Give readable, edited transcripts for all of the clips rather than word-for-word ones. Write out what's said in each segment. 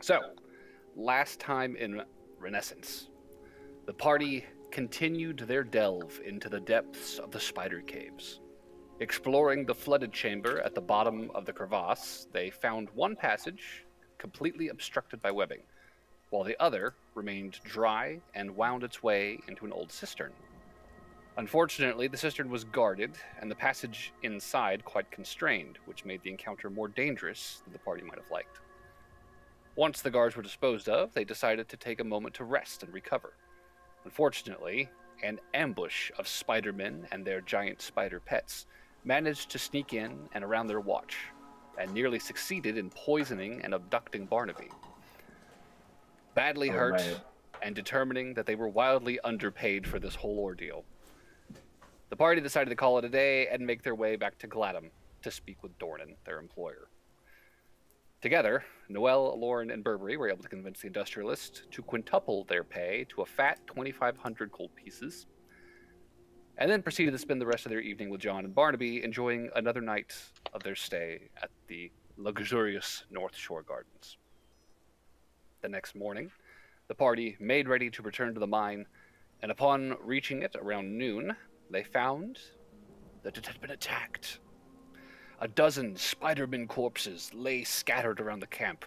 So, last time in Renascence, the party continued their delve into the depths of the spider caves. Exploring the flooded chamber at the bottom of the crevasse, they found one passage completely obstructed by webbing, while the other remained dry and wound its way into an old cistern. Unfortunately, the cistern was guarded, and the passage inside quite constrained, which made the encounter more dangerous than the party might have liked. Once the guards were disposed of, they decided to take a moment to rest and recover. Unfortunately, an ambush of Spider-Men and their giant spider pets managed to sneak in and around their watch, and nearly succeeded in poisoning and abducting Barnaby. Badly Oh, hurt, man. and determining that they were wildly underpaid for this whole ordeal, the party decided to call it a day and make their way back to Gladham to speak with Dornan, their employer. Together, Noel, Lauren, and Burberry were able to convince the industrialist to quintuple their pay to a fat 2,500 gold pieces, and then proceeded to spend the rest of their evening with John and Barnaby, enjoying another night of their stay at the luxurious North Shore Gardens. The next morning, the party made ready to return to the mine, and upon reaching it around noon, they found that it had been attacked. A dozen Spider-Man corpses lay scattered around the camp,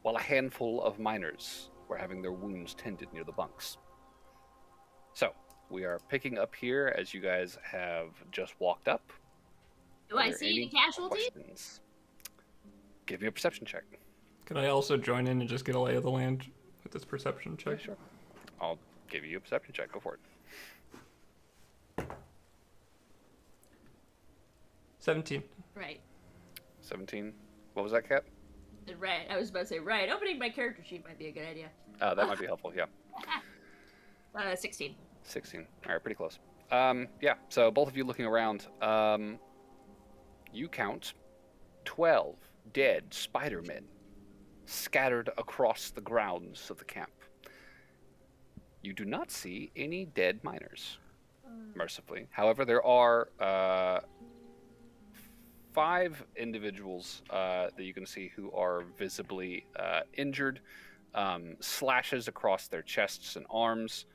while a handful of miners were having their wounds tended near the bunks. So, we are picking up here as you guys have just walked up. Do I see any casualties? Questions? Give me a perception check. Can I also join in and just get a lay of the land with this perception check? Yeah, sure. I'll give you a perception check. Go for it. 17. Right. 17. What was that, Kat? Right. I was about to say right. Opening my character sheet might be a good idea. That might be helpful, yeah. 16. 16. All right, pretty close. Yeah, so both of you looking around, you count 12 dead Spider-Men scattered across the grounds of the camp. You do not see any dead miners, mercifully. However, there are 5 individuals that you can see who are visibly injured, slashes across their chests and arms.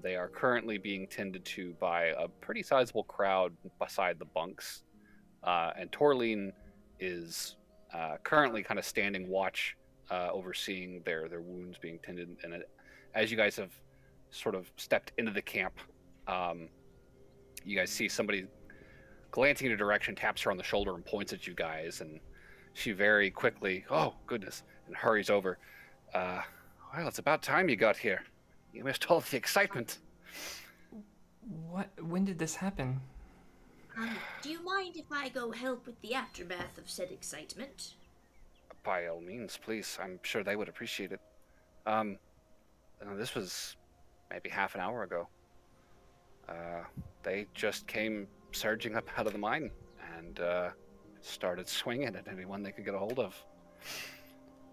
They are currently being tended to by a pretty sizable crowd beside the bunks. And Torleen is currently kind of standing watch, overseeing their wounds being tended. And as you guys have sort of stepped into the camp, you guys see somebody glancing in your direction, taps her on the shoulder and points at you guys. And she very quickly, oh, goodness, and hurries over. Well, it's about time you got here. You missed all the excitement. What? When did this happen? Do you mind if I go help with the aftermath of said excitement? By all means, please. I'm sure they would appreciate it. This was maybe half an hour ago. They just came surging up out of the mine and started swinging at anyone they could get a hold of.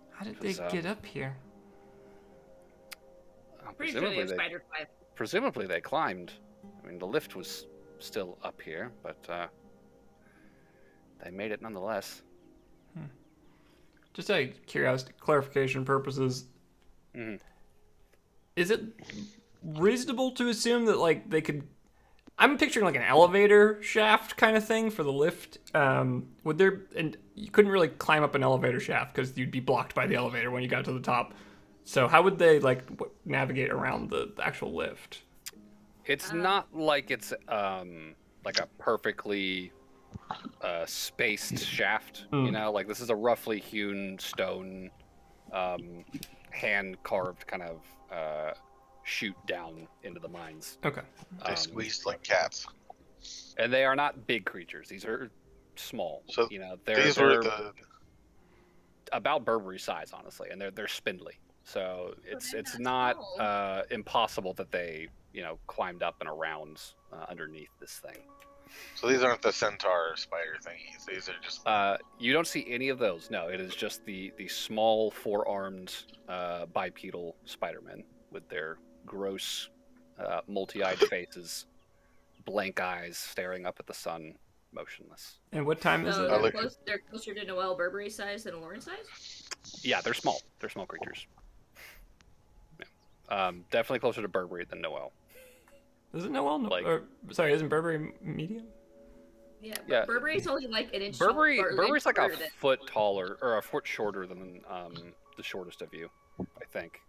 How did they get up here? Pretty sure they have spider climb. Presumably they climbed. I mean, the lift was still up here, but they made it nonetheless. Just out of curiosity, clarification purposes, is it reasonable to assume that, like, they could... I'm picturing, like, an elevator shaft kind of thing for the lift. Would there... And you couldn't really climb up an elevator shaft because you'd be blocked by the elevator when you got to the top. So how would they, like, navigate around the actual lift? It's not like it's like a perfectly spaced shaft, you know? Like, this is a roughly hewn stone, hand-carved kind of chute down into the mines. Okay. They squeezed like cats. And they are not big creatures. These are small. So you know, these were the... about Burberry size, honestly, and they're spindly. So it's not impossible that they, you know, climbed up and around underneath this thing. So these aren't the centaur spider thingies. These are just... You don't see any of those. No, it is just the small four-armed bipedal Spider-Men with their gross, multi-eyed faces, blank eyes staring up at the sun, motionless. And what time is it? They're closer to Noelle Burberry size than Lauren size? Yeah, they're small. They're small creatures. Yeah. Definitely closer to Burberry than Noel. Isn't Noel? Like- Sorry, isn't Burberry medium? Yeah, Yeah. Burberry's only like an inch Burberry's like a shorter than- foot taller or a foot shorter than the shortest of you, I think.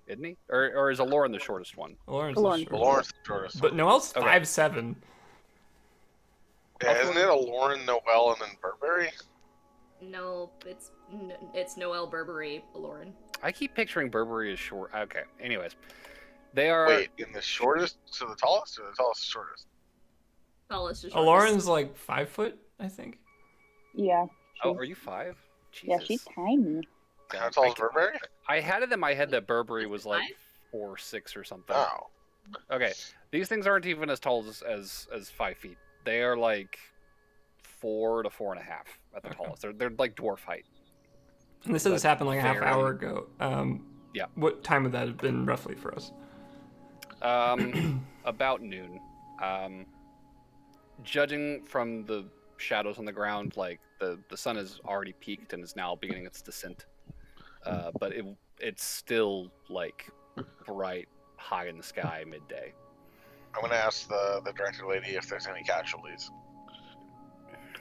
Isn't he? Or is Aloran the shortest one? Lauren's Lauren. the short. Lauren's the shortest. But Noel's Okay. 5'7". Yeah, isn't it a Lauren, Noel, and then Burberry? No, it's Noel Burberry, Lauren. I keep picturing Burberry as short. Okay. Anyways, they are. Wait, in the shortest to the tallest, or the tallest to shortest? Tallest to Oh, shortest. Lauren's like 5 foot, I think. Yeah. Oh, she's- are you 5? Yeah, Jesus. she's tiny. How tall is Burberry? I had it in my head that Burberry was like 5? 4'6" or something. Oh. Okay, these things aren't even as tall as 5 feet. They are like 4 to 4.5 at the Okay. tallest. They're like dwarf height. And they said this But happened like a half very- hour ago. Yeah. What time would that have been roughly for us? About noon. Judging from the shadows on the ground, like the sun has already peaked and is now beginning its descent. But it's still like bright, high in the sky, midday. I'm gonna ask the director lady if there's any casualties.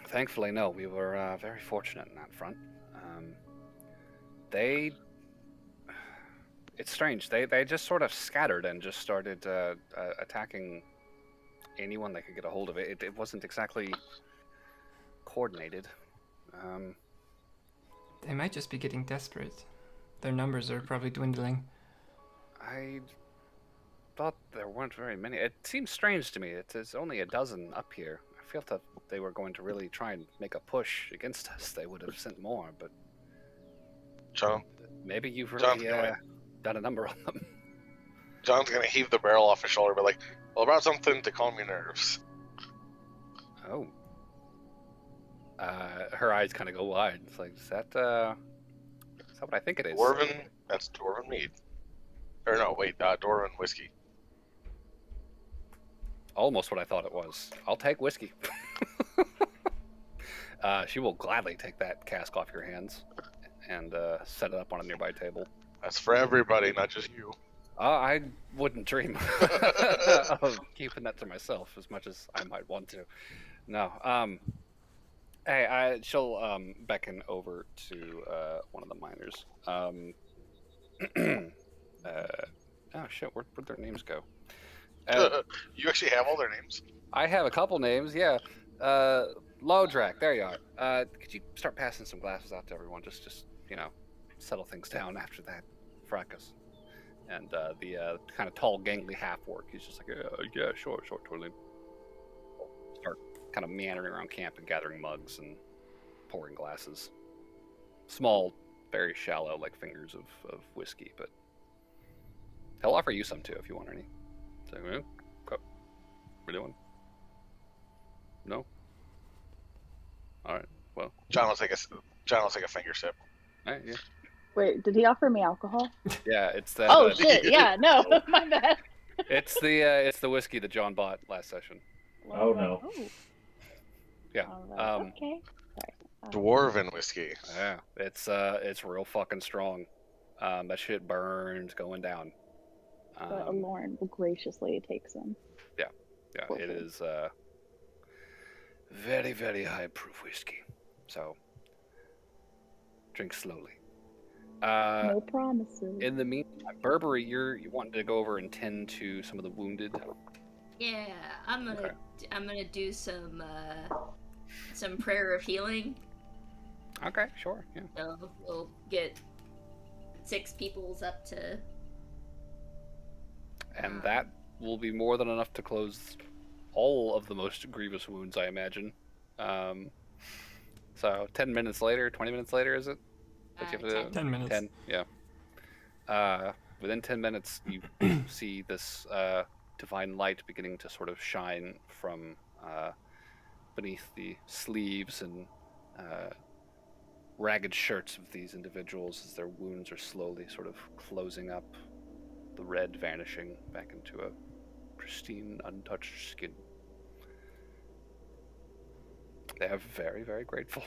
Thankfully, no. We were very fortunate in that front. It's strange. They just sort of scattered and just started attacking anyone they could get a hold of. It wasn't exactly coordinated. They might just be getting desperate. Their numbers are probably dwindling. I thought there weren't very many. It seems strange to me. It's only a dozen up here. I felt that they were going to really try and make a push against us. They would have sent more, but John, maybe you've John's really going. done a number on them. John's gonna heave the barrel off his shoulder, but like, well, about something to calm your nerves. Oh. Her eyes kind of go wide. It's like, is that what I think it is? Dwarven, that's Dwarven mead. Or no, wait, Dwarven whiskey. Almost what I thought it was. I'll take whiskey. She will gladly take that cask off your hands and set it up on a nearby table. That's for everybody, not just you. I wouldn't dream of keeping that to myself as much as I might want to. No. Hey, she'll beckon over to one of the miners. Oh shit, where'd their names go? You actually have all their names? I have a couple names, yeah. Lodrak, there you are. Could you start passing some glasses out to everyone? Just settle things down after that fracas. And the kind of tall, gangly half-orc, he's just like, yeah, sure, totally. Start kind of meandering around camp and gathering mugs and pouring glasses. Small, very shallow, like fingers of whiskey, but he'll offer you some too if you want any. So, okay. Really one? No? Alright, well. John will take a finger sip. Alright, yeah. Wait, did he offer me alcohol? Yeah, it's that. Oh shit! Yeah, no, my bad. It's the whiskey that John bought last session. Oh, no. Oh, Yeah. all right, okay. Sorry. Dwarven whiskey. Yeah. It's real fucking strong. That shit burns going down. But Lauren will graciously take some. Yeah, Cool. it is very, very high proof whiskey. So drink slowly. No promises. In the meantime, Burberry, you want to go over and tend to some of the wounded. Yeah, I'm gonna Okay. I'm gonna do some prayer of healing. Okay, sure, yeah. So we'll get 6 peoples up to. And that will be more than enough to close all of the most grievous wounds, I imagine. So 10 minutes later, 20 minutes later, is it? That you have to- 10 minutes. 10, yeah. Within 10 minutes, you see this divine light beginning to sort of shine from beneath the sleeves and ragged shirts of these individuals as their wounds are slowly sort of closing up, the red vanishing back into a pristine, untouched skin. They are very, very grateful.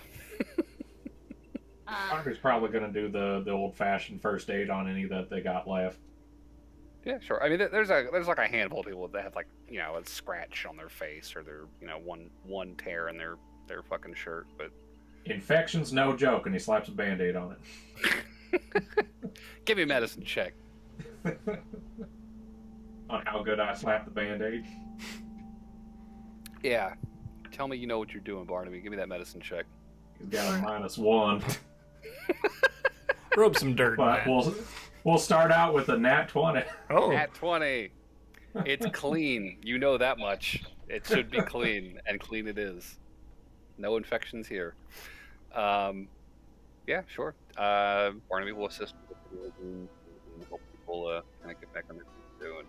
Barnaby's probably going to do the old-fashioned first aid on any that they got left. Yeah, sure. I mean, there's like a handful of people that have like a scratch on their face or their one tear in their fucking shirt, but Infection's no joke, and he slaps a Band-Aid on it. give me a medicine check. On how good I slap the Band-Aid. Yeah. Tell me you know what you're doing, Barnaby. Give me that medicine check. He's got a -1. Rub some dirt. But Man. we'll start out with a nat 20. Oh, At 20. It's clean. You know that much. It should be clean, and clean it is. No infections here. Yeah, sure. Barnaby will assist with the heals and help people kind of get back on their feet too.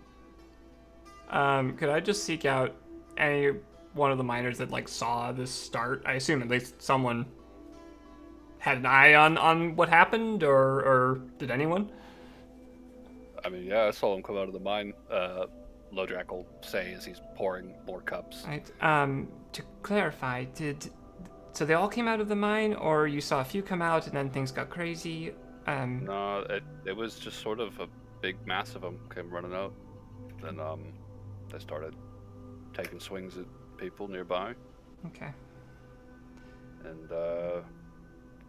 could I just seek out any one of the miners that like saw this start? I assume at least someone had an eye on what happened, or did anyone? I mean, yeah, I saw him come out of the mine. Lodrak will say as he's pouring more cups. Right. To clarify, so they all came out of the mine, or you saw a few come out and then things got crazy? No, it was just sort of a big mass of them came running out. Then they started taking swings at people nearby, Okay. and kind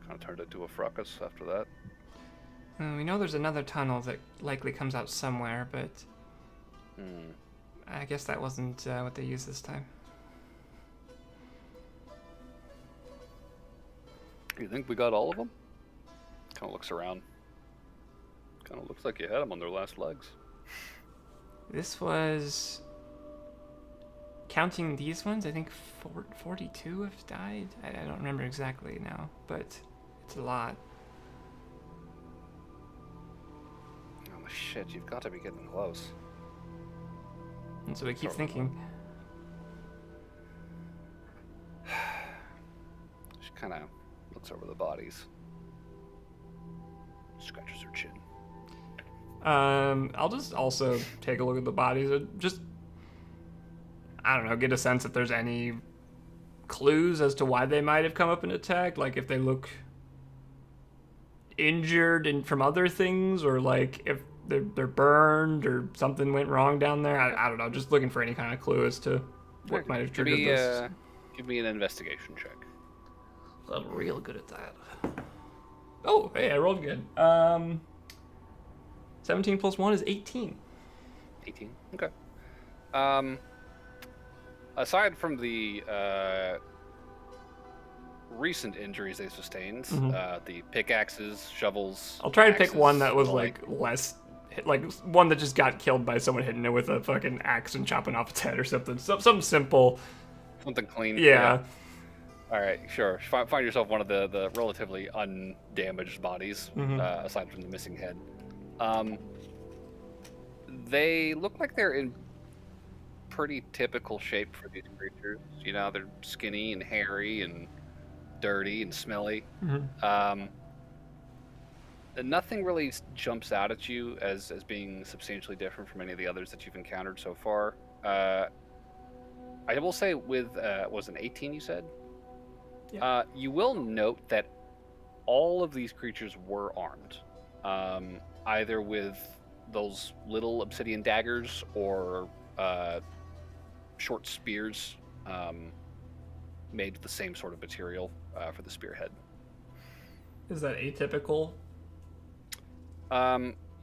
of turned into a fracas after that. We know there's another tunnel that likely comes out somewhere, but I guess that wasn't what they used this time. You think we got all of them? Kind of looks around. Kind of looks like you had them on their last legs. This was... Counting these ones, I think 42 have died. I don't remember exactly now, but it's a lot. Oh shit, you've got to be getting close. And so I keep thinking, She kind of looks over the bodies. Scratches her chin. I'll just also take a look at the bodies. Just, I don't know, get a sense if there's any clues as to why they might have come up and attacked. Like if they look injured and from other things, or like if they're burned or something went wrong down there. I don't know. Just looking for any kind of clue as to what might have triggered this. Give me an investigation check. I'm real good at that. Oh, hey, I rolled good. 17 plus 1 is 18. 18. Okay. Aside from the recent injuries they sustained, the pickaxes, shovels. I'll try to pick axes, one that was the like less, like one that just got killed by someone hitting it with a fucking axe and chopping off its head or something. Something simple. Something clean. Yeah. All right, sure. Find yourself one of the relatively undamaged bodies, aside from the missing head. They look like they're in pretty typical shape for these creatures. You know, they're skinny and hairy and dirty and smelly. And nothing really jumps out at you as being substantially different from any of the others that you've encountered so far. I will say with, was an 18 you said? Yeah. You will note that all of these creatures were armed, either with those little obsidian daggers or short spears made with the same sort of material for the spearhead. Is that atypical?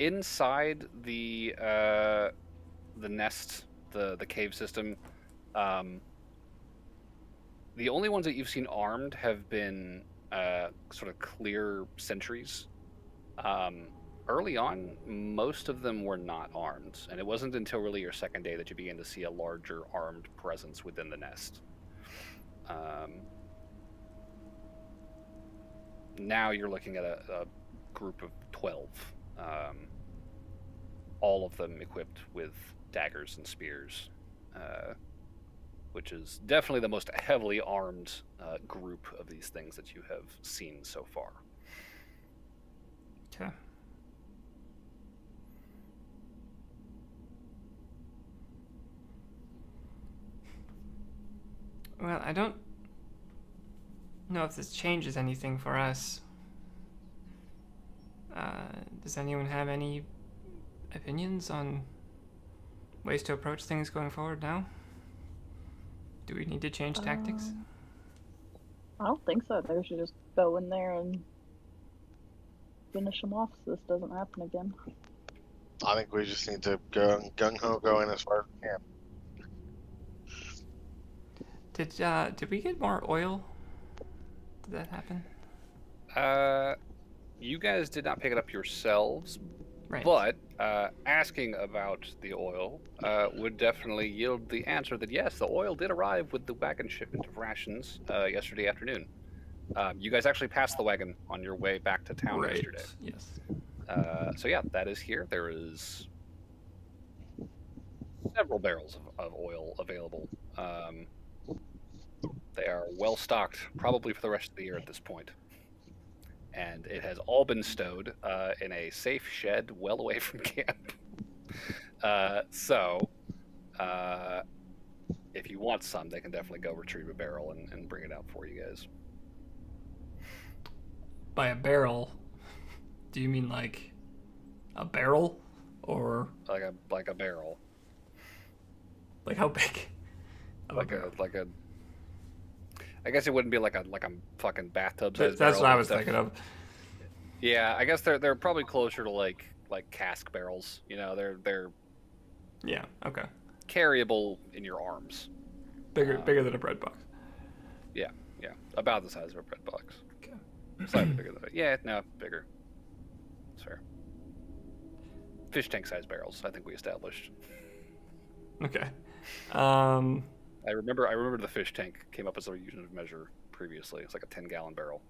Inside the nest, the cave system, the only ones that you've seen armed have been sort of clear sentries. Early on, most of them were not armed, and it wasn't until really your second day that you began to see a larger armed presence within the nest. Now you're looking at a group of 12, all of them equipped with daggers and spears, which is definitely the most heavily armed group of these things that you have seen so far. Okay. Well, I don't know if this changes anything for us. Does anyone have any opinions on ways to approach things going forward now? Do we need to change tactics? I don't think so. They should just go in there and finish them off so this doesn't happen again. I think we just need to go gung ho go in as far as we can. Did we get more oil? Did that happen? You guys did not pick it up yourselves, Right. but asking about the oil would definitely yield the answer that yes, the oil did arrive with the wagon shipment of rations yesterday afternoon. You guys actually passed the wagon on your way back to town right. yesterday. Yes. So yeah, that is here. There is several barrels of oil available. They are well stocked, probably for the rest of the year at this point. And it has all been stowed in a safe shed well away from camp. So if you want some, they can definitely go retrieve a barrel and bring it out for you guys. By a barrel, do you mean like a barrel, or Like a barrel. like how big? Of Like a I guess it wouldn't be like a fucking bathtub size barrel. That's what I and was stuff. thinking of. Yeah, I guess they're probably closer to like cask barrels. You know, they're Yeah. Okay. carryable in your arms. Bigger than a bread box. Yeah, about the size of a bread box. Okay. Slightly bigger than that. Yeah, no, bigger. That's fair. Fish tank size barrels, I think we established. Okay. I remember the fish tank came up as a unit of measure previously. It's like a 10-gallon barrel.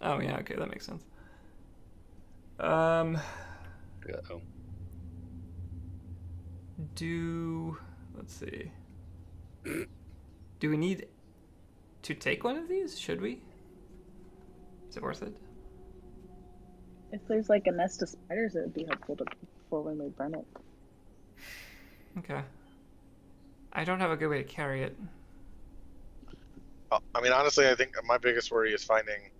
Oh yeah. Okay, that makes sense. Uh-oh. Let's see. Do we need to take one of these? Should we? Is it worth it? If there's like a nest of spiders, it would be helpful to for when we burn it. Okay. I don't have a good way to carry it. I mean, honestly, I think my biggest worry is finding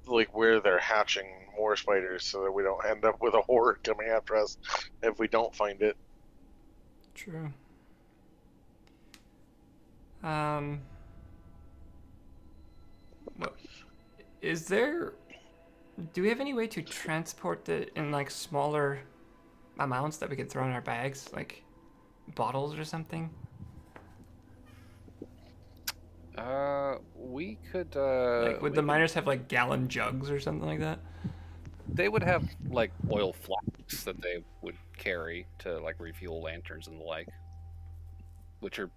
like where they're hatching more spiders, so that we don't end up with a horde coming after us if we don't find it. True. What is there? Do we have any way to transport it in like smaller amounts that we could throw in our bags, like bottles or something? We could Like, would the miners have like gallon jugs or something like that? They would have like oil flasks that they would carry to like refuel lanterns and the like, which are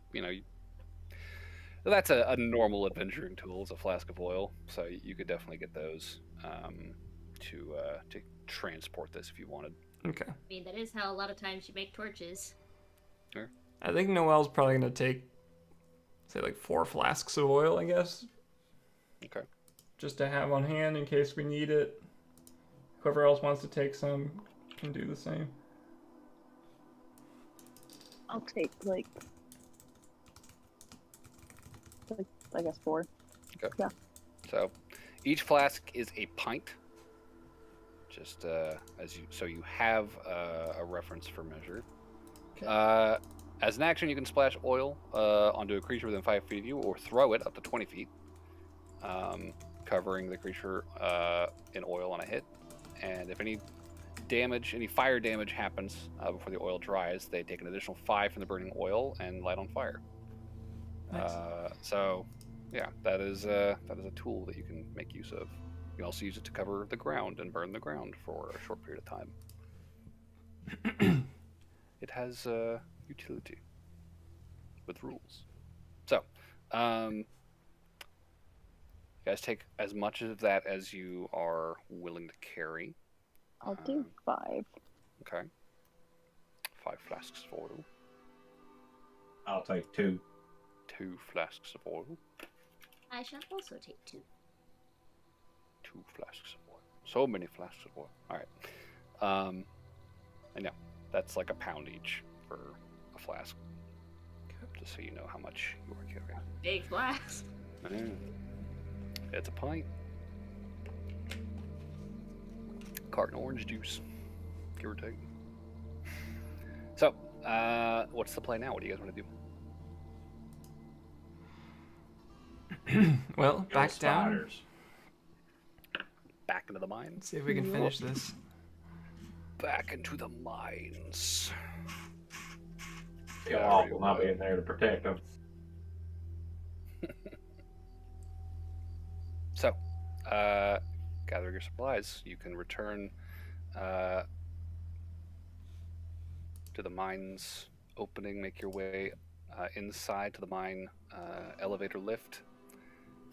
that's a normal adventuring tool. Is a flask of oil, so you could definitely get those to transport this if you wanted. Okay. I mean, that is how a lot of times you make torches. Sure. I think Noelle's probably gonna take, say, like 4 flasks of oil, I guess. Okay. Just to have on hand in case we need it. Whoever else wants to take some can do the same. I'll take like I guess 4. Okay. Yeah. So each flask is a pint. Just so you have a reference for measure. Okay. As an action, you can splash oil onto a creature within 5 feet of you, or throw it up to 20 feet, covering the creature in oil on a hit. And if any fire damage happens before the oil dries, they take an additional 5 from the burning oil and light on fire. Nice. So, yeah, that is a tool that you can make use of. You can also use it to cover the ground and burn the ground for a short period of time. It has utility with rules. So, you guys take as much of that as you are willing to carry. I'll do 5. Okay. 5 flasks of oil. I'll take 2. 2 flasks of oil. I shall also take 2. 2 flasks of oil. So many flasks of oil. All right. I know that's like £1 each for a flask. Just so you know how much you are carrying. Big flask. It's a pint. carton of orange juice, give or take. So, what's the play now? What do you guys want to do? Well, Kill back down. spiders. Back into the mines? Let's see if we can finish this. Back into the mines. Kill off will not be in there to protect them. So, gather your supplies. You can return to the mine's opening, make your way inside to the mine elevator lift,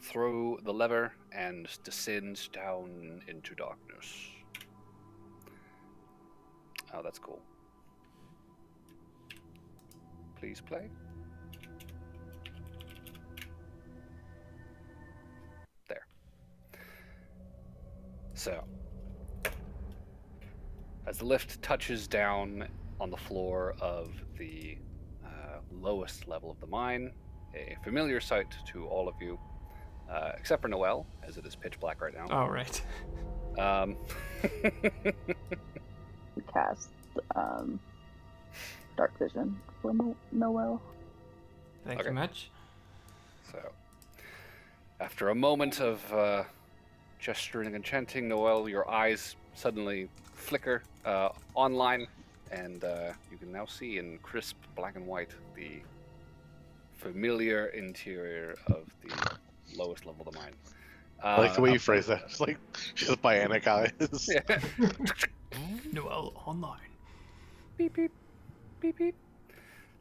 throw the lever, and descend down into darkness. Oh, that's cool. Please play. There. So, as the lift touches down on the floor of the lowest level of the mine, a familiar sight to all of you, except for Noelle, as it is pitch black right now. Oh, right. We cast dark vision for Noelle. Thank Okay. you much. So, after a moment of gesturing and chanting, Noelle, your eyes suddenly flicker online, and you can now see in crisp black and white the familiar interior of the lowest level of the mine. I like the way you up- phrase that. It's like she's bionic eyes. Yeah. Noelle online. Beep beep, beep beep.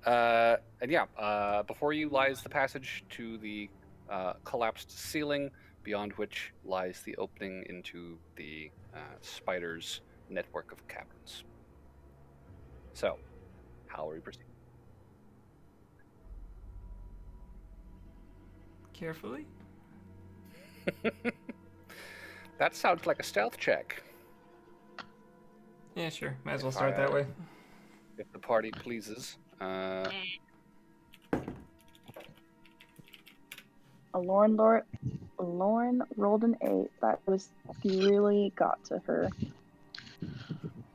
And yeah, before you lies the passage to the collapsed ceiling, beyond which lies the opening into the spider's network of caverns. So, how will we proceed? Carefully. That sounds like a stealth check, Yeah, sure. Might as well start that way. if the party pleases. Lauren rolled an 8. That really got to her.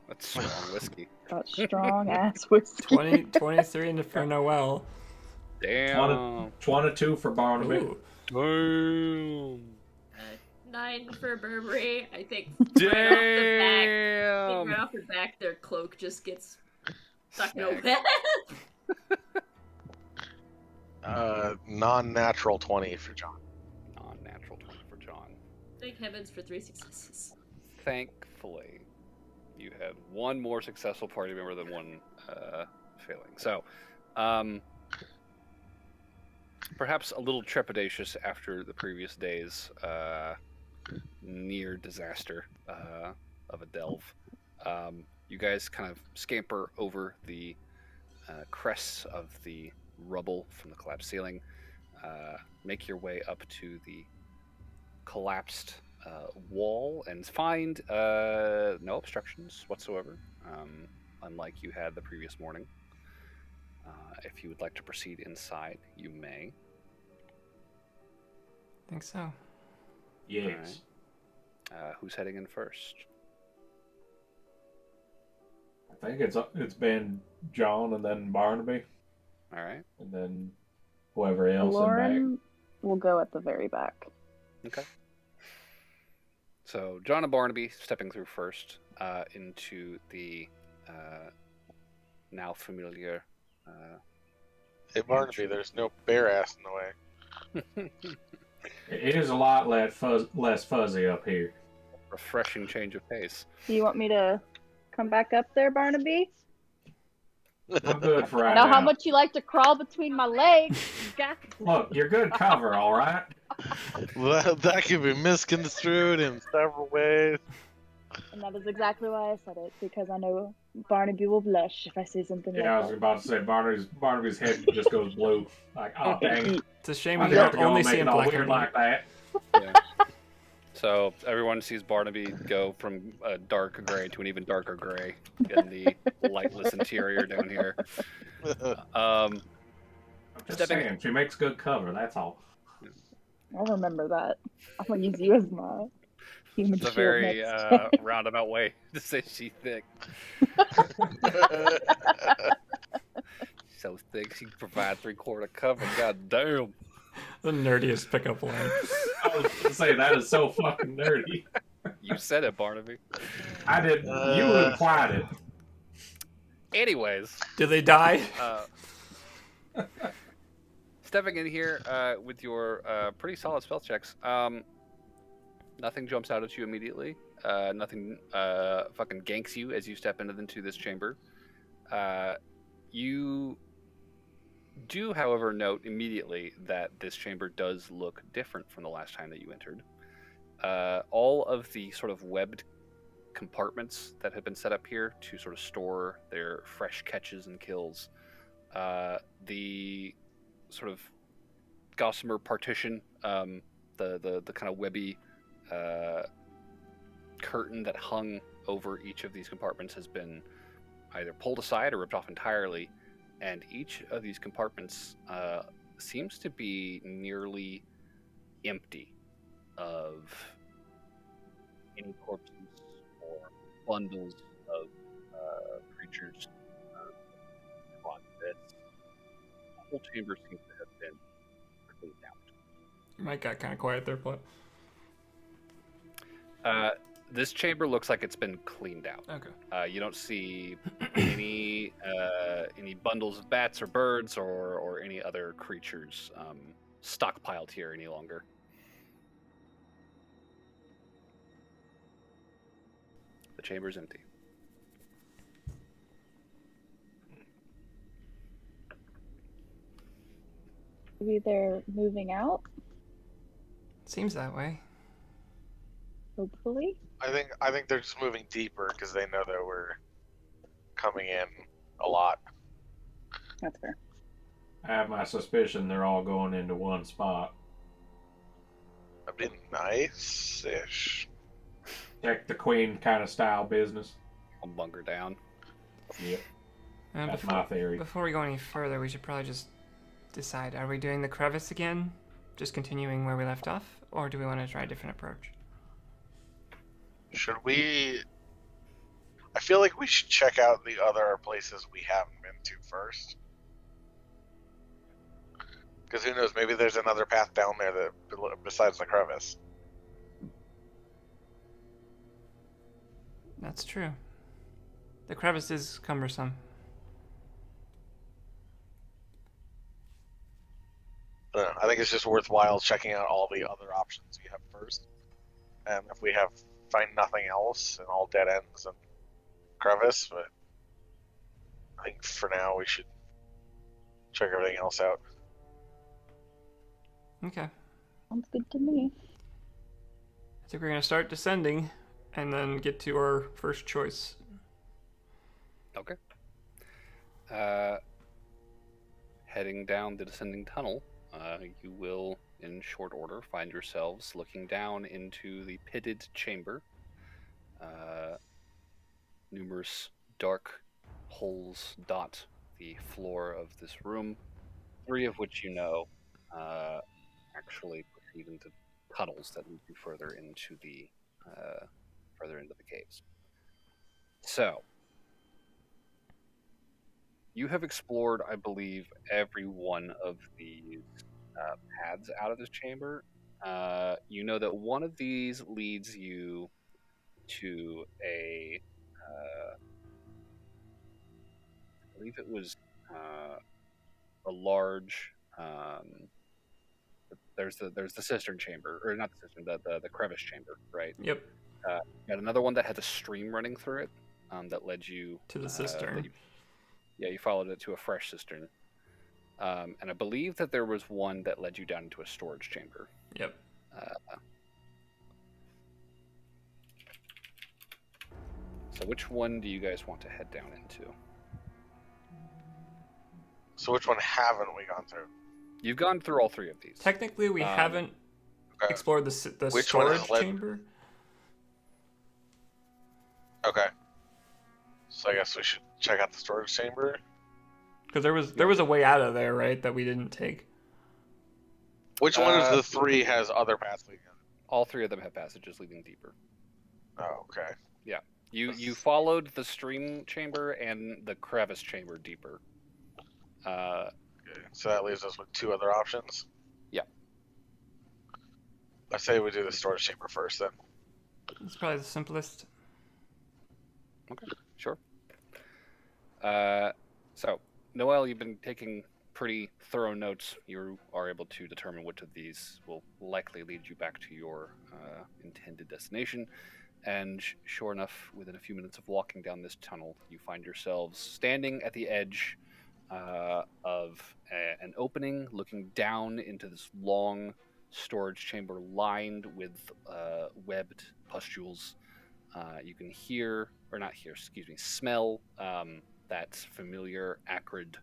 That's strong whiskey. Got strong ass whiskey. 23 for Noelle. Damn. 22 for Barnaby. Ooh. Damn. 9 for Burberry. I think Damn. right off the back, their cloak just gets stuck Snag. nowhere. Non-natural 20 for John. Non-natural 20 for John. Thank heavens for 3 successes. Thankfully, you had one more successful party member than one failing. So, perhaps a little trepidatious after the previous day's near disaster of a delve. You guys kind of scamper over the crests of the rubble from the collapsed ceiling, make your way up to the collapsed wall, and find no obstructions whatsoever, unlike you had the previous morning. If you would like to proceed inside, you may. Think so. Yes. Who's heading in first? I think it's been John and then Barnaby All right. and then whoever else in Lauren will go at the very back. Okay. So John and Barnaby stepping through first into the now familiar. Hey Barnaby, there's no bear ass in the way. back. It is a lot less fuzzy up here. Refreshing change of pace. Do you want me to come back up there, Barnaby? I'm good for I right know now. how much you like to crawl between my legs. Look, you're good cover, all right. That could be misconstrued in several ways. And that is exactly why I said it, because I know Barnaby will blush if I say something Yeah, I like was that. about to say Barnaby's head just goes blue. Like, oh dang. It's a shame I you have can to go only make see it in all black weird and white. like that. Yeah. So everyone sees Barnaby go from a dark gray to an even darker gray in the lightless interior down here. I'm just Stepping- saying, she makes good cover, that's all. I'll remember that. I'm gonna use you as my Human It's a shield very next. roundabout way to say she's thick. So thick, she can provide 3/4 cover. God damn. The nerdiest pickup line. I was gonna say that is so fucking nerdy. You said it, Barnaby. I didn't. You implied it. Anyways, Did they die? stepping in here with your pretty solid spell checks, nothing jumps out at you immediately. Nothing fucking ganks you as you step into this chamber. You do, however, note immediately that this chamber does look different from the last time that you entered. All of the sort of webbed compartments that have been set up here to sort of store their fresh catches and kills, the sort of gossamer partition, the kind of webby curtain that hung over each of these compartments has been either pulled aside or ripped off entirely, and each of these compartments seems to be nearly empty of any corpses or bundles of creatures. The whole chamber seems to have been cleaned out. Your mic got kind of quiet there, Flip. This chamber looks like it's been cleaned out. Okay. You don't see any bundles of bats or birds or any other creatures stockpiled here any longer. The chamber's empty. Maybe they're moving out, Seems that way. hopefully. I think they're just moving deeper because they know that we're coming in a lot. That's fair. I have my suspicion they're all going into one spot. That'd be nice-ish. Check the queen kind of style business. I'll bunker down. Yep, that's my theory. Before we go any further, we should probably just decide, are we doing the crevice again? Just continuing where we left off? Or do we want to try a different approach? Should we... I feel like we should check out the other places we haven't been to first. Because who knows, maybe there's another path down there that besides the crevice. That's true. The crevice is cumbersome. I think it's just worthwhile checking out all the other options we have first. And if we find nothing else and all dead ends and crevice, but I think for now we should check everything else out. Okay. Sounds good to me. I think we're going to start descending and then get to our first choice. Okay. Heading down the descending tunnel, you will, in short order, find yourselves looking down into the pitted chamber. Numerous dark holes dot the floor of this room, 3 of which you know actually proceed into tunnels that lead you further into the caves. So, you have explored, I believe, every one of these paths out of this chamber. You know that one of these leads you to a, I believe it was a large. There's the cistern chamber, or not the cistern, the crevice chamber, right? Yep. You had another one that had a stream running through it that led you To the cistern. You followed it to a fresh cistern. And I believe that there was one that led you down into a storage chamber. Yep. So which one do you guys want to head down into? So which one haven't we gone through? You've gone through all 3 of these. Technically, we haven't Okay. explored the Which one storage led- chamber. Okay. So I guess we should check out the storage chamber. Because there was a way out of there, right, that we didn't take. Which one of the 3 has other paths we got? All three of them have passages leading deeper. Oh, okay. You followed the stream chamber and the crevice chamber deeper. Okay. So that leaves us with 2 other options. Yeah. I say we do the storage chamber first, then. It's probably the simplest. Okay, sure. So, Noel, you've been taking pretty thorough notes. You are able to determine which of these will likely lead you back to your intended destination. And sure enough, within a few minutes of walking down this tunnel, you find yourselves standing at the edge of an opening, looking down into this long storage chamber lined with webbed pustules. You can hear, or not hear, excuse me, smell that familiar, acrid,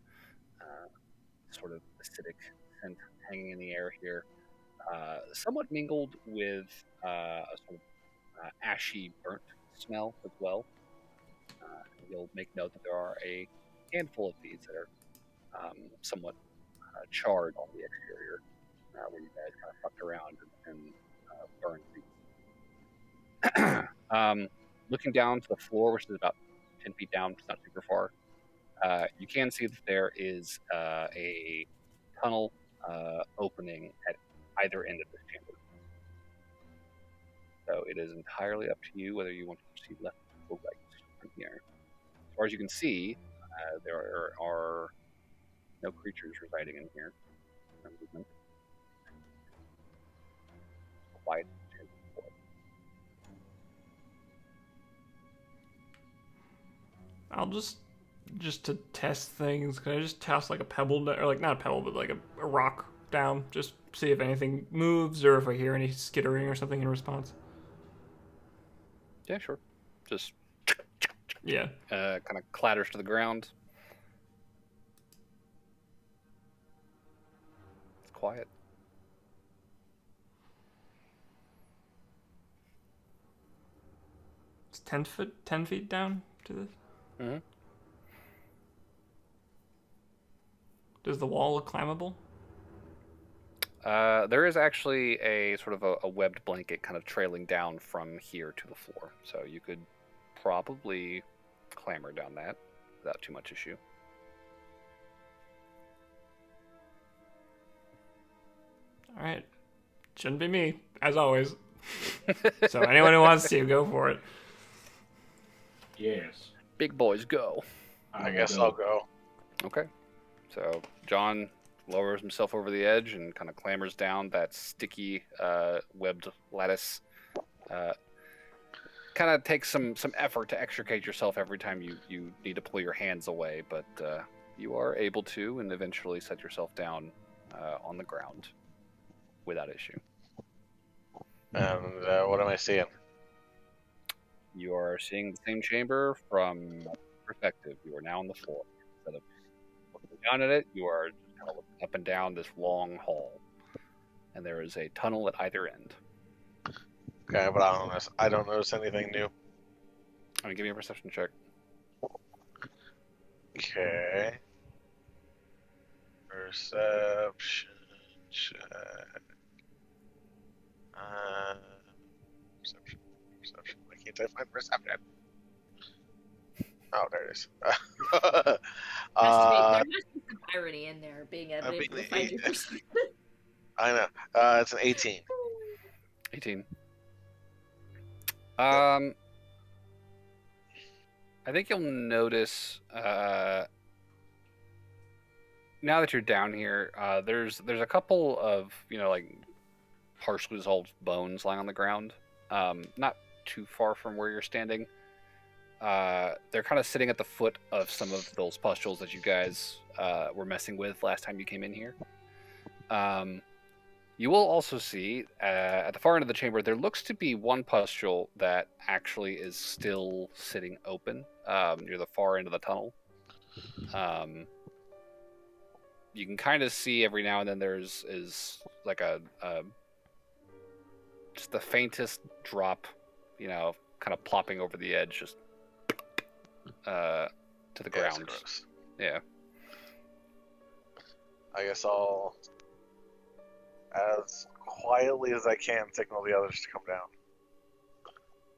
sort of acidic scent hanging in the air here, somewhat mingled with a sort of ashy, burnt smell as well. You'll make note that there are a handful of these that are somewhat charred on the exterior, where you guys kind of fucked around and burned these. Looking down to the floor, which is about 10 feet down, it's not super far, you can see that there is a tunnel opening at either end of this chamber. So it is entirely up to you whether you want to proceed left or right from here. As far as you can see, there are no creatures residing in here. No movement. Quiet. I'll just to test things. Can I just toss like a pebble, or like not a pebble, but like a rock down? Just see if anything moves or if I hear any skittering or something in response. Yeah, sure. Just Yeah. kind of clatters to the ground. It's quiet. It's 10 feet down to this. Mm-hmm. Does the wall look climbable? There is actually a sort of a webbed blanket kind of trailing down from here to the floor. So you could probably clamber down that without too much issue. All right. Shouldn't be me, as always. So anyone who wants to, go for it. Yes. Big boys go. I guess I'll go. Okay. So John lowers himself over the edge and kind of clambers down that sticky webbed lattice. Kind of takes some effort to extricate yourself every time you need to pull your hands away, but you are able to, and eventually set yourself down on the ground without issue. And what am I seeing? You are seeing the same chamber from perspective. You are now on the floor. Instead of looking down at it, you are just kind of looking up and down this long hall. And there is a tunnel at either end. Okay, but I don't notice anything new. I mean, give me a perception check. Okay. Perception check. Perception. Why can't I find perception? Oh, there it is. There must be some irony in there, being able to find your perspective. I know. It's an 18. 18. I think you'll notice now that you're down here, there's a couple of like partially dissolved bones lying on the ground, not too far from where you're standing. They're kind of sitting at the foot of some of those pustules that you guys were messing with last time you came in here. You will also see at the far end of the chamber, there looks to be one pustule that actually is still sitting open near the far end of the tunnel. You can kind of see every now and then there's like a just the faintest drop, kind of plopping over the edge, just to the ground. Yeah. I guess I'll, as quietly as I can, signal the others to come down.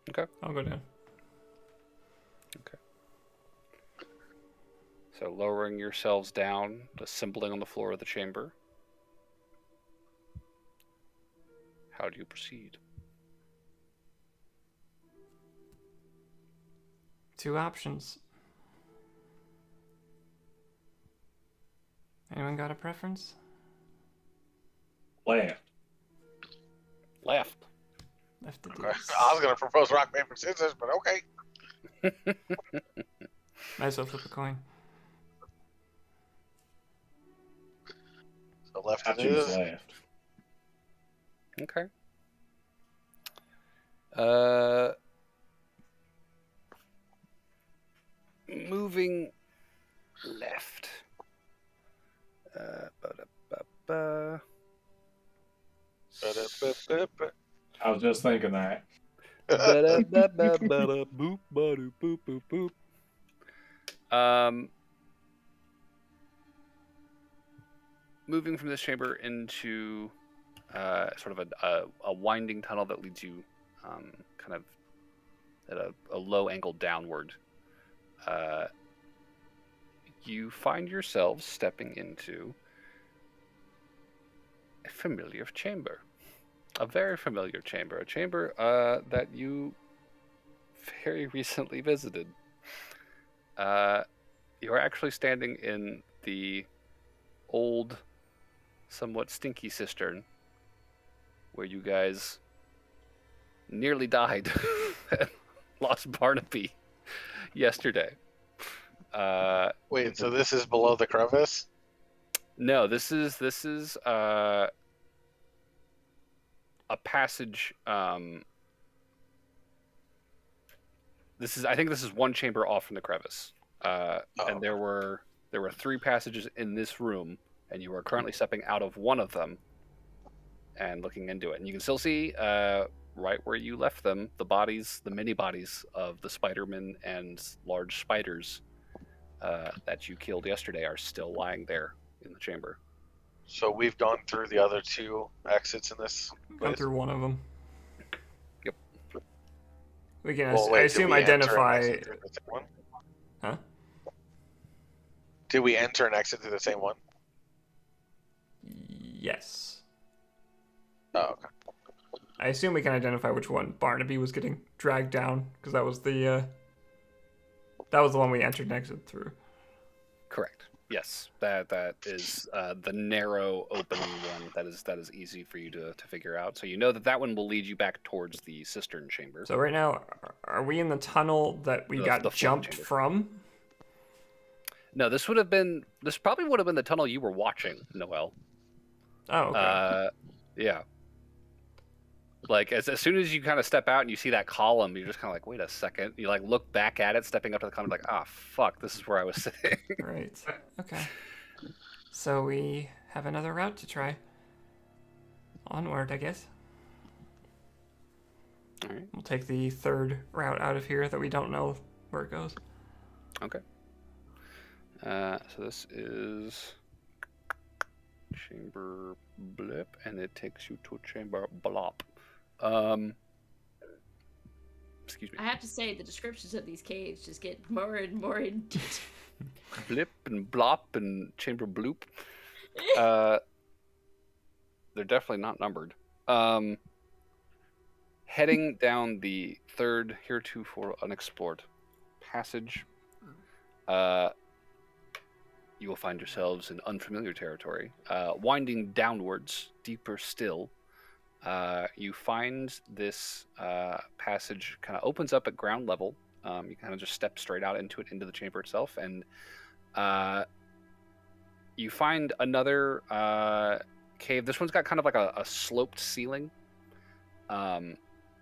Okay. I'll go down. So lowering yourselves down, assembling on the floor of the chamber. How do you proceed? 2 options. Anyone got a preference? Left. Left. Left it Okay. is. I was gonna propose rock paper scissors, but okay. Might as well flip a coin. So left I it choose is. left. Okay. Moving left. Ba-da-ba-ba. I was just thinking that. Ba-da-ba-ba-ba-da, boop, ba-doo, boop, boop. Moving from this chamber into sort of a winding tunnel that leads you kind of at a low angle downward. You find yourselves stepping into a familiar chamber. A very familiar chamber. A chamber that you very recently visited. You are actually standing in the old, somewhat stinky cistern where you guys nearly died and lost Barnaby yesterday. Wait, so this is below the crevice? No, this is a passage. I think this is one chamber off from the crevice, and there were 3 passages in this room, and you are currently stepping out of one of them and looking into it, and you can still see right where you left them, the mini bodies of the Spider-Men and large spiders that you killed yesterday are still lying there in the chamber. So we've gone through the other 2 exits in this Gone place? through one of them. Yep. We can, Well, wait, I did assume, we enter and identify. exit through the same one? Huh? Did we enter and exit through the same one? Yes. Oh, okay. I assume we can identify which one Barnaby was getting dragged down, because that was the one we entered and exited through. Correct. Yes, that is the narrow opening one. That is easy for you to figure out. So you know that one will lead you back towards the cistern chamber. So right now, are we in the tunnel that we got the flood jumped chamber. from? No, this probably would have been the tunnel you were watching, Noel. Oh, okay. Yeah. Like as soon as you kind of step out and you see that column, you're just kind of like, wait a second. You like look back at it, stepping up to the column, like, fuck, this is where I was sitting. Right. Okay. So we have another route to try. Onward, I guess. All right. We'll take the 3rd route out of here that we don't know where it goes. Okay. So this is chamber blip, and it takes you to chamber blop. Excuse me. I have to say, the descriptions of these caves just get more and more intense. Blip and blop and chamber bloop. They're definitely not numbered. Heading down the 3rd heretofore unexplored passage, you will find yourselves in unfamiliar territory. Winding downwards, deeper still, you find this passage kind of opens up at ground level. You kind of just step straight out into the chamber itself, and you find another cave. This one's got kind of like a sloped ceiling.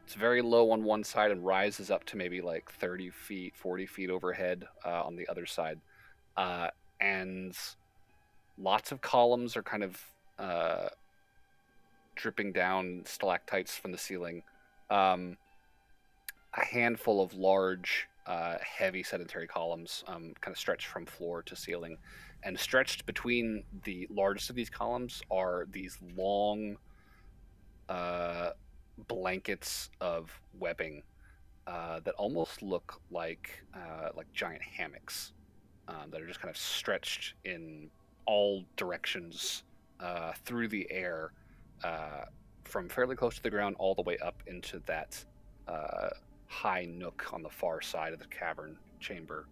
It's very low on one side and rises up to maybe like 30 feet, 40 feet overhead on the other side. And lots of columns are kind of dripping down, stalactites from the ceiling. A handful of large, heavy sedentary columns kind of stretched from floor to ceiling. And stretched between the largest of these columns are these long, blankets of webbing that almost look like giant hammocks that are just kind of stretched in all directions through the air from fairly close to the ground all the way up into that high nook on the far side of the cavern chamber.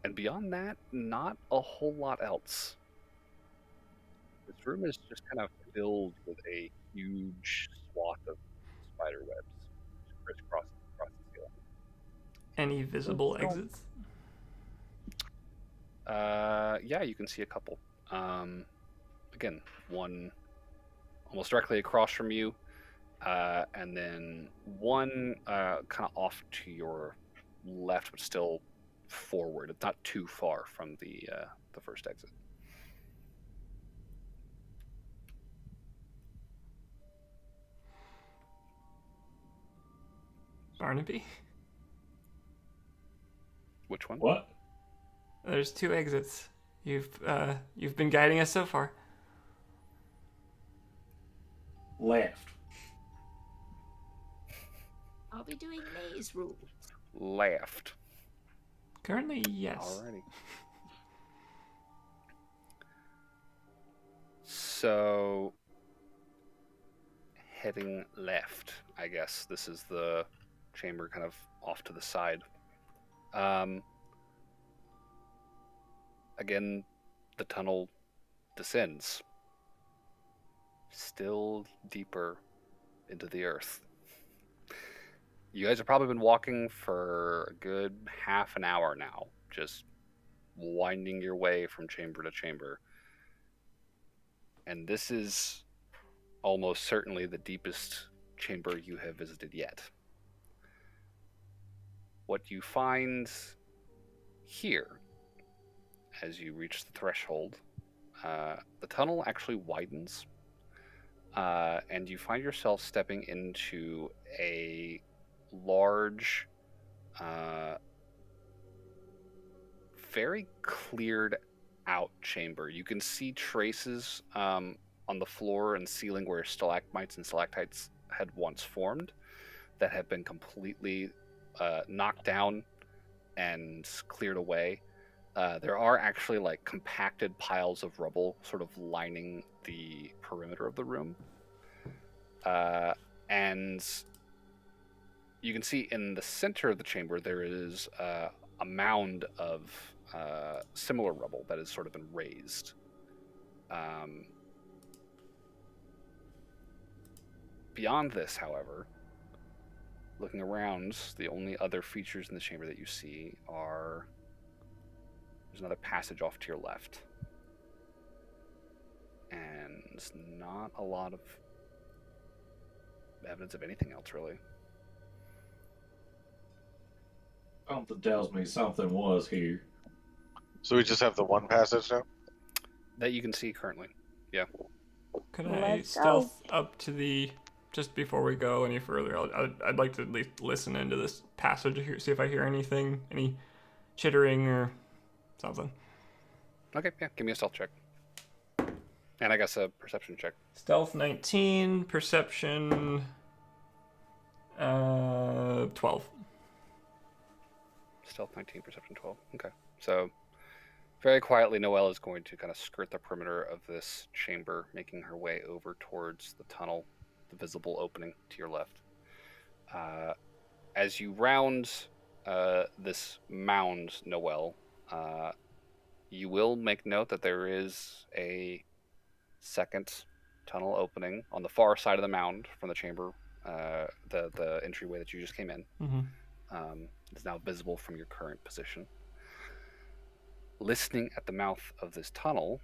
And beyond that, not a whole lot else. This room is just kind of filled with a huge swath of spider webs crisscrossing across the ceiling. Any visible Let's go. exits? Yeah, you can see a couple. Again, one almost directly across from you, and then one kind of off to your left, but still forward. It's not too far from the first exit. Barnaby? Which one? What? There's 2 exits. You've been guiding us so far. Left. I'll be doing maze rules. Left. Currently, yes. Alrighty. So, heading left, I guess. This is the chamber kind of off to the side. Again, the tunnel descends. Still deeper into the earth. You guys have probably been walking for a good half an hour now, just winding your way from chamber to chamber. And this is almost certainly the deepest chamber you have visited yet. What you find here, as you reach the threshold, the tunnel actually widens, and you find yourself stepping into a large, very cleared out chamber. You can see traces on the floor and ceiling where stalagmites and stalactites had once formed that have been completely knocked down and cleared away. There are actually like compacted piles of rubble sort of lining the perimeter of the room. And you can see in the center of the chamber there is a mound of similar rubble that has sort of been raised. Beyond this, however, looking around, the only other features in the chamber that you see are there's another passage off to your left. And not a lot of evidence of anything else, really. Something tells me something was here. So we just have the one passage now? That you can see currently. Yeah. Could I Let's stealth up to the... Just before we go any further, I'd like to at least listen into this passage, see if I hear anything, any chittering or something. Okay, yeah, give me a stealth check. And I guess a perception check. Stealth 19, perception 12. Stealth 19, perception 12. Okay. So, very quietly, Noelle is going to kind of skirt the perimeter of this chamber, making her way over towards the tunnel, the visible opening to your left. As you round this mound, Noelle, you will make note that there is a second tunnel opening on the far side of the mound from the chamber, the entryway that you just came in. Mm-hmm. Is now visible from your current position. Listening at the mouth of this tunnel,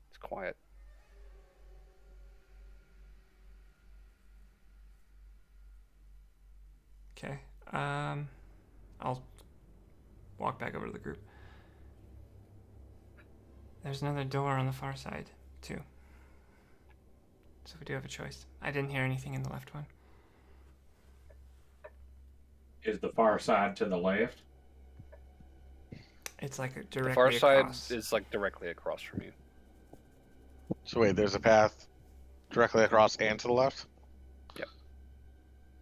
it's quiet. Okay. I'll walk back over to the group. There's another door on the far side, too. So we do have a choice. I didn't hear anything in the left one. Is the far side to the left? It's like The directly far side across. is like directly across from you. So wait, there's a path directly across and to the left?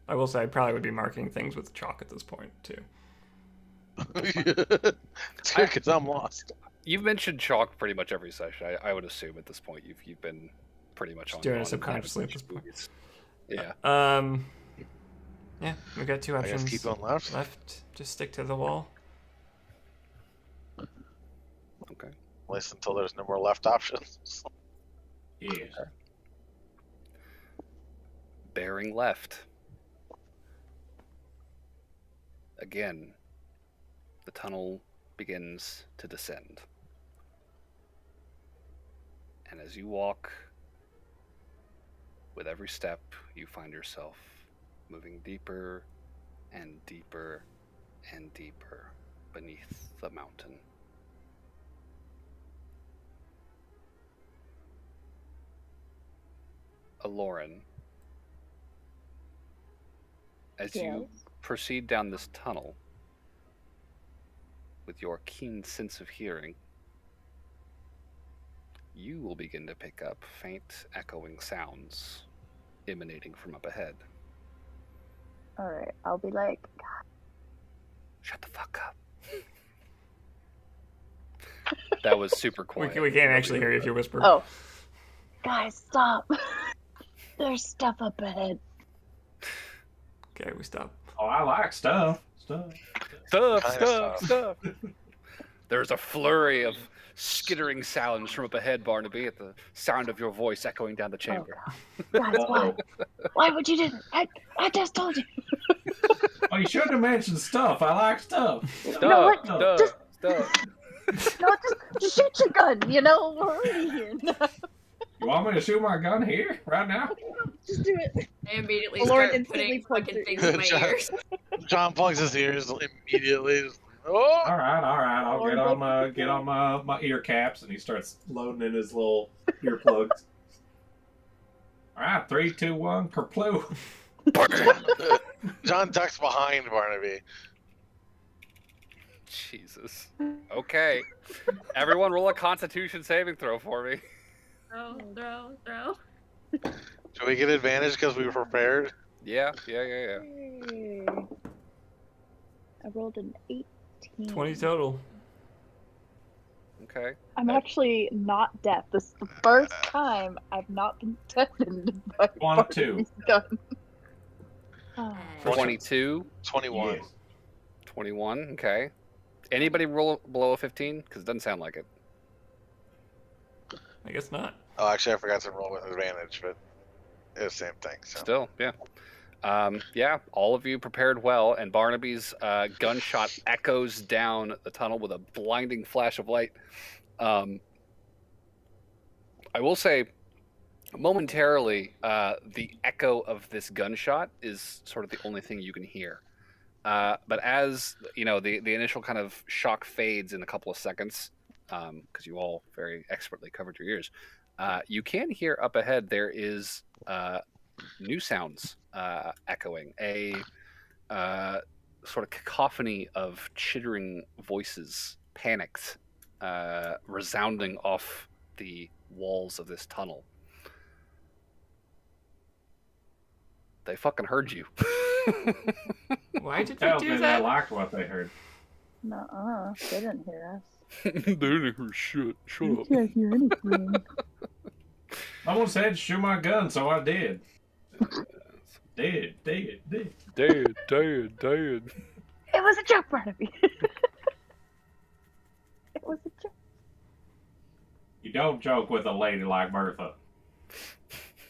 I will say I probably would be marking things with chalk at this point, too. It's good because I'm lost. You've mentioned chalk pretty much every session. I would assume at this point you've been pretty much Just on. doing it on subconsciously at navigation this point. movies. Yeah. Yeah, we got two I options. guess keep going left. Left, just stick to the wall. Okay. At least until there's no more left options. Yes. Bearing left. Again, the tunnel begins to descend. And as you walk, with every step, you find yourself moving deeper and deeper and deeper beneath the mountain. Aloran, as you proceed down this tunnel, with your keen sense of hearing, you will begin to pick up faint, echoing sounds emanating from up ahead. Alright, I'll be like, Shut the fuck up. That was super quiet. We can't actually hear you if you whisper. oh, guys, stop. There's stuff up ahead. Okay, we stop. Oh, I like stuff. Stuff. Stuff. There's a flurry of skittering sounds from up ahead, Barnaby, at the sound of your voice echoing down the chamber. Oh, guys, why? Why would you do that? I just told you. Oh, you shouldn't have mentioned stuff. I like stuff. what? Stuff. No, just shoot your gun. You know, we're already here now. You want me to shoot my gun here, right now? Just do it. I immediately Lauren start instantly putting plugs fucking it. things in my ears. John plugs his ears immediately. Oh! All right. I'll get on my ear caps, and he starts loading in his little earplugs. All right, 3, 2, 1, kerploo. John ducks behind Barnaby. Jesus. Okay. Everyone roll a Constitution saving throw for me. Throw. Do we get advantage because we were prepared? Yeah. Hey. I rolled an 18. 20 total. Okay. I'm actually not deaf. This is the first time I've not been deafened by 1, 2. Barnaby's gun. Oh. 22, 21. Yes. 21, okay. Anybody roll below a 15? Because it doesn't sound like it. I guess not. Oh, actually, I forgot to roll with advantage, but it was the same thing. So. Still, yeah. Yeah, all of you prepared well, and Barnaby's gunshot echoes down the tunnel with a blinding flash of light. I will say, momentarily, the echo of this gunshot is sort of the only thing you can hear. But as you know, the initial kind of shock fades in a couple of seconds, because you all very expertly covered your ears. You can hear up ahead there is new sounds echoing, a sort of cacophony of chittering voices, panicked, resounding off the walls of this tunnel. They fucking heard you. Why did Tell you me do they that? liked what they heard. Nuh-uh. They didn't hear us. They didn't hear shit. Shut You up. can't hear anything. Someone said shoot my gun, so I did. Did. Dead. It was a joke, Barnaby. It was a joke. You don't joke with a lady like Bertha.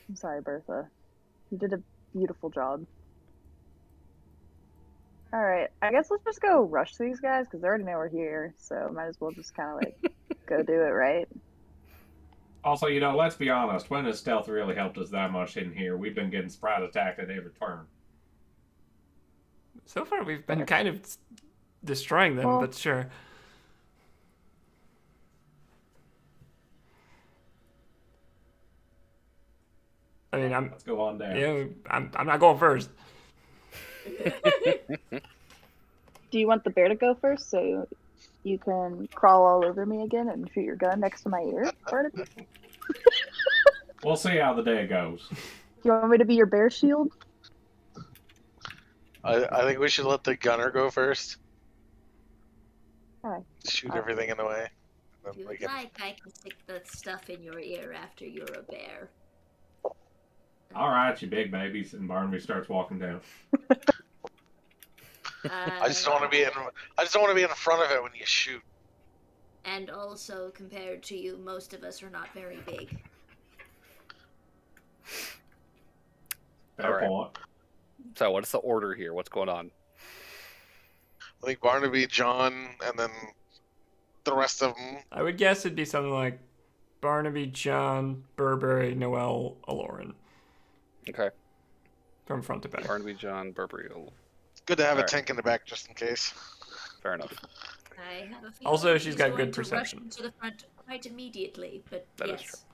I'm sorry, Bertha. You did a beautiful job. Alright, I guess let's just go rush these guys, because they already know we're here, so might as well just kind of, like, go do it, right? Also, let's be honest. When has stealth really helped us that much in here? We've been getting surprise attacked at every turn. So far, we've been kind of destroying them, Well- but sure. I mean, Let's go on down. I'm not going first. Do you want the bear to go first so you can crawl all over me again and shoot your gun next to my ear, Barnaby? We'll see how the day goes. Do you want me to be your bear shield? I think we should let the gunner go first. Alright. Shoot everything in the way. And If then you we would can... like, I can stick the stuff in your ear after you're a bear. All right, you big babies. And Barnaby starts walking down. I just don't want to be in. I just don't want to be in front of it when you shoot. And also, compared to you, most of us are not very big. Fair All right. point. So, what's the order here? What's going on? I think Barnaby, John, and then the rest of them. I would guess it'd be something like Barnaby, John, Burberry, Noel, Aloran. Okay. From front to back. Barnaby, John, Burberry. Good to have a Alright. tank in the back just in case. Fair enough. I have a feeling Also, she's got going good to rush perception. to the front quite immediately, but That is yes.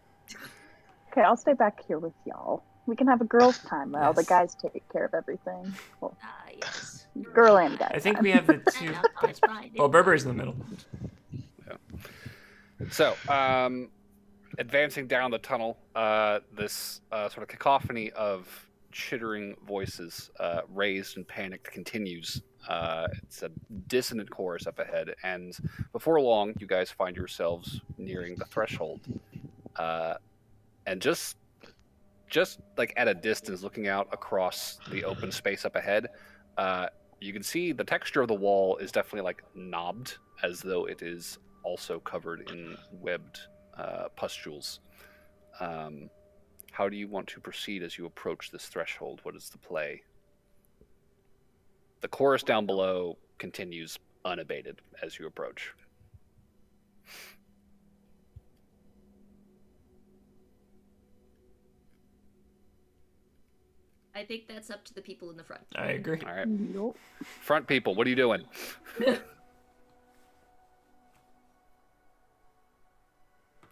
Okay, I'll stay back here with y'all. We can have a girls' time while the Yes. guys take care of everything. Well, Yes. girl and guy I think time. we have the And two. I'll not mind Oh, it. Burberry's in the middle. So, advancing down the tunnel, this sort of cacophony of chittering voices, raised and panicked, continues. It's a dissonant chorus up ahead, and before long, you guys find yourselves nearing the threshold. And just like at a distance, looking out across the open space up ahead, you can see the texture of the wall is definitely like knobbed, as though it is also covered in webbed pustules. How do you want to proceed as you approach this threshold? What is the play? The chorus down below continues unabated as you approach. I think that's up to the people in the front. I agree. All right. Nope. Front people, what are you doing?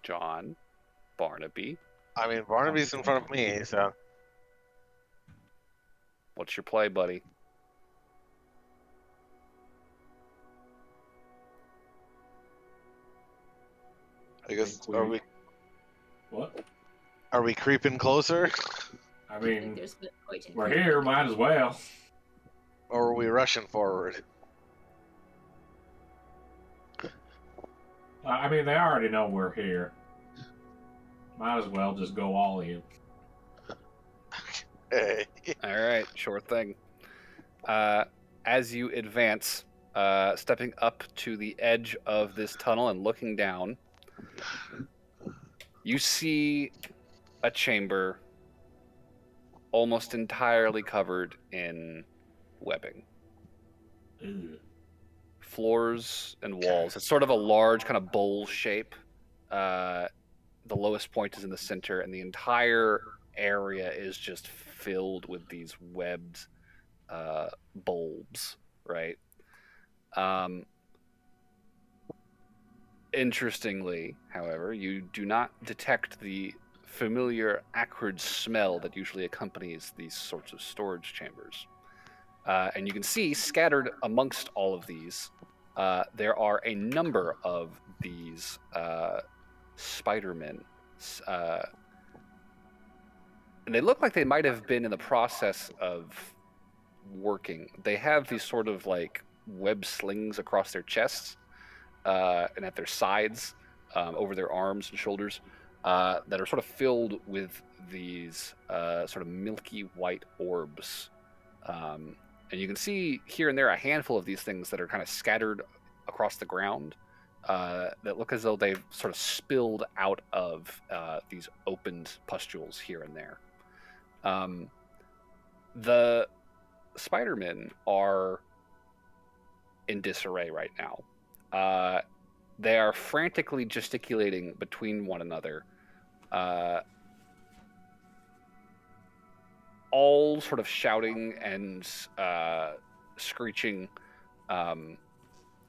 John, Barnaby, I mean, Barnaby's in front of me, so what's your play, buddy? I guess What? are we creeping closer, I I think mean, there's good point in we're creeping here. closer. Might as well. or are we rushing forward? I mean, they already know we're here. Might as well just go all in. Hey. All right, sure thing. As you advance, stepping up to the edge of this tunnel and looking down, you see a chamber almost entirely covered in webbing. Ugh. Floors and walls. It's sort of a large kind of bowl shape. The lowest point is in the center, and the entire area is just filled with these webbed bulbs, right? Interestingly, however, you do not detect the familiar acrid smell that usually accompanies these sorts of storage chambers. And you can see scattered amongst all of these, there are a number of these Spider-Men. And they look like they might have been in the process of working. They have these sort of like web slings across their chests and at their sides, over their arms and shoulders, that are sort of filled with these sort of milky white orbs. And you can see here and there a handful of these things that are kind of scattered across the ground that look as though they've sort of spilled out of these opened pustules here and there. The Spider-Men are in disarray right now. They are frantically gesticulating between one another, all sort of shouting and screeching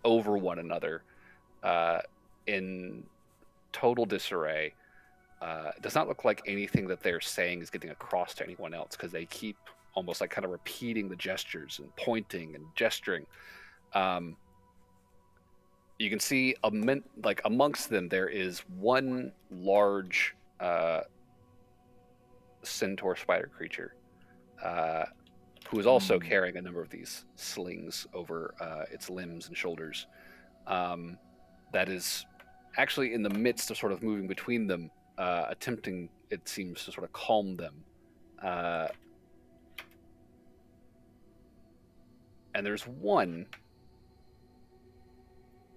over one another in total disarray. It does not look like anything that they're saying is getting across to anyone else, because they keep almost like kind of repeating the gestures and pointing and gesturing. You can see amongst them there is one large centaur spider creature who is also carrying a number of these slings over its limbs and shoulders. That is actually in the midst of sort of moving between them, attempting, it seems, to sort of calm them. And there's one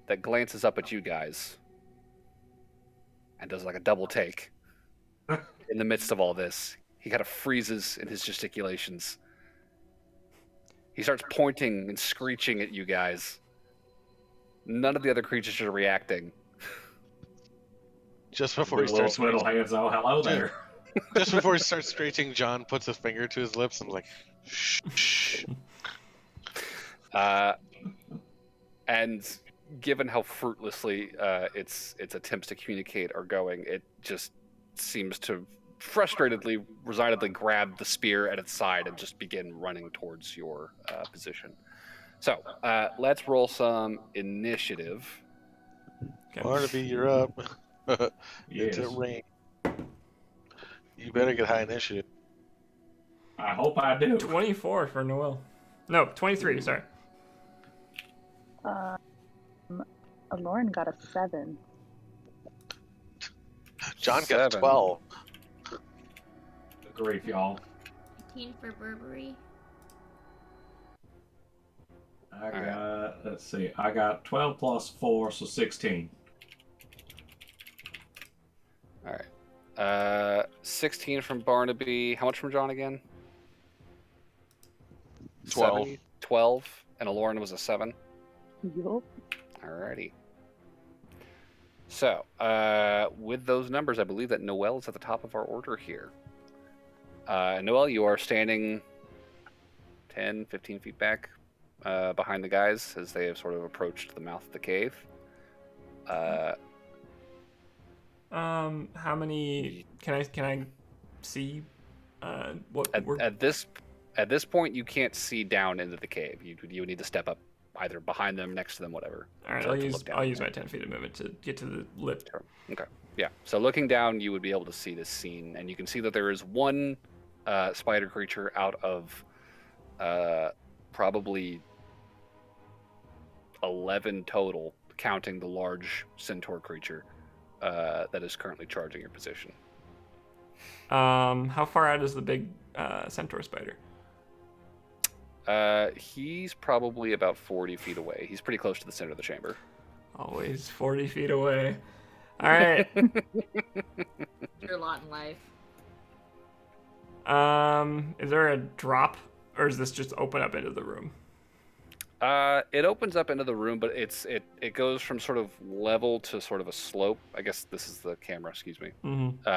that glances up at you guys and does like a double take. In the midst of all this, he kind of freezes in his gesticulations. He starts pointing and screeching at you guys. None of the other creatures are reacting. Just before he starts little hands, oh, hello there. Just before he starts screeching, John puts a finger to his lips and like, shh. And given how fruitlessly its attempts to communicate are going, it just seems to resignedly grab the spear at its side and just begin running towards your position. So let's roll some initiative. Barnaby, you're up. Yes. It's a rain. You better get high initiative. I hope I do. 24 for Noel. No, 23, sorry. Lauren got a 7. John got a 7. 12. Good grief, y'all. 18 for Burberry. I got, let's see, I got 12 plus 4, so 16. All right. 16 from Barnaby. How much from John again? 12. 12. And Aloran was a 7. Yup. Alrighty. So, with those numbers, I believe that Noelle is at the top of our order here. Noelle, you are standing 10, 15 feet back behind the guys as they have sort of approached the mouth of the cave. How many can I see what At this point, you can't see down into the cave. You would need to step up either behind them, next to them, whatever. All right, I'll use my 10 feet of movement to get to the lip. Sure. Okay. Yeah. So looking down, you would be able to see this scene, and you can see that there is one spider creature out of probably 11 total, counting the large centaur creature that is currently charging your position. How far out is the big centaur spider? He's probably about 40 feet away. He's pretty close to the center of the chamber. Always 40 feet away. All right. Your lot in life. Is there a drop, or is this just open up into the room? It opens up into the room, but it goes from sort of level to sort of a slope. I guess this is the camera. Excuse me. Mm-hmm.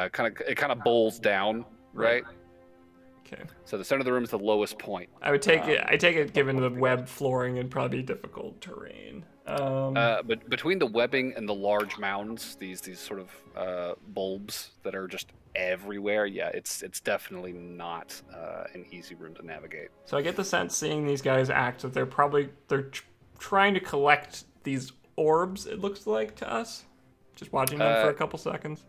It kind of bowls down, right? Okay. So the center of the room is the lowest point. I would take it. I take it, given the web flooring and probably difficult terrain. But between the webbing and the large mounds, these sort of bulbs that are just everywhere, yeah, it's definitely not an easy room to navigate. So I get the sense, seeing these guys act, that they're trying to collect these orbs. It looks like to us, just watching them for a couple seconds.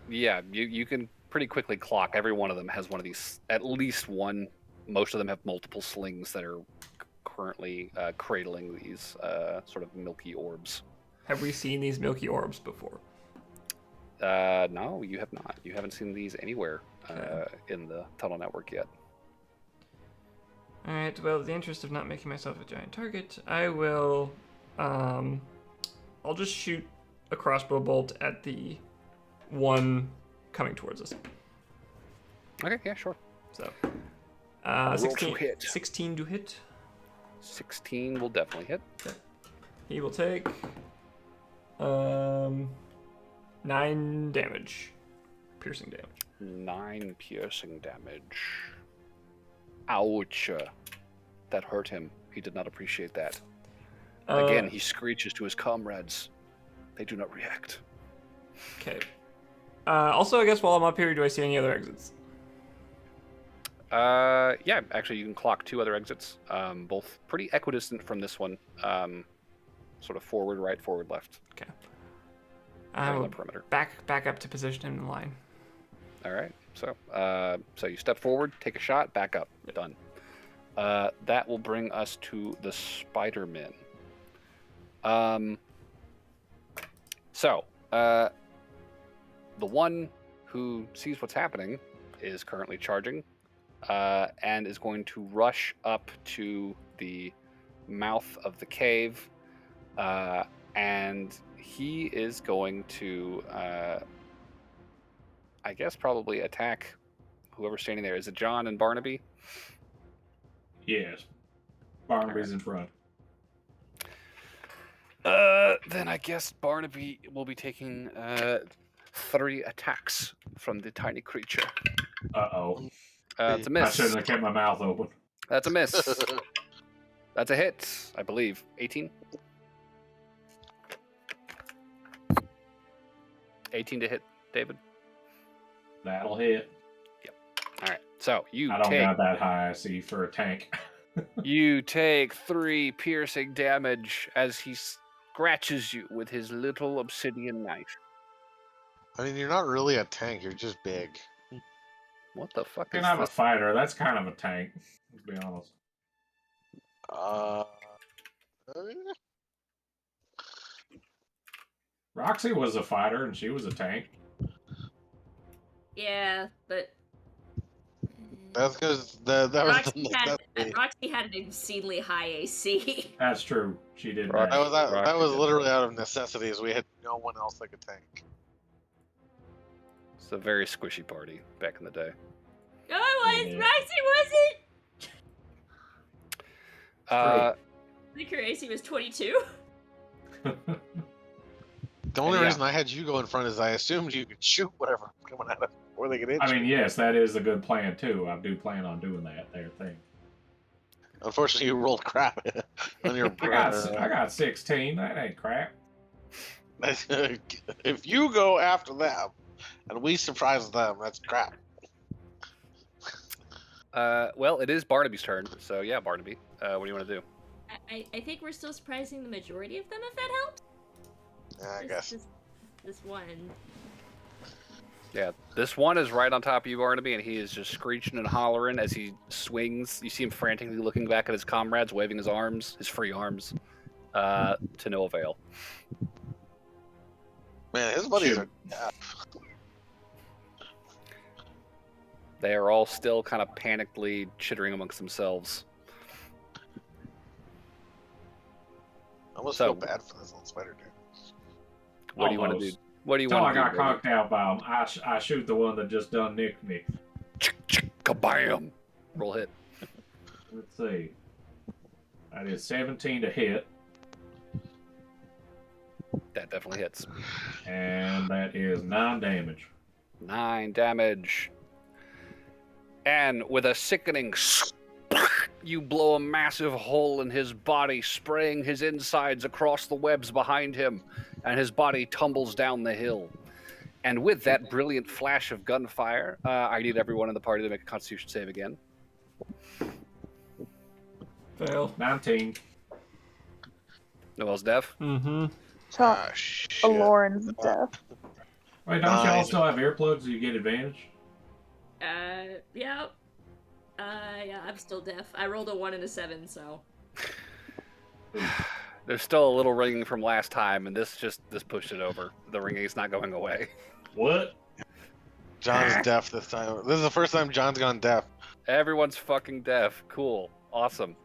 Yeah, you can pretty quickly clock. Every one of them has one of these, at least one. Most of them have multiple slings that are currently cradling these sort of milky orbs. Have we seen these milky orbs before? No, you have not. You haven't seen these anywhere in the tunnel network yet. Alright, well, in the interest of not making myself a giant target, I will... I'll just shoot a crossbow bolt at the one coming towards us. Okay, yeah, sure. So, Roll 16 to hit. 16 to hit. 16 will definitely hit. Okay. He will take 9 damage. Piercing damage. 9 piercing damage. Ouch. That hurt him. He did not appreciate that. Again, he screeches to his comrades. They do not react. Okay. Also, I guess while I'm up here, do I see any other exits? Yeah, actually, you can clock 2 other exits, both pretty equidistant from this one. Sort of forward, right, forward, left. Okay. Right I on will the perimeter. back up to position him in the line. All right. So, so you step forward, take a shot, back up. Done. That will bring us to the Spider-Men. The one who sees what's happening is currently charging, and is going to rush up to the mouth of the cave, and he is going to, I guess, probably attack whoever's standing there. Is it John and Barnaby? Yes. Barnaby's in front. Then I guess Barnaby will be taking 3 attacks from the tiny creature. Uh-oh. It's a I miss. shouldn't have kept my mouth open. That's a miss. That's a hit, I believe. 18? 18 to hit, David. That'll hit. All right. So I don't got that high, I see, for a tank. you take 3 piercing damage as he scratches you with his little obsidian knife. I mean, you're not really a tank. You're just big. What the fuck You're is not a this? fighter. That's kind of a tank, let's be honest. Roxy was a fighter, and she was a tank. Yeah, but That's because that was Roxy had an obscenely high AC. That's true. She did Roxy- that. that was literally out of necessity, as we had no one else that could tank. It's a very squishy party back in the day. No, it was. Yeah. Roxy wasn't. I think her AC was 22. The only Yeah. reason I had you go in front is I assumed you could shoot whatever coming at it before they could hit I you. mean, yes, that is a good plan, too. I do plan on doing that there thing. Unfortunately, you rolled crap on your. I got 16. That ain't crap. If you go after them and we surprise them, that's crap. Well, it is Barnaby's turn, so yeah, Barnaby. What do you want to do? I think we're still surprising the majority of them, if that helps. Yeah, I guess. This one. Yeah, this one is right on top of you, Barnaby, and he is just screeching and hollering as he swings. You see him frantically looking back at his comrades, waving his arms, his free arms, to no avail. Man, his buddies are deaf. They are all still kind of panickedly chittering amongst themselves. I almost So- feel bad for this little spider dude. What do you want to do? Almost. What do you Until I want to do? got conked out by him, I shoot the one that just done nicked me. Kabam! Roll hit. Let's see. That is 17 to hit, That definitely hits. and that is 9 damage. 9 damage. And with a sickening you blow a massive hole in his body, spraying his insides across the webs behind him, and his body tumbles down the hill. And with that brilliant flash of gunfire, I need everyone in the party to make a Constitution save again. Fail. 19. Noel's deaf. Mm-hmm. Ah, shit. Lauren's deaf. Wait, don't y'all 9. still have earplugs so you get advantage? Yeah. Yeah, I'm still deaf. I rolled a 1 and a 7, so. There's still a little ringing from last time, and this pushed it over. The ringing's not going away. What? John's deaf this time. This is the first time John's gone deaf. Everyone's fucking deaf. Cool. Awesome.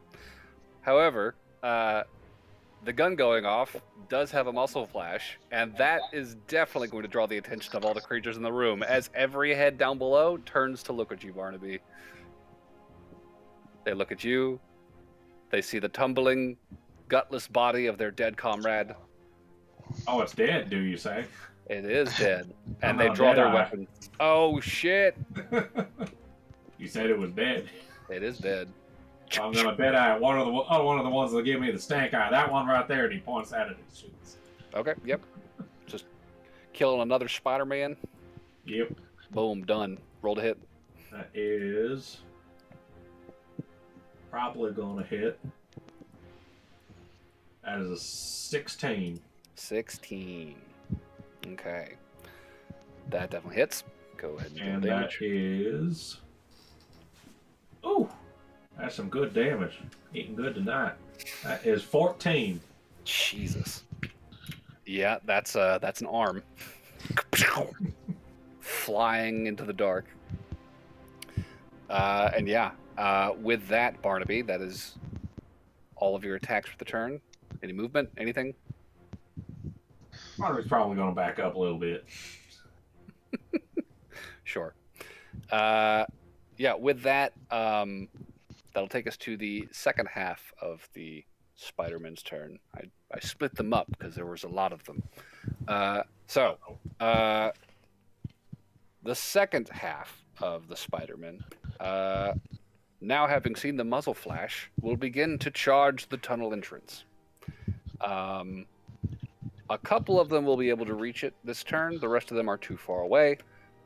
However, the gun going off does have a muzzle flash, and that is definitely going to draw the attention of all the creatures in the room, as every head down below turns to look at you, Barnaby. They look at you. They see the tumbling, gutless body of their dead comrade. Oh, it's dead, do you say? It is dead. And I'm they not draw their Deadeye. weapons. Oh, shit. You said it was dead. It is dead. I'm gonna Deadeye one of the ones that give me the stank eye. That one right there, and he points at it and shoots. Okay, yep. Just killing another Spider-Man. Yep. Boom, done. Roll to hit. That is Probably gonna hit. That is a 16. 16. Okay. That definitely hits. Go ahead and And deal that damage. is... Ooh! That's some good damage. Eating good tonight. That is 14. Jesus. Yeah, that's an arm. Flying into the dark. And yeah, with that, Barnaby, that is all of your attacks for the turn. Any movement? Anything? Marty's probably gonna back up a little bit. Sure. Yeah, with that, that'll take us to the second half of the Spider-Man's turn. I split them up because there was a lot of them. The second half of the Spider-Man, now having seen the muzzle flash, will begin to charge the tunnel entrance. A couple of them will be able to reach it this turn. The rest of them are too far away.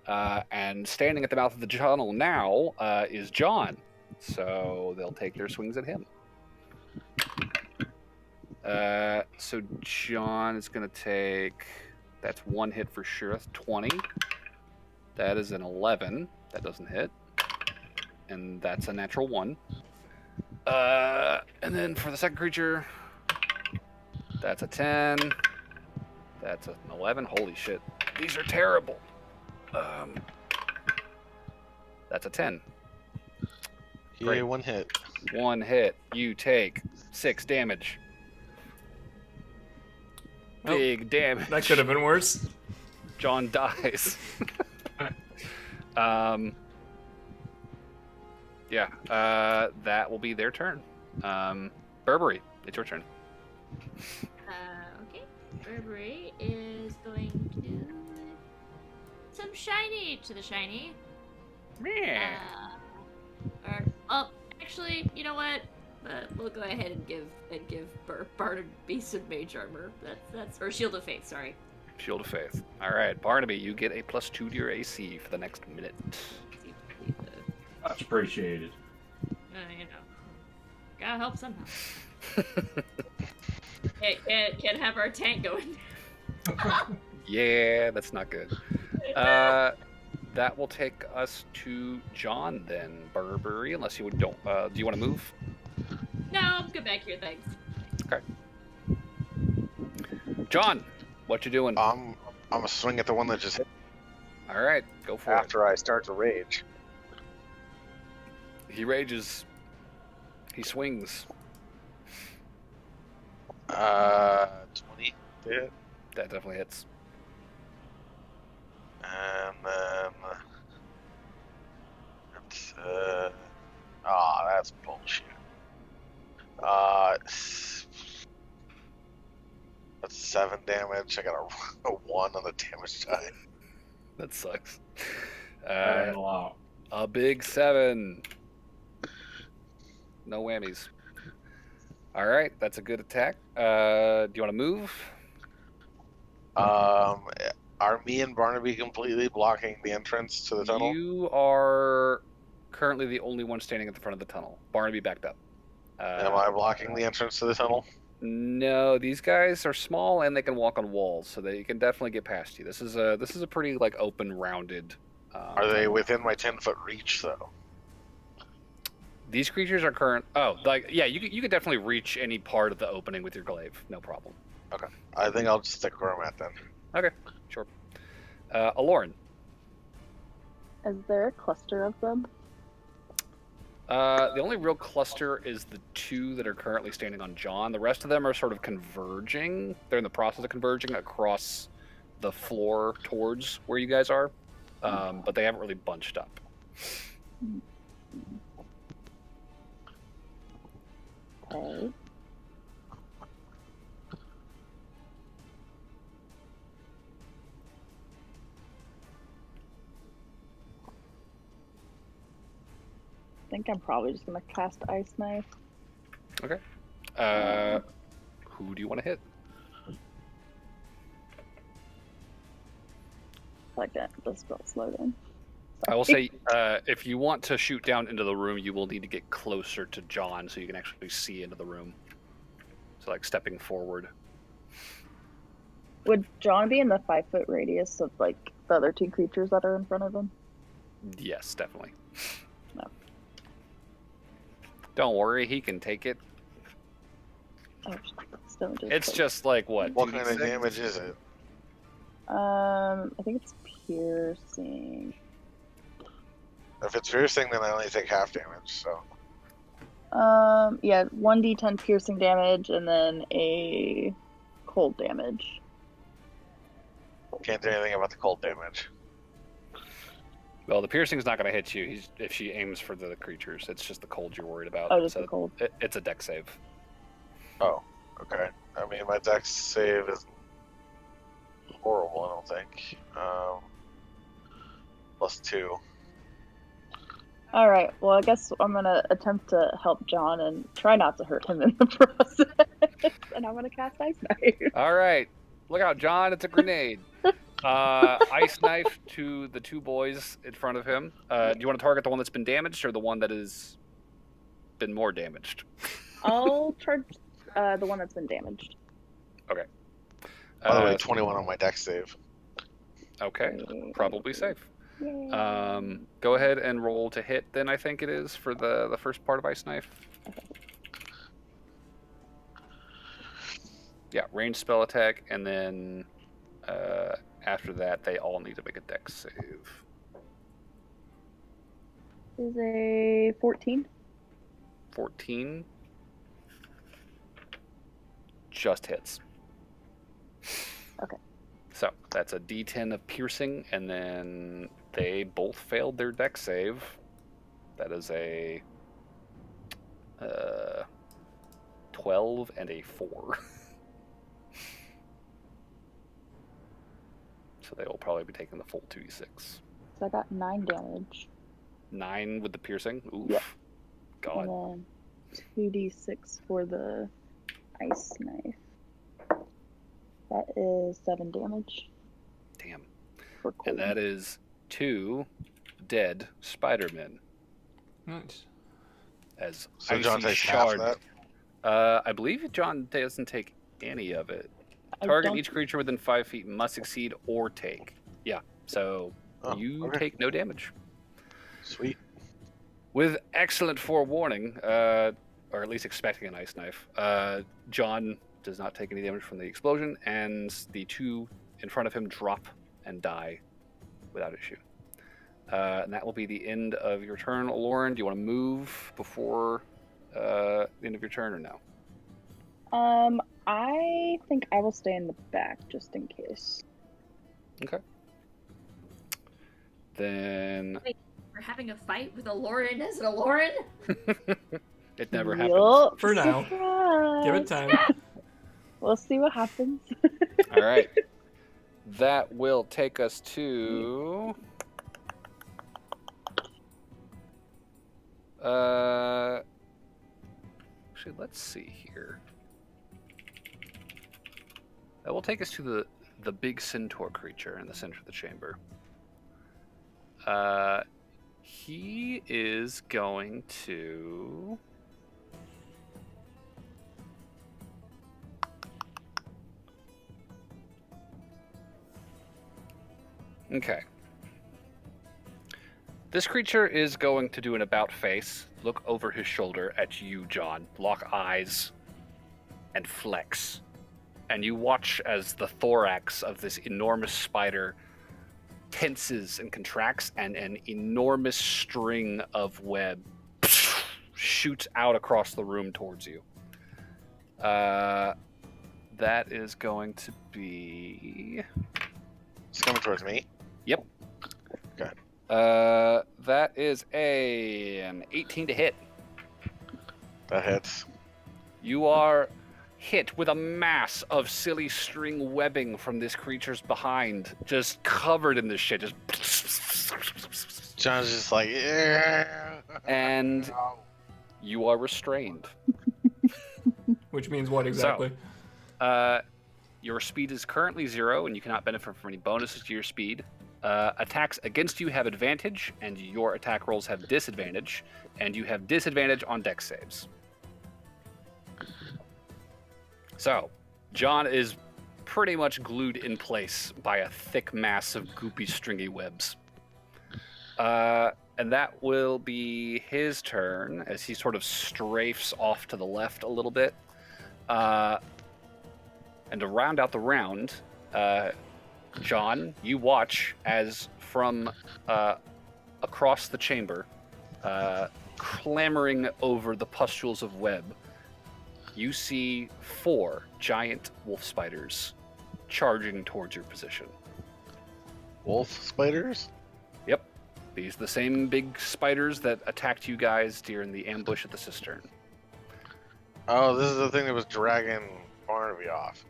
And standing at the mouth of the tunnel now is John. So they'll take their swings at him. So John is going to take... That's one hit for sure. That's 20. That is an 11. That doesn't hit. And that's a natural 1. And then for the second creature, that's a 10. That's an 11. Holy shit. These are terrible. That's a 10. Yeah, one hit. One hit. You take 6 damage. Well, Big damage. That could have been worse. John dies. That will be their turn. Burberry, it's your turn. Okay. Burberry is going to some shiny to the shiny. Actually, you know what? We'll go ahead and give Barnaby some mage armor. That's or shield of faith. Sorry. Shield of Faith. All right, Barnaby, you get a +2 to your AC for the next minute. Much appreciated. You know, gotta help somehow. Can't have our tank going. Yeah, that's not good. That will take us to John then, Burberry. Unless you don't. Do you want to move? No, I'm good back here, thanks. Okay. John, what you doing? I'm gonna swing at the one that just hit All right, go for it. after I start to rage. He rages. He swings. 20 hit. That definitely hits. And then that's bullshit. That's 7 damage. I got a 1 on the damage die. That sucks. That ain't a lot. A big 7. No whammies. All right, that's a good attack. Do you want to move? Are me and Barnaby completely blocking the entrance to the tunnel? You are currently the only one standing at the front of the tunnel. Barnaby backed up. Am I blocking the entrance to the tunnel? No, these guys are small and they can walk on walls, so they can definitely get past you. This is a pretty like open, rounded. Are they within my 10-foot reach though? These creatures are current. Oh, like yeah, you could definitely reach any part of the opening with your glaive, no problem. Okay, I think I'll just stick where I'm at then. Okay, sure. Aloran. Is there a cluster of them? The only real cluster is the 2 that are currently standing on John. The rest of them are sort of converging. They're in the process of converging across the floor towards where you guys are, but they haven't really bunched up. Okay. I think I'm probably just gonna cast Ice Knife. Okay. Who do you want to hit? Second, the spell's loading. I will say, if you want to shoot down into the room, you will need to get closer to John so you can actually see into the room. So, like, stepping forward. Would John be in the 5-foot radius of like the other two creatures that are in front of him? Yes, definitely. No. Don't worry, he can take it. Oh, still It's just like, what? What kind of 2d6? damage is it? I think it's piercing. If it's piercing, then I only take half damage. So Yeah, 1d10 piercing damage and then a cold damage. can't do anything about the cold damage. Well, the piercing's not going to hit you if she aims for the creatures. It's just the cold you're worried about. Oh, just the cold. It's a deck save. Oh, okay. I mean, my dex save is horrible. I don't think. +2. All right. Well, I guess I'm gonna attempt to help John and try not to hurt him in the process. And I'm gonna cast Ice Knife. All right. Look out, John. It's a grenade. Ice knife to the two boys in front of him. Do you want to target the one that's been damaged or the one that has been more damaged? I'll charge the one that's been damaged. Okay. By the way, 21 on my dex save. Okay. Probably safe. Yay. Go ahead and roll to hit then, I think it is, for the first part of Ice Knife. Yeah, ranged spell attack, and then after that, they all need to make a dex save. Is a 14. 14 just hits. Okay. So that's a d10 of piercing, and then they both failed their dex save. That is a 12 and a 4. So they will probably be taking the full 2d6. So I got 9 damage. 9 with the piercing? Oof. Yep. God. And then 2d6 for the Ice Knife. That is 7 damage. Damn. For cold. And that is 2 dead Spider-Men. Nice. As So icy John takes half shard. of that. I believe John doesn't take any of it. I Target don't- each creature within 5 feet must succeed or take. Yeah, so Oh, you okay. take no damage. Sweet. With excellent forewarning, or at least expecting an Ice Knife, John does not take any damage from the explosion, and the two in front of him drop and die without issue. And that will be the end of your turn. Lauren, do you want to move before the end of your turn or no? I think I will stay in the back just in case. Okay. Then We're having a fight with a Lauren as a Lauren? it never happens. Yup, For now. surprise. Give it time. We'll see what happens. All right. That will take us to. Actually, let's see here. That will take us to the big centaur creature in the center of the chamber. He is going to. Okay. This creature is going to do an about face, look over his shoulder at you, John, lock eyes, and flex. And you watch as the thorax of this enormous spider tenses and contracts, and an enormous string of web shoots out across the room towards you. That is going to be... It's coming towards me. Yep. Okay. That is an 18 to hit. That hits. You are hit with a mass of silly string webbing from this creature's behind, just covered in this shit. Just John's just like, yeah. and you are restrained. Which means what exactly? Your speed is currently 0, and you cannot benefit from any bonuses to your speed. Attacks against you have advantage, and your attack rolls have disadvantage, and you have disadvantage on dex saves. So, John is pretty much glued in place by a thick mass of goopy, stringy webs. And that will be his turn as he sort of strafes off to the left a little bit. And to round out the round, John, you watch as from across the chamber, clambering over the pustules of web, you see 4 giant wolf spiders charging towards your position. Wolf spiders? Yep. These are the same big spiders that attacked you guys during the ambush at the cistern. Oh, this is the thing that was dragging Barnaby off.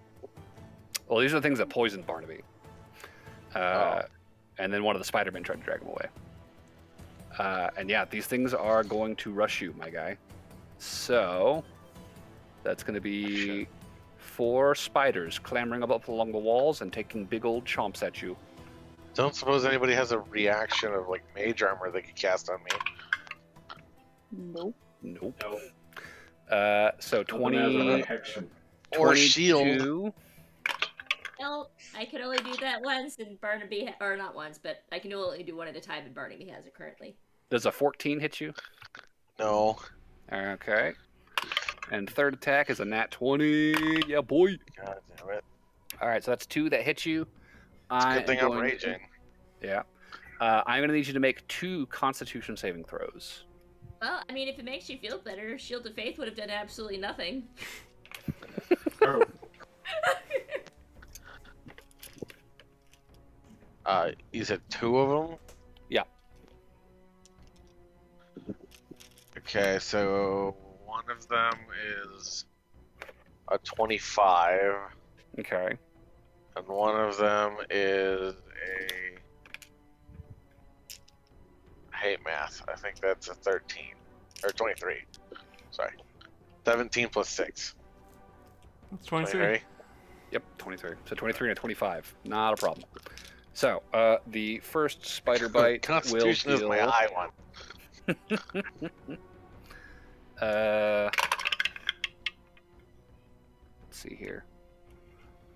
Well, these are the things that poisoned Barnaby. And then one of the Spider-Men tried to drag him away. And yeah, these things are going to rush you, my guy. So, that's going to be 4 spiders clambering up along the walls and taking big old chomps at you. Don't suppose anybody has a reaction of like mage armor they could cast on me. Nope. Nope. No. So Nothing has a 20 reaction. Or shield. 22. No, I can only do that once, and Barnaby, or not once, but I can only do one at a time, and Barnaby has it currently. Does a 14 hit you? No. Okay. And third attack is a nat 20. Yeah, boy. God damn it. All right, so that's 2 that hit you. It's a good thing I'm raging. Yeah. I'm going to need you to make 2 Constitution saving throws. Well, I mean, if it makes you feel better, Shield of Faith would have done absolutely nothing. Oh, You said 2 of them? Yeah. Okay, so one of them is a 25, Okay. and one of them is I hate math. I think that's a 13 or 23. Sorry, 17 plus 6. It's 23. 23. Yep, 23. So 23 and a 25. Not a problem. So, the first spider bite will Constitution is deal... my high one. Let's see here.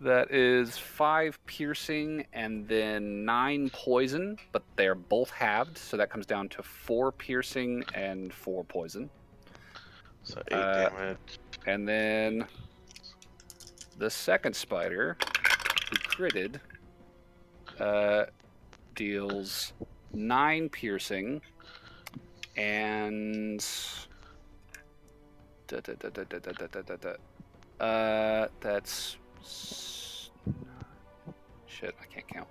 That is 5 piercing and then 9 poison, but they're both halved, so that comes down to 4 piercing and 4 poison. So 8 damage. And then the second spider, who critted, deals 9 piercing and that's shit, I can't count.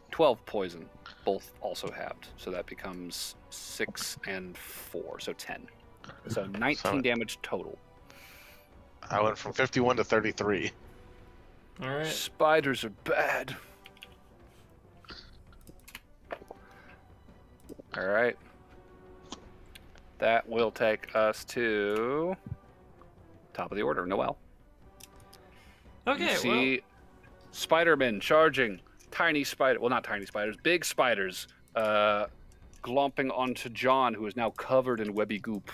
12 poison, both also halved, so that becomes 6 and 4, so 10. So 19 damage total. I went from 51 to 33. All right. Spiders are bad. All right. That will take us to top of the order, Noel. Okay, You see Spider-Man charging. Tiny spider, well, not tiny spiders, big spiders, glomping onto John, who is now covered in webby goop.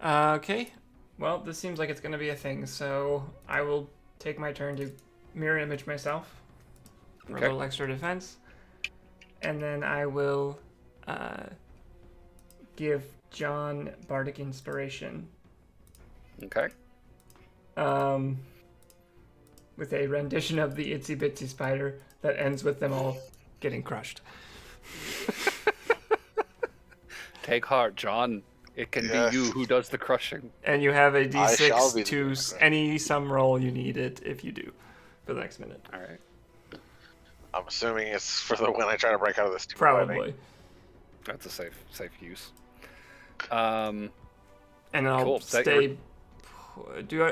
Okay. Well, this seems like it's going to be a thing, so I will take my turn to mirror image myself for Okay. a little extra defense. And then I will give John Bardic Inspiration Okay. with a rendition of the Itsy Bitsy Spider that ends with them all getting crushed. Take heart, John. It can Yes. be you who does the crushing. And you have a I shall be D6 to any sum roll you need it if you do for the next minute. All right. I'm assuming it's for the when I try to break out of this stupid webbing. Probably. That's a safe use. Um, And I'll Cool. That stay. Do I?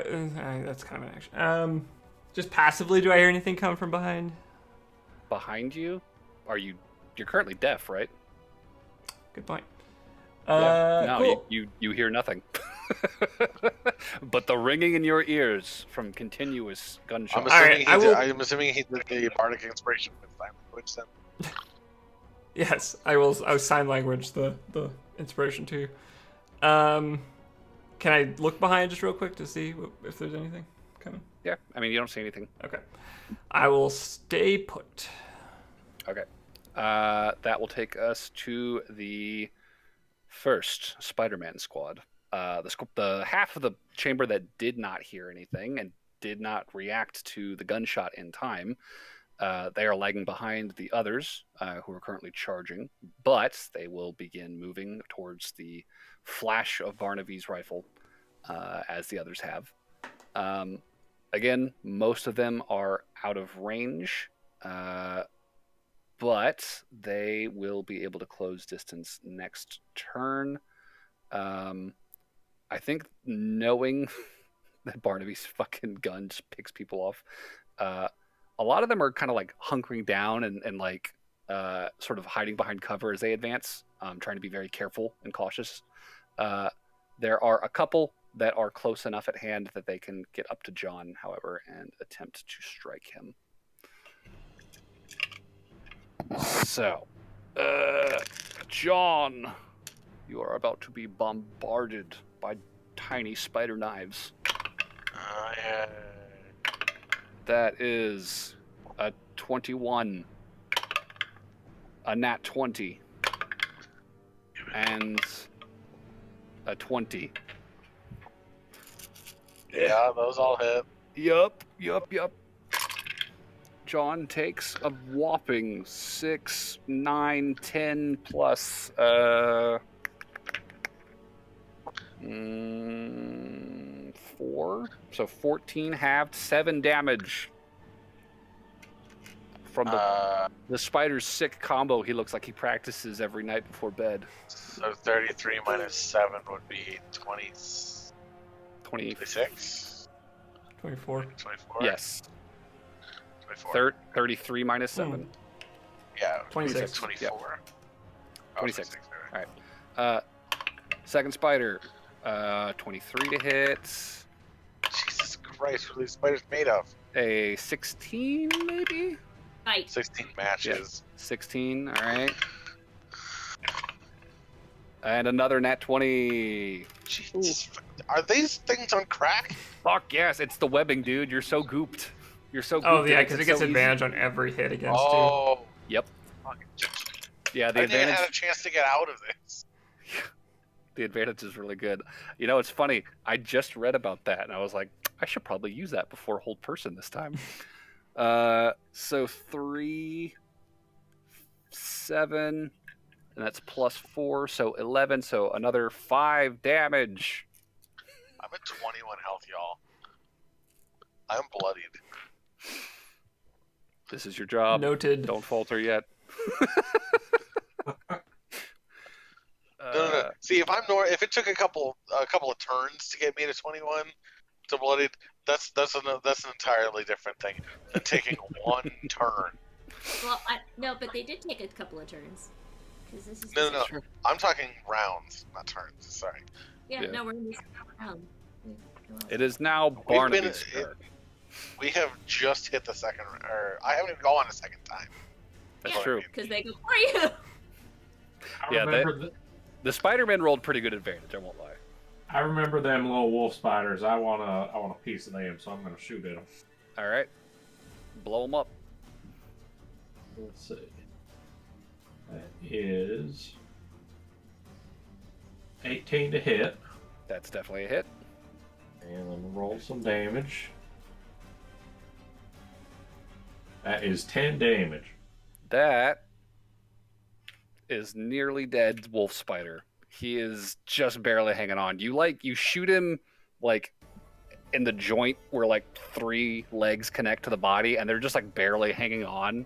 That's kind of an action. Just passively, do I hear anything come from behind? behind you, you're currently deaf, right? Good point. No, Cool. you hear nothing. But the ringing in your ears from continuous gunshots. I'm assuming he did the bardic inspiration with sign language then. Yes, I will sign language the inspiration to you. Can I look behind just real quick to see if there's anything coming? Yeah, I mean, you don't see anything. Okay. I will stay put. Okay. That will take us to the first Spider-Man squad. The half of the chamber that did not hear anything and did not react to the gunshot in time, they are lagging behind the others who are currently charging, but they will begin moving towards the flash of Barnaby's rifle as the others have. Again, most of them are out of range, but they will be able to close distance next turn. I think knowing that Barnaby's fucking gun just picks people off, a lot of them are kind of like hunkering down and like sort of hiding behind cover as they advance, trying to be very careful and cautious. There are a couple that are close enough at hand that they can get up to John, however, and attempt to strike him. So, John, you are about to be bombarded by tiny spider knives. Yeah. That is a 21, a nat 20, and a 20. Yeah, those all hit. Yup. John takes a whopping 6, 9, 10 plus 4, so 14 halved, 7 damage from the spider's sick combo. He looks like he practices every night before bed. So 33 minus 7 would be 26? 24. 24? Yes. 24. 33 minus 7. Yeah, 26. 24. Yep. Oh, 26. All right. Second spider, 23 to hit. Jesus Christ, what are these spiders made of? A 16, maybe? Fight. 16 matches. 16, all right. And another nat 20. Jesus. Are these things on crack? Fuck yes, it's the webbing, dude. You're so gooped. You're so gooped. Oh yeah, makes because it gets so easy. advantage on every hit against you. Oh. Yep. Fucking Yeah, I the didn't even advantage. have a chance to get out of this. The advantage is really good. You know, it's funny. I just read about that, and I was like, I should probably use that before hold person this time. So 3, 7, and that's plus 4, so 11. So another 5 damage. I'm at 21 health, y'all. I'm bloodied. This is your job. Noted. Don't falter yet. No. See, if it took a couple of turns to get me to 21 to bloodied, that's an entirely different thing than taking one turn. Well, no, but they did take a couple of turns. Because this is No. I'm talking rounds, not turns. Sorry. Yeah, Yeah. no, we're in this round. It is now Barnaby's turn. We have just hit the second, or I haven't even gone a second time. That's true. Because they go for you. Yeah, remember the Spider-Man rolled pretty good advantage, I won't lie. I remember them little wolf spiders. I want a piece of them, so I'm gonna shoot at them. All right. Blow them up. Let's see. That is 18 to hit, That's definitely a hit. and then roll some damage. That is 10 damage. That is nearly dead wolf spider. He is just barely hanging on. You shoot him like in the joint where like 3 legs connect to the body, and they're just like barely hanging on,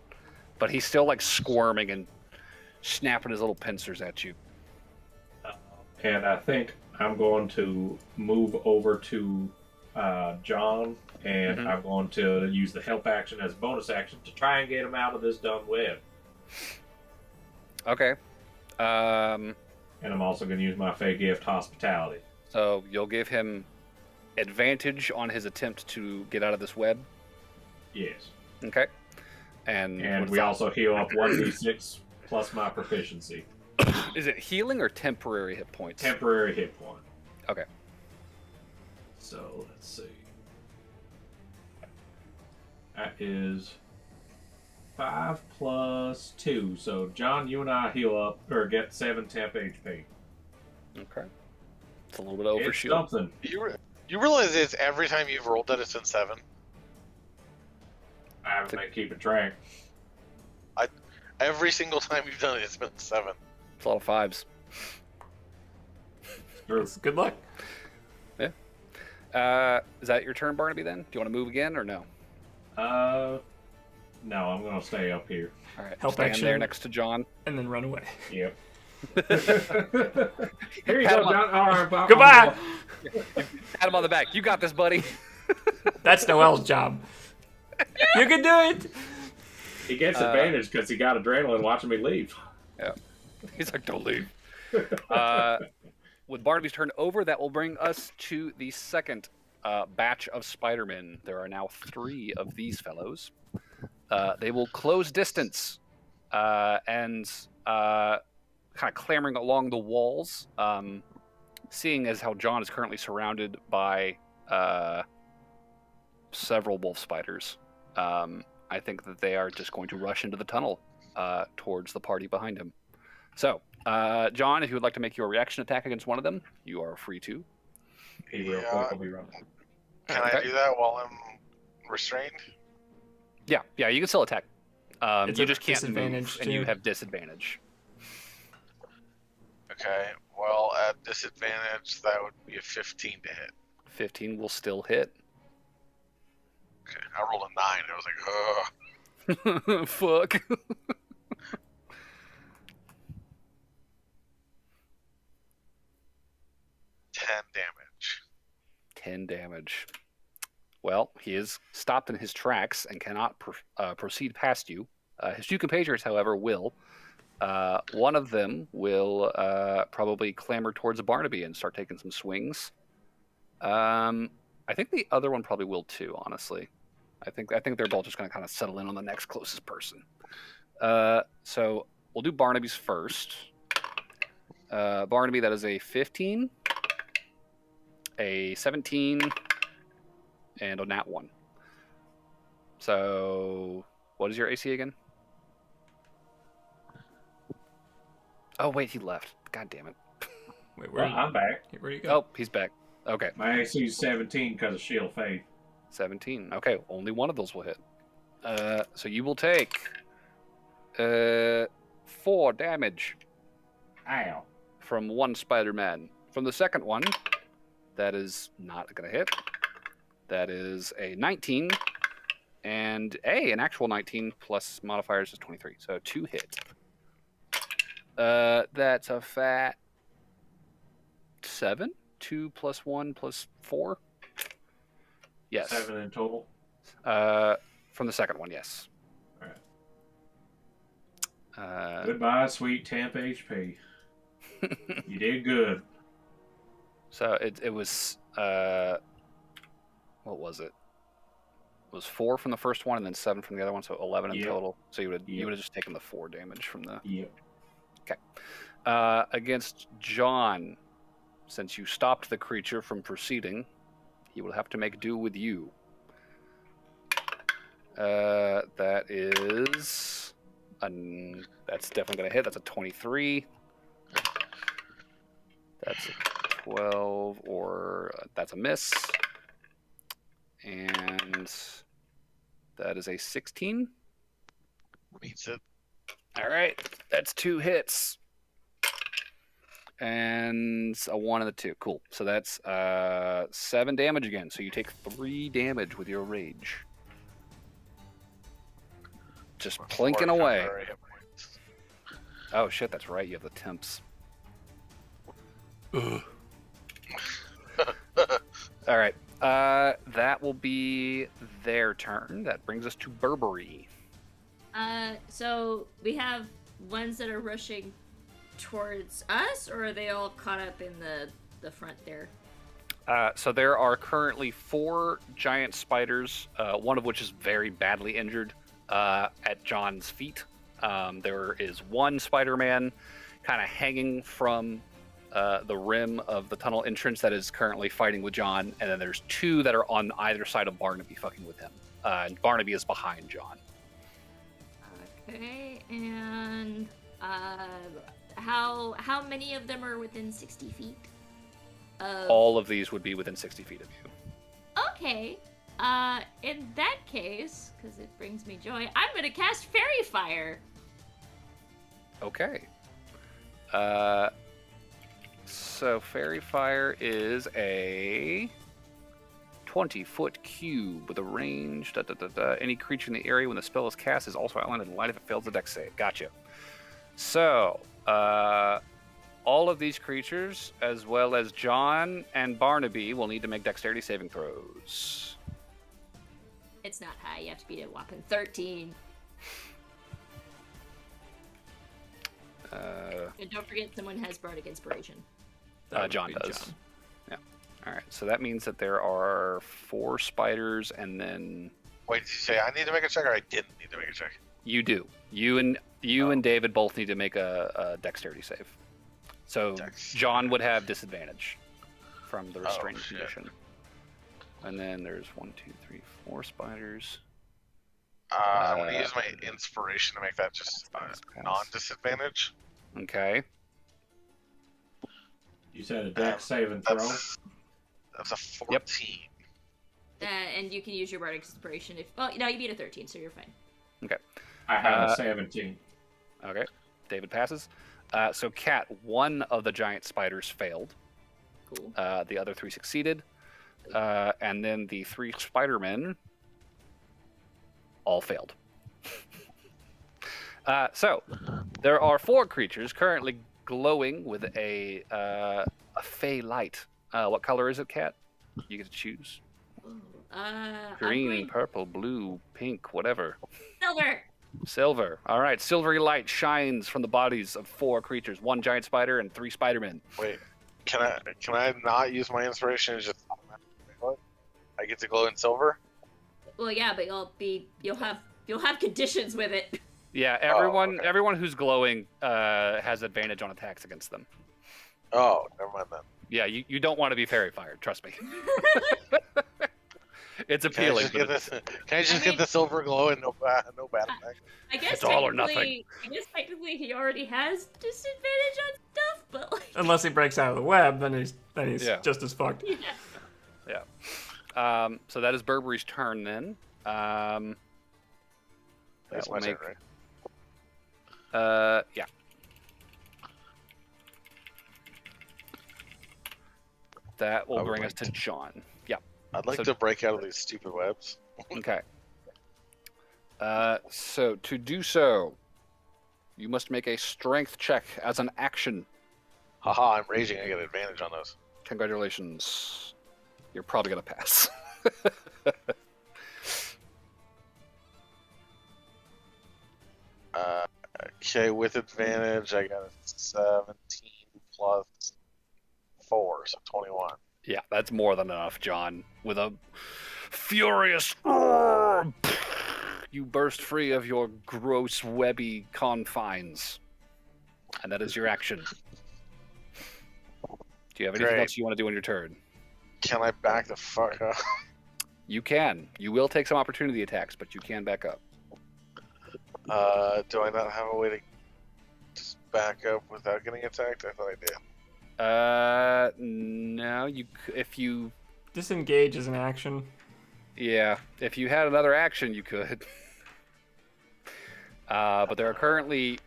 but he's still like squirming and snapping his little pincers at you. And I think I'm going to move over to John, and Mhm. I'm going to use the help action as a bonus action to try and get him out of this dumb web. Okay. And I'm also going to use my Fey Gift Hospitality. So you'll give him advantage on his attempt to get out of this web. Yes. Okay. And And we also heal up 1d6 plus my proficiency. Is it healing or temporary hit points? Temporary hit point. Okay. So let's see. That is 5 plus 2. So John, you and I heal up or get 7 temp HP. Okay. It's a little bit over It's shield. something. You realize it's every time you've rolled that it's been 7? I haven't been keeping track. Every single time you've done it, it's been 7. It's a lot of 5s. Good luck. Is that your turn, Barnaby, then? Do you want to move again or no? No, I'm gonna stay up here. All right. Help stand action. there next to John. And then run away. Yep. Here you Pat go, him on- John. All right, bye. Goodbye! Pat him on the back. You got this, buddy. That's Noel's job. You can do it! He gets advantage because he got adrenaline watching me leave. Yeah. He's like, don't leave. With Barnaby's turn over, that will bring us to the second batch of Spider-Men. There are now 3 of these fellows. They will close distance and kind of clambering along the walls, seeing as how John is currently surrounded by several wolf spiders. I think that they are just going to rush into the tunnel towards the party behind him. So, John, if you would like to make your reaction attack against one of them, you are free to. He real quick. I'll be running. Can I do that while I'm restrained? Yeah, you can still attack. It's You a just can't disadvantage, move, and you too. have disadvantage. Okay. Well, at disadvantage, that would be a 15 to hit. 15 will still hit. Okay. I rolled a 9. I was like, ugh. Fuck. 10 damage. 10 damage. Well, he is stopped in his tracks and cannot proceed past you. His 2 compatriots, however, will. One of them will probably clamber towards Barnaby and start taking some swings. I think the other one probably will too, honestly. I think they're both just going to kind of settle in on the next closest person. So we'll do Barnaby's first. Barnaby, that is a 15, a 17, and a nat 1. So what is your AC again? Oh, wait, he left. God damn it. Wait, Well, I'm back. where do you go? Oh, he's back. Okay, My AC is 17 because of Shield Faith. 17. Okay, only one of those will hit. So you will take 4 damage Ow. from one Spider-Man. From the second one, that is not going to hit. That is a 19, and an actual 19 plus modifiers is 23, so 2 hit. That's a fat 7. 2 plus 1 plus 4. Yes. 7 in total. From the second one, yes. Alright. Goodbye, sweet temp HP. You did good. So it was what was it? It was 4 from the first one and then 7 from the other one, so 11 in Yep. total. So you would Yep. have just taken the 4 damage from the. Yep. Against John, since you stopped the creature from proceeding, he will have to make do with you. That is that's definitely gonna hit. That's a 23. That's a 12, or that's a miss. And that is a 16. Meets it. All right, that's 2 hits. And a 1 and a 2. Cool. So that's 7 damage again. So you take 3 damage with your rage. Just plinking 4 away. temporary hit points. Oh shit, that's right. You have the temps. Ugh. All right. That will be their turn. That brings us to Burberry. So we have ones that are rushing towards us, or are they all caught up in the front there? So there are currently 4 giant spiders, one of which is very badly injured at John's feet. There is one Spider-Man kind of hanging from the rim of the tunnel entrance that is currently fighting with John, and then there's 2 that are on either side of Barnaby fucking with him. And Barnaby is behind John. Okay, and how many of them are within 60 feet? All of these would be within 60 feet of you. Okay. In that case, because it brings me joy, I'm gonna cast Fairy Fire. Okay. So Fairy Fire is a 20-foot cube with a range. Any creature in the area when the spell is cast is also outlined in light if it fails the dex save. Gotcha. So, all of these creatures, as well as John and Barnaby, will need to make dexterity saving throws. It's not high. You have to beat a whopping 13. And don't forget, someone has Bardic Inspiration. John does. Yeah. All right. So that means that there are 4 spiders, and then Wait, did you say I need to make a check, or I didn't need to make a check? you do. You and David both need to make a dexterity save. So John would have disadvantage from the restraint condition. And then there's 1, 2, 3, 4 spiders. I'm going to use my inspiration to make that just non-disadvantage. Okay. You said a dex save and throw? That's a 14. And you can use your Bardic Inspiration if... Well, no, you beat a 13, so you're fine. Okay. I have a 17. Okay. David passes. So Cat, 1 of the giant spiders failed. Cool. The other 3 succeeded. And then the 3 Spider-Men all failed. So there are 4 creatures currently glowing with a fey light. What color is it, Cat? You get to choose. Green, purple, blue, pink, whatever. Silver. Silver. All right. Silvery light shines from the bodies of 4 creatures: 1 giant spider and 3 Spider-Men. Wait, can I not use my inspiration? And just I get to glow in silver. Well, yeah, but you'll have conditions with it. Yeah, everyone who's glowing has advantage on attacks against them. Oh, never mind then. Yeah, you don't want to be fairy fired. Trust me. It's appealing. Can I just get the silver glow and no bad effect? I guess It's all or nothing. I guess technically he already has disadvantage on stuff, but like... Unless he breaks out of the web, then he's just as fucked. Yeah. So that is Burberry's turn then. That's my turn, right? Yeah. That will bring us to John. Yeah. I'd like to break out of these stupid webs. Okay. So to do so, you must make a strength check as an action. Haha, I'm raging. I get advantage on those. Congratulations. You're probably gonna pass. Okay, with advantage, I got a 17 plus 4, so 21. Yeah, that's more than enough, John. With a furious, you burst free of your gross, webby confines, and that is your action. Do you have anything else you want to do on your turn? Can I back the fuck up? You can. You will take some opportunity attacks, but you can back up. Do I not have a way to just back up without getting attacked? I thought I did. No. If you Disengage is an action. Yeah, if you had another action, you could. But there are currently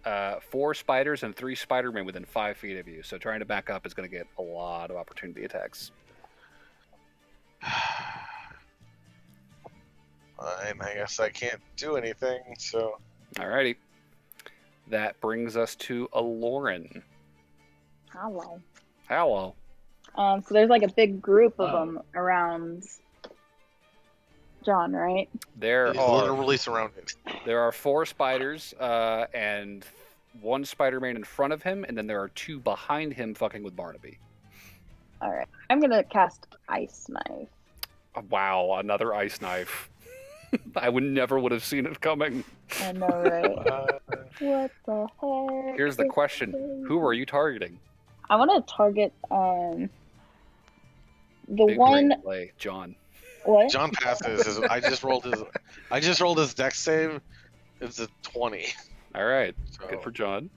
4 spiders and 3 Spider-Men within 5 feet of you, so trying to back up is going to get a lot of opportunity attacks. Fine, I guess I can't do anything, so... Alrighty. That brings us to Aloran. Hello. Hello. So there's like a big group of them around John, right? There release around it. There are 4 spiders and 1 Spider-Man in front of him, and then there are 2 behind him fucking with Barnaby. All right. I'm gonna cast Ice Knife. Wow, another ice knife. I would have seen it coming. I know, right? What the heck? Here's the question: Who are you targeting? I want to target the Big one. brain play, John. What? John passes. I just rolled his dex save. It's a 20. All right, So good for John.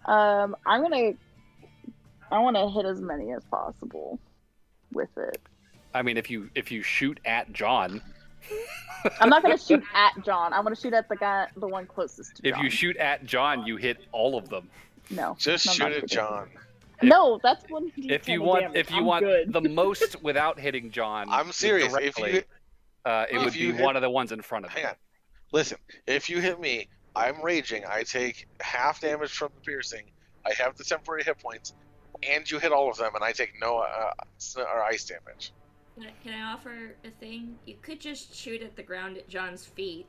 I want to hit as many as possible with it. I mean, if you shoot at John, I'm not gonna shoot at John. I want to shoot at the one closest to John. if you shoot at John, you hit all of them. No. just I'm shoot not at shooting. John. No, that's one. If you D10 want, damage. if you I'm want good. the most without hitting John, I'm serious. directly, it if would be you hit- one of the ones in front of Hang you. on. Listen, if you hit me, I'm raging. I take half damage from the piercing. I have the temporary hit points, and you hit all of them, and I take no or ice damage. Can I offer a thing? You could just shoot at the ground at John's feet.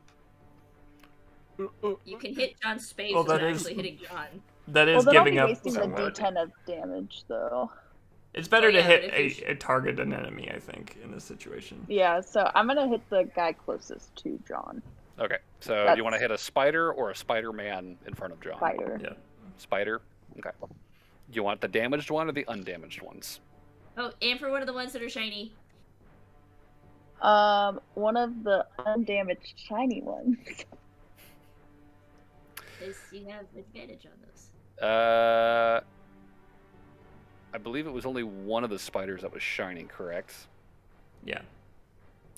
You can hit John's space Well, without that is- actually hitting John. That is Well, then I'll giving be up wasting the some energy. D10 of damage, though. It's better Oh, to yeah, hit but if you a target an enemy, I think, in this situation. Yeah, so I'm gonna hit the guy closest to John. Okay, so That's- you want to hit a spider or a Spider-Man in front of John? Spider. Yeah. Spider. Okay. You want the damaged one or the undamaged ones? Oh, and for one of the ones that are shiny. One of the undamaged shiny ones. You have advantage on those. I believe it was only one of the spiders that was shining, correct? Yeah.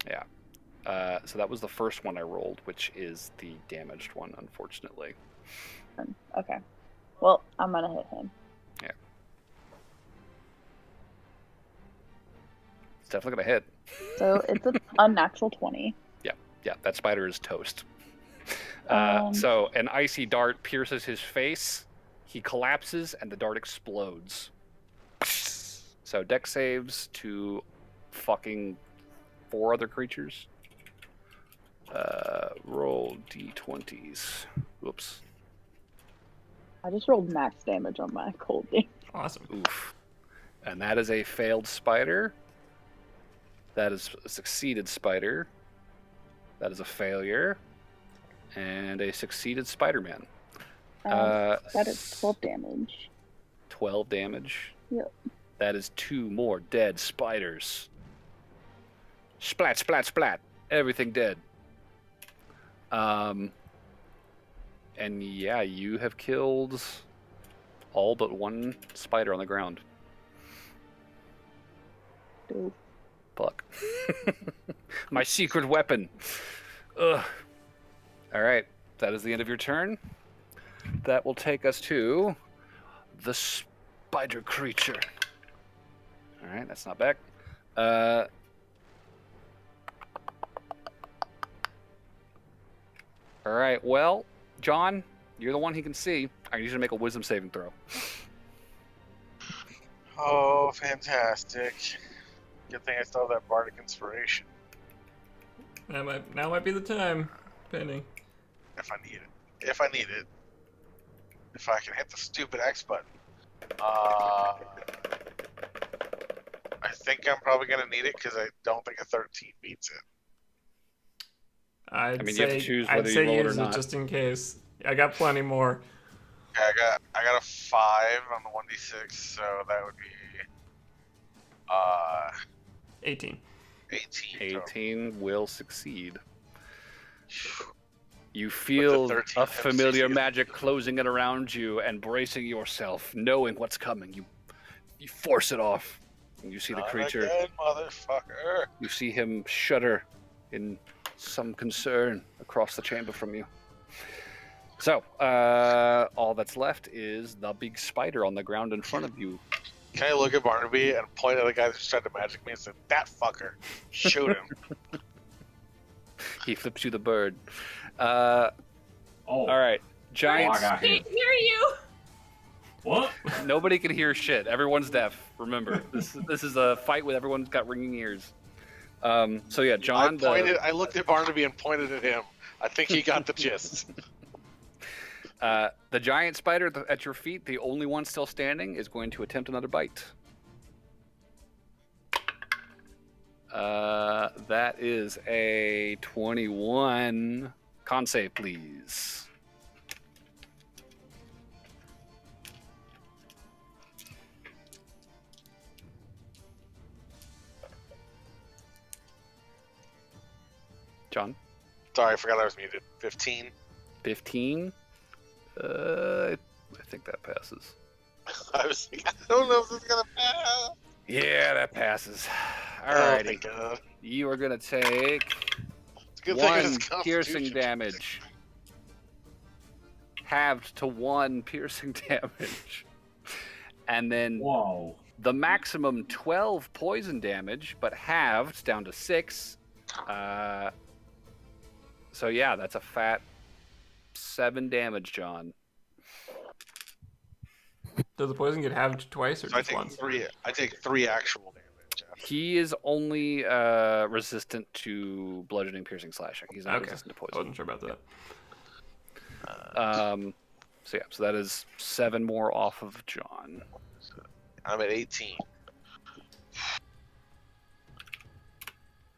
Yeah. So that was the first one I rolled, which is the damaged one, unfortunately. Okay. Well, I'm gonna hit him. It's definitely gonna hit. So it's an unnatural 20. Yeah, that spider is toast. Um, So an icy dart pierces his face. He collapses, and the dart explodes. So dex saves to fucking 4 other creatures. Roll d20s. Whoops. I just rolled max damage on my cold damage. Awesome. Oof. And that is a failed spider. That is a succeeded spider. That is a failure. And a succeeded Spider-Man. That is 12 damage. 12 damage. Yep. That is 2 more dead spiders. Splat, splat, splat. Everything dead. And yeah, you have killed all but one spider on the ground. Oof. Fuck. My secret weapon. Ugh. All right, that is the end of your turn. That will take us to the spider creature. All right, that's not back. All right, well, John, you're the one he can see. I need you to make a wisdom saving throw. Oh, fantastic. Good thing I still have that bardic inspiration Now might be the time, Penny. if I need it. If I need it. If I can hit the stupid X button. I think I'm probably going to need it because I don't think a 13 beats it. I'd mean, say, you have to choose I'd whether say you roll it or use it not. just in case. I got plenty more. Okay, I got a 5 on the 1d6, so that would be 18. 18. total. 18 will succeed. You With feel the 13 a familiar MCs. magic closing in around you and bracing yourself, knowing what's coming. You force it off, and you see the Not creature. again, motherfucker. You see him shudder in some concern across the chamber from you. So, all that's left is the big spider on the ground in front of you. Can I look at Barnaby and point at the guy that just tried to magic me and say, "That fucker, shoot him"? He flips you the bird. Oh, All right, oh, giants. I got him. Can't hear you. What? Nobody can hear shit. Everyone's deaf. Remember, this is a fight with everyone's got ringing ears. So yeah, John. I looked at Barnaby and pointed at him. I think he got the gist. The giant spider at your feet, the only one still standing, is going to attempt another bite. That is a 21. Con save, please. John? Sorry, I forgot I was muted. 15. 15. I think that passes. I was like, I don't know if this is gonna pass. Yeah, that passes. Oh, Alrighty. thank God. You are going to take It's a good thing 1 it's piercing Constitution. damage. Halved to 1 piercing damage. And then Whoa. the maximum 12 poison damage, but halved down to 6. So yeah, that's a fat 7 damage, John. Does the poison get halved twice or So I just take once? 3. I take 3 actual damage. He is only resistant to bludgeoning, piercing, slashing. He's not Okay. resistant to I poison. wasn't sure about that. So yeah, so that is 7 more off of John. I'm at 18.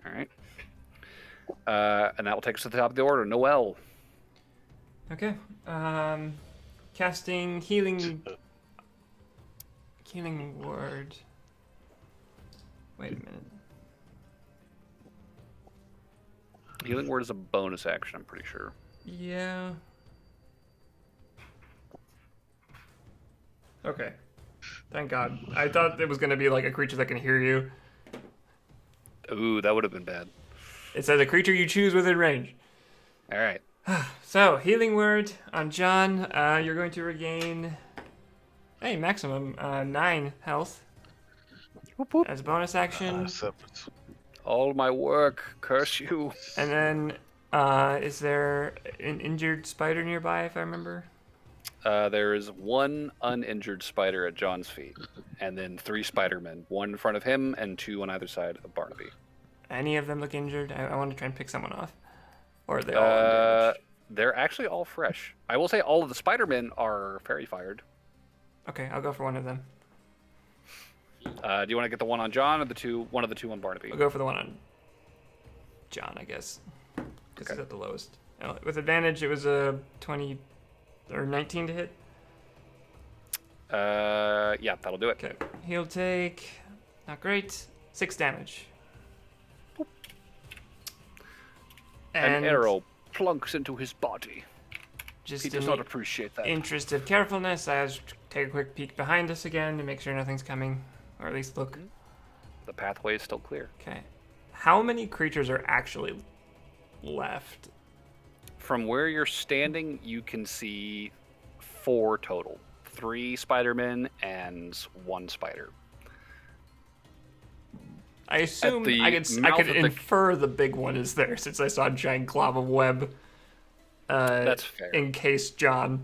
All right. And that will take us to the top of the order. Noel. Okay. Casting healing word. Wait a minute. Healing word is a bonus action, I'm pretty sure. Yeah. Okay. Thank God. I thought it was going to be like a creature that can hear you. Ooh, that would have been bad. It says a creature you choose within range. All right. So, healing word on John. You're going to regain maximum 9 health Whoop, whoop. as a bonus action. All my work, curse you. And then, is there an injured spider nearby, if I remember? There is 1 uninjured spider at John's feet, and then 3 Spider-Men, 1 in front of him and 2 on either side of Barnaby. Any of them look injured? I want to try and pick someone off. Or are they all undamaged? They're actually all fresh. I will say all of the Spider-Men are fairy fired. Okay, I'll go for one of them. Do you want to get the one on John or one of the 2 on Barnaby? I'll go for the one on John, I guess. Because he's at the lowest. With advantage, it was a 20 or 19 to hit. Yeah, that'll do it. Okay, he'll take, not great, 6 damage. An arrow plunks into his body. Just He does in not the appreciate that. interest of carefulness, I just take a quick peek behind us again to make sure nothing's coming, or at least look. The pathway is still clear. Okay. How many creatures are actually left? From where you're standing, you can see 4 total. 3 Spider-Men and 1 spider. I assume the I could mouth of the- infer the big one is there since I saw a giant glob of web. That's fair. Encased John.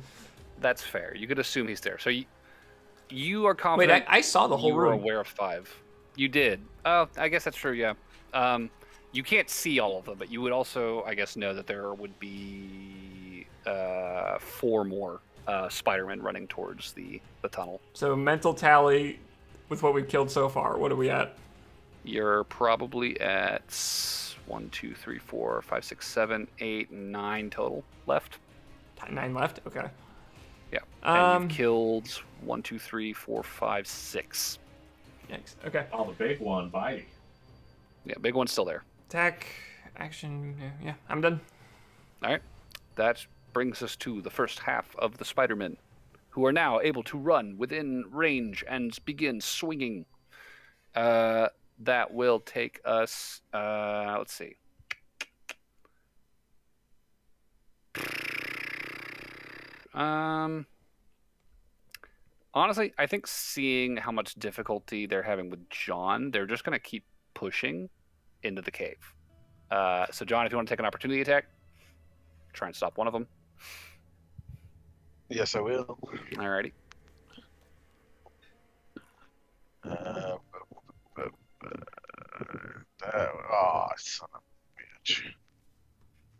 That's fair. You could assume he's there. So you are Wait, confident. I saw the whole you were room. aware of 5. You did. Oh, I guess that's true. Yeah. You can't see all of them, but you would also, I guess, know that there would be 4 more Spider-Men running towards the tunnel. So mental tally with what we've killed so far. What are we at? You're probably at 1, 2, 3, 4, 5, 6, 7, 8, 9 total left. 9 left. Okay. Yeah. And you've killed 1, 2, 3, 4, 5, 6. Yikes. Okay. Oh, the big one, Bitey. Yeah, big one's still there. Attack. Action. Yeah, I'm done. All right. That brings us to the first half of the Spider-Men, who are now able to run within range and begin swinging. That will take us, let's see. Honestly, I think seeing how much difficulty they're having with John, they're just going to keep pushing into the cave. So John, if you want to take an opportunity attack, try and stop one of them. Yes, I will. Alrighty. Son of a bitch.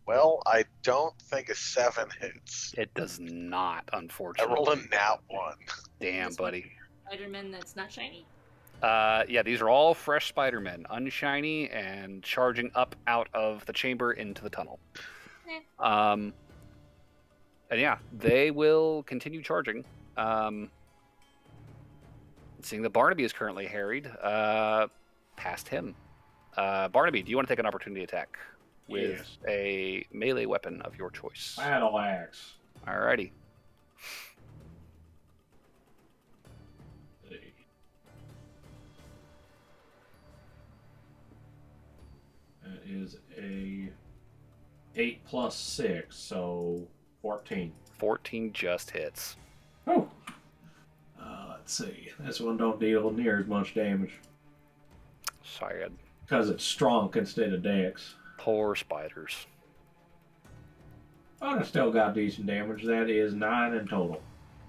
Well, I don't think a 7 hits. It does not, I unfortunately. rolled a nat 1. Damn, buddy. Spider-Man that's not shiny. Yeah, these are all fresh Spider-Men, unshiny and charging up out of the chamber into the tunnel. And yeah, they will continue charging. Seeing that Barnaby is currently harried, past him. Barnaby, do you want to take an opportunity attack with Yes. a melee weapon of your choice? Battle axe. Alrighty. That is a 8 plus 6, so 14. 14 just hits. Oh. Let's see. This one don't deal near as much damage Sorry, because it's strong instead of dex. poor spiders. But I still got decent damage. That is 9 in total.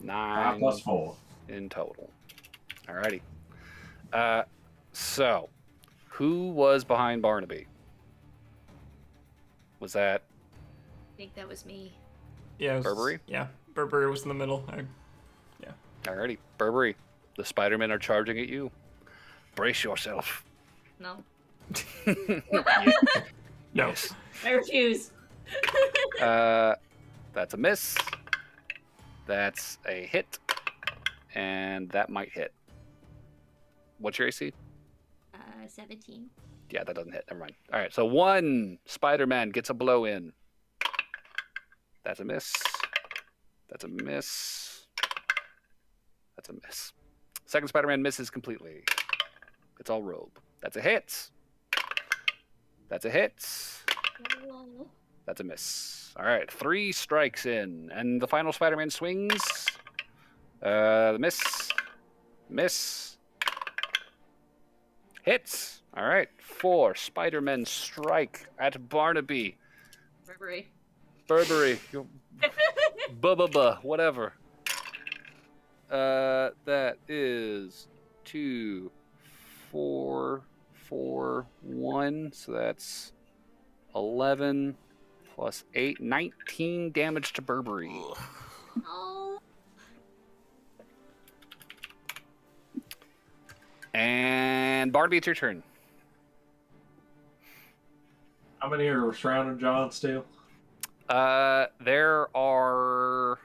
9 5 plus 4. in total. Alrighty. So, who was behind Barnaby? Was that I think that was me. Yeah. Burberry? Yeah, Burberry was in the middle. alrighty? Burberry, the Spider-Men are charging at you. Brace yourself. No. No. Yes. I refuse. That's a miss. That's a hit. And that might hit. What's your AC? 17. Yeah, that doesn't hit. Never mind. All right, so one Spider-Man gets a blow in. That's a miss. That's a miss. That's a miss. Second Spider-Man misses completely. It's all robe. That's a hit. That's a hit. Oh. That's a miss. All right, 3 strikes in, and the final Spider-Man swings. The miss, miss, hits. All right, 4 Spider-Men strike at Barnaby. Burberry. Burberry, whatever. That is 2, 4, 4, 1. So that's 11 plus 8, 19 damage to Burberry. Oh. And Barnaby, it's your turn. How many are surrounding John still? There are.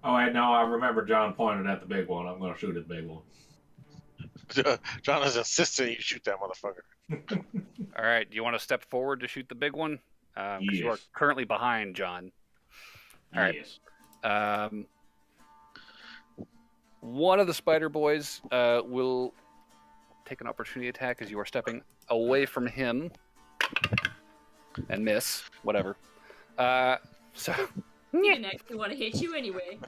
Oh, wait, no, I remember John pointed at the big one. I'm going to shoot at the big one. John is insisting you shoot that motherfucker. All right. Do you want to step forward to shoot the big one? Because you are Yes. currently behind John. All right. Yes. One of the Spider Boys will take an opportunity attack as you are stepping away from him and miss. Whatever. So He didn't actually want to hit you anyway.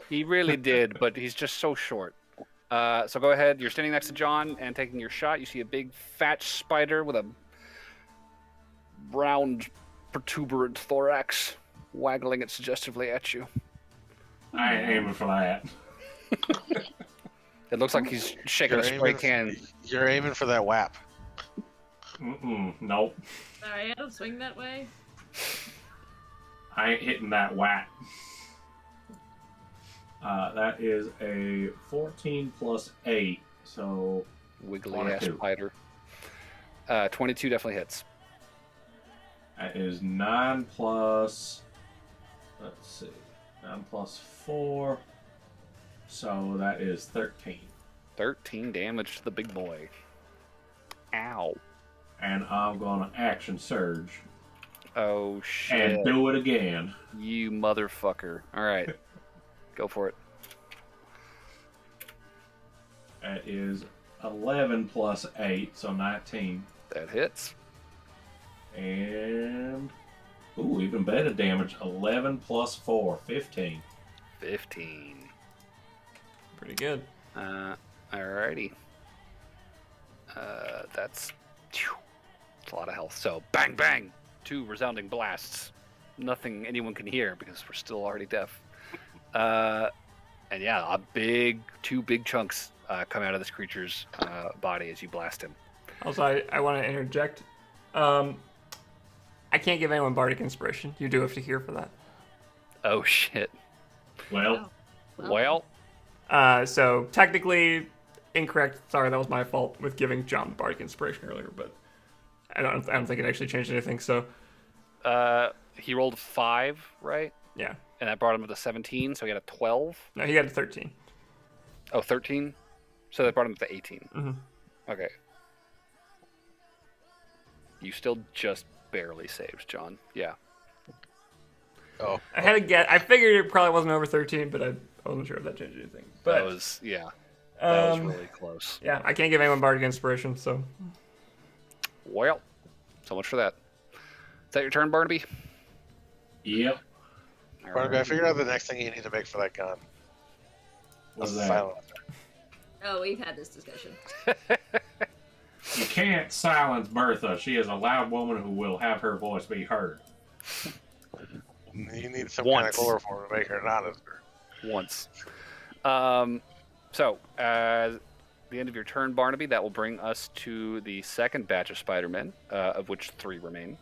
he really did, but he's just so short. So go ahead. You're standing next to John and taking your shot. You see a big fat spider with a round, protuberant thorax waggling it suggestively at you. I ain't aiming for that. It looks like he's shaking a spray can. You're aiming for that WAP. Nope. Sorry, I don't swing that way. I ain't hitting that whack. That is a 14 plus 8, so Wiggly ass 22. spider. 22 definitely hits. that is 9 plus, let's see, 9 plus 4, so that is 13. 13 damage to the big boy. Ow. And I'm going to action surge Oh shit. and do it again. You motherfucker. Alright. Go for it. That is 11 plus 8, so 19. That hits. And, ooh, even better damage, 11 plus 4, 15. 15. Pretty good. Alrighty. That's a lot of health. So, bang, bang! 2 resounding blasts. Nothing anyone can hear because we're still already deaf. And yeah, 2 big chunks come out of this creature's body as you blast him. Also, I want to interject. I can't give anyone bardic inspiration. You do have to hear for that. Oh shit. Well, Well, So technically, incorrect. Sorry, that was my fault with giving John bardic inspiration earlier, but I don't think it actually changed anything. So He rolled 5, right? yeah, And that brought him up to 17, so he had a 12. no, he had a 13. Oh, 13? So that brought him up to 18. Mm-hmm. Okay. You still just barely saved, John. Yeah. Oh, I had a guess. I figured it probably wasn't over 13, but I wasn't sure if that changed anything. But That was, yeah. That was um, really close. yeah, I can't give anyone bardic inspiration, so Well, so much for that. Is that your turn, Barnaby? Yep. All Barnaby, I right. figured out the next thing you need to make for that gun. What's A that? silent. Oh, we've had this discussion. You can't silence Bertha. She is a loud woman who will have her voice be heard. You need some Once. kind of chloroform to make her not as her. Once. So, the end of your turn, Barnaby, that will bring us to the second batch of Spider-Men, of which 3 remain.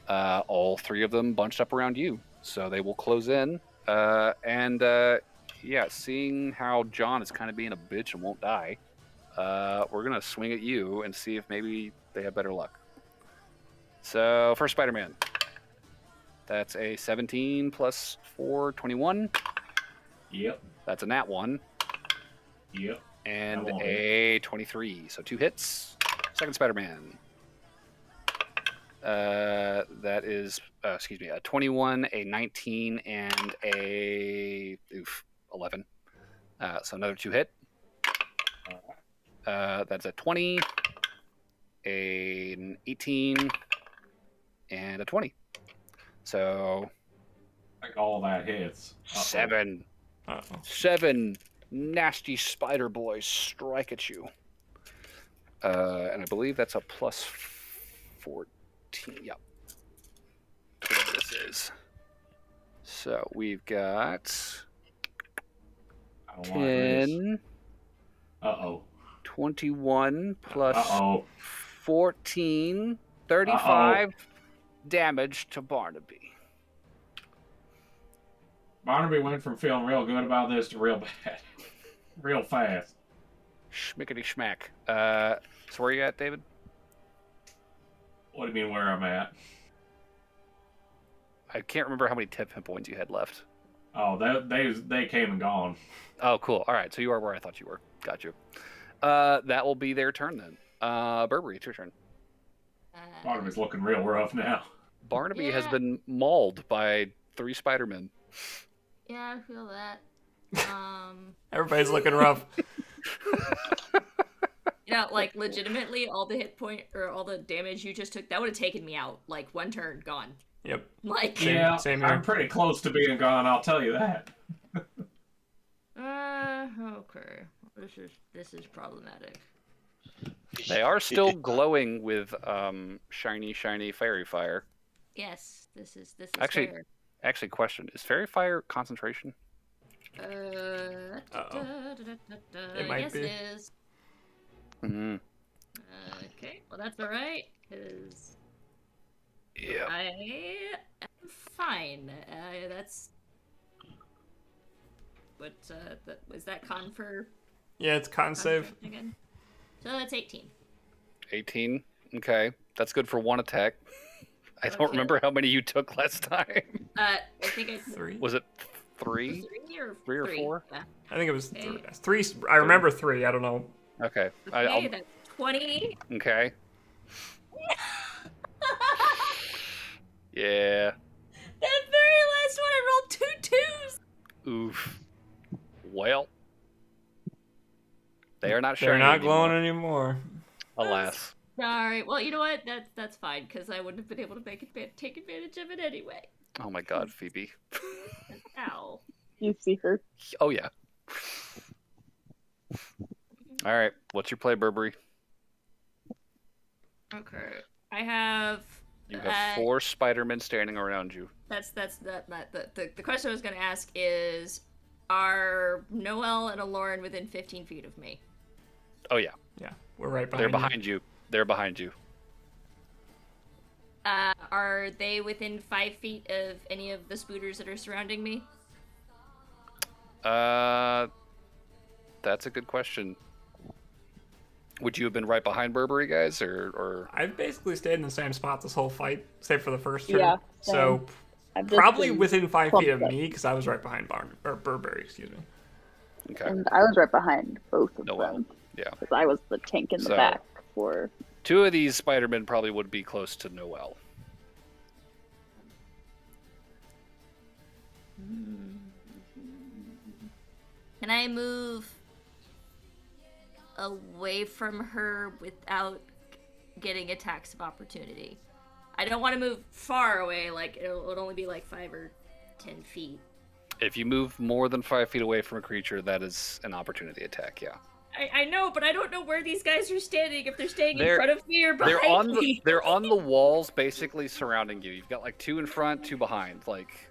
All 3 of them bunched up around you. So they will close in. Yeah, seeing how John is kind of being a bitch and won't die, we're going to swing at you and see if maybe they have better luck. So, first Spider-Man. That's a 17 plus 4, 21. Yep. That's a nat 1. Yep. And That won't a 23. So 2 hits. Second Spider-Man. That is, a 21, a 19, and a 11. So another 2 hit. That's a 20, an 18, and a 20. So Like all that hits. Uh-oh. 7. uh-oh. 7 nasty spider boys strike at you. And I believe that's a plus 14. Yep. That's what this is. So we've got I don't like this. 10, Uh-oh. 21 plus Uh-oh. 14, 35 damage to Barnaby. Barnaby went from feeling real good about this to real bad. Real fast. Schmickety schmack. So where are you at, David? What do you mean where I'm at? I can't remember how many hit points you had left. Oh, they came and gone. Oh, cool. All right, so you are where I thought you were. Got you. That will be their turn then. Burberry, it's your turn. Barnaby's looking real rough now. Barnaby has Yeah. been mauled by 3 Spider-Men. Yeah, I feel that. Everybody's looking rough. You know, like legitimately, all the hit point or all the damage you just took, that would have taken me out. Like 1 turn, gone. Yep. Like, Yeah, same here. I'm pretty close to being gone, I'll tell you that. okay, this is problematic. They are still glowing with shiny fairy fire. Yes, this is Actually- fair. Actually, question, is fairy fire concentration? It might yes, be. it is. Mm-hmm. Okay, well that's all right, because Yeah. I am fine. That's what was that con for? Yeah, it's con save. Again? So that's 18. 18. Okay. That's good for 1 attack. I don't Okay. remember how many you took last time. I think I 3. Was it 3? 3 or 4? Yeah. I think it was Okay. 3. I remember 3. I don't know. Okay. Okay, that's 20. Okay. Yeah. That very last one, I rolled 2 twos. Oof. Well. They are not They're shiny not anymore, glowing anymore. alas. All right. Well, you know what? That's fine because I wouldn't have been able to take advantage of it anyway. Oh my god, Phoebe. Ow. You see her. Oh yeah. All right. What's your play, Burberry? Okay. I have. You have 4 Spider-Men standing around you. That's the question I was going to ask is, are Noel and Aloran within 15 feet of me? Oh yeah. Yeah, we're right behind They're you. behind you. They're behind you. Are they within 5 feet of any of the spooters that are surrounding me? That's a good question. Would you have been right behind Burberry guys, or... I've basically stayed in the same spot this whole fight, save for the first turn. Yeah, So I've just probably been within 5 feet of clumped up. me, because I was right behind Burberry, excuse me. Okay. And I was right behind both of Noel. them. Yeah. Because I was the tank in the So- back for... 2 of these Spider-Men probably would be close to Noel. Can I move away from her without getting attacks of opportunity? I don't want to move far away, like it would only be like 5 or 10 feet. If you move more than 5 feet away from a creature, that is an opportunity attack, yeah. I know, but I don't know where these guys are standing, if they're standing They're- in front of me or behind They're on me. they're on the walls, basically surrounding you. You've got like 2 in front, 2 behind. Like,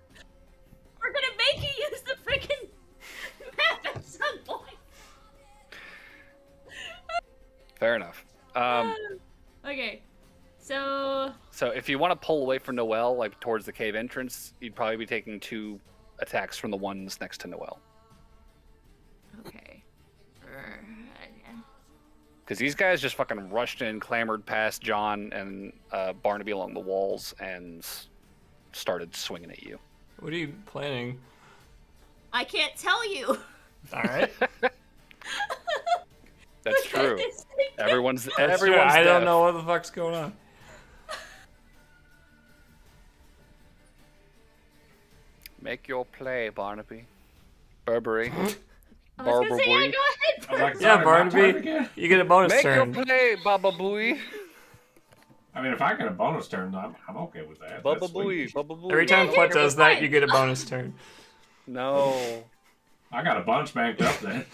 We're gonna make you use the freaking map at some point. fair enough. Okay, so So if you want to pull away from Noel, like towards the cave entrance, you'd probably be taking 2 attacks from the ones next to Noel. okay. Because these guys just fucking rushed in, clambered past John and Barnaby along the walls, and started swinging at you. What are you planning? I can't tell you. All right. That's true. Everyone's That's true. everyone's I don't deaf. know what the fuck's going on. Make your play, Barnaby. Burberry. I was gonna say, yeah, Barnaby. go ahead. I was like, Yeah, sorry, my turn Barnaby, again? you get a bonus Make turn. your play, Baba Booey. I mean, if I get a bonus turn, I'm okay with that. Baba That's sweet. Booey. Baba Booey. Every time Yeah, Flet you're does that, fine. you get a bonus turn. No. I got a bunch banked up then.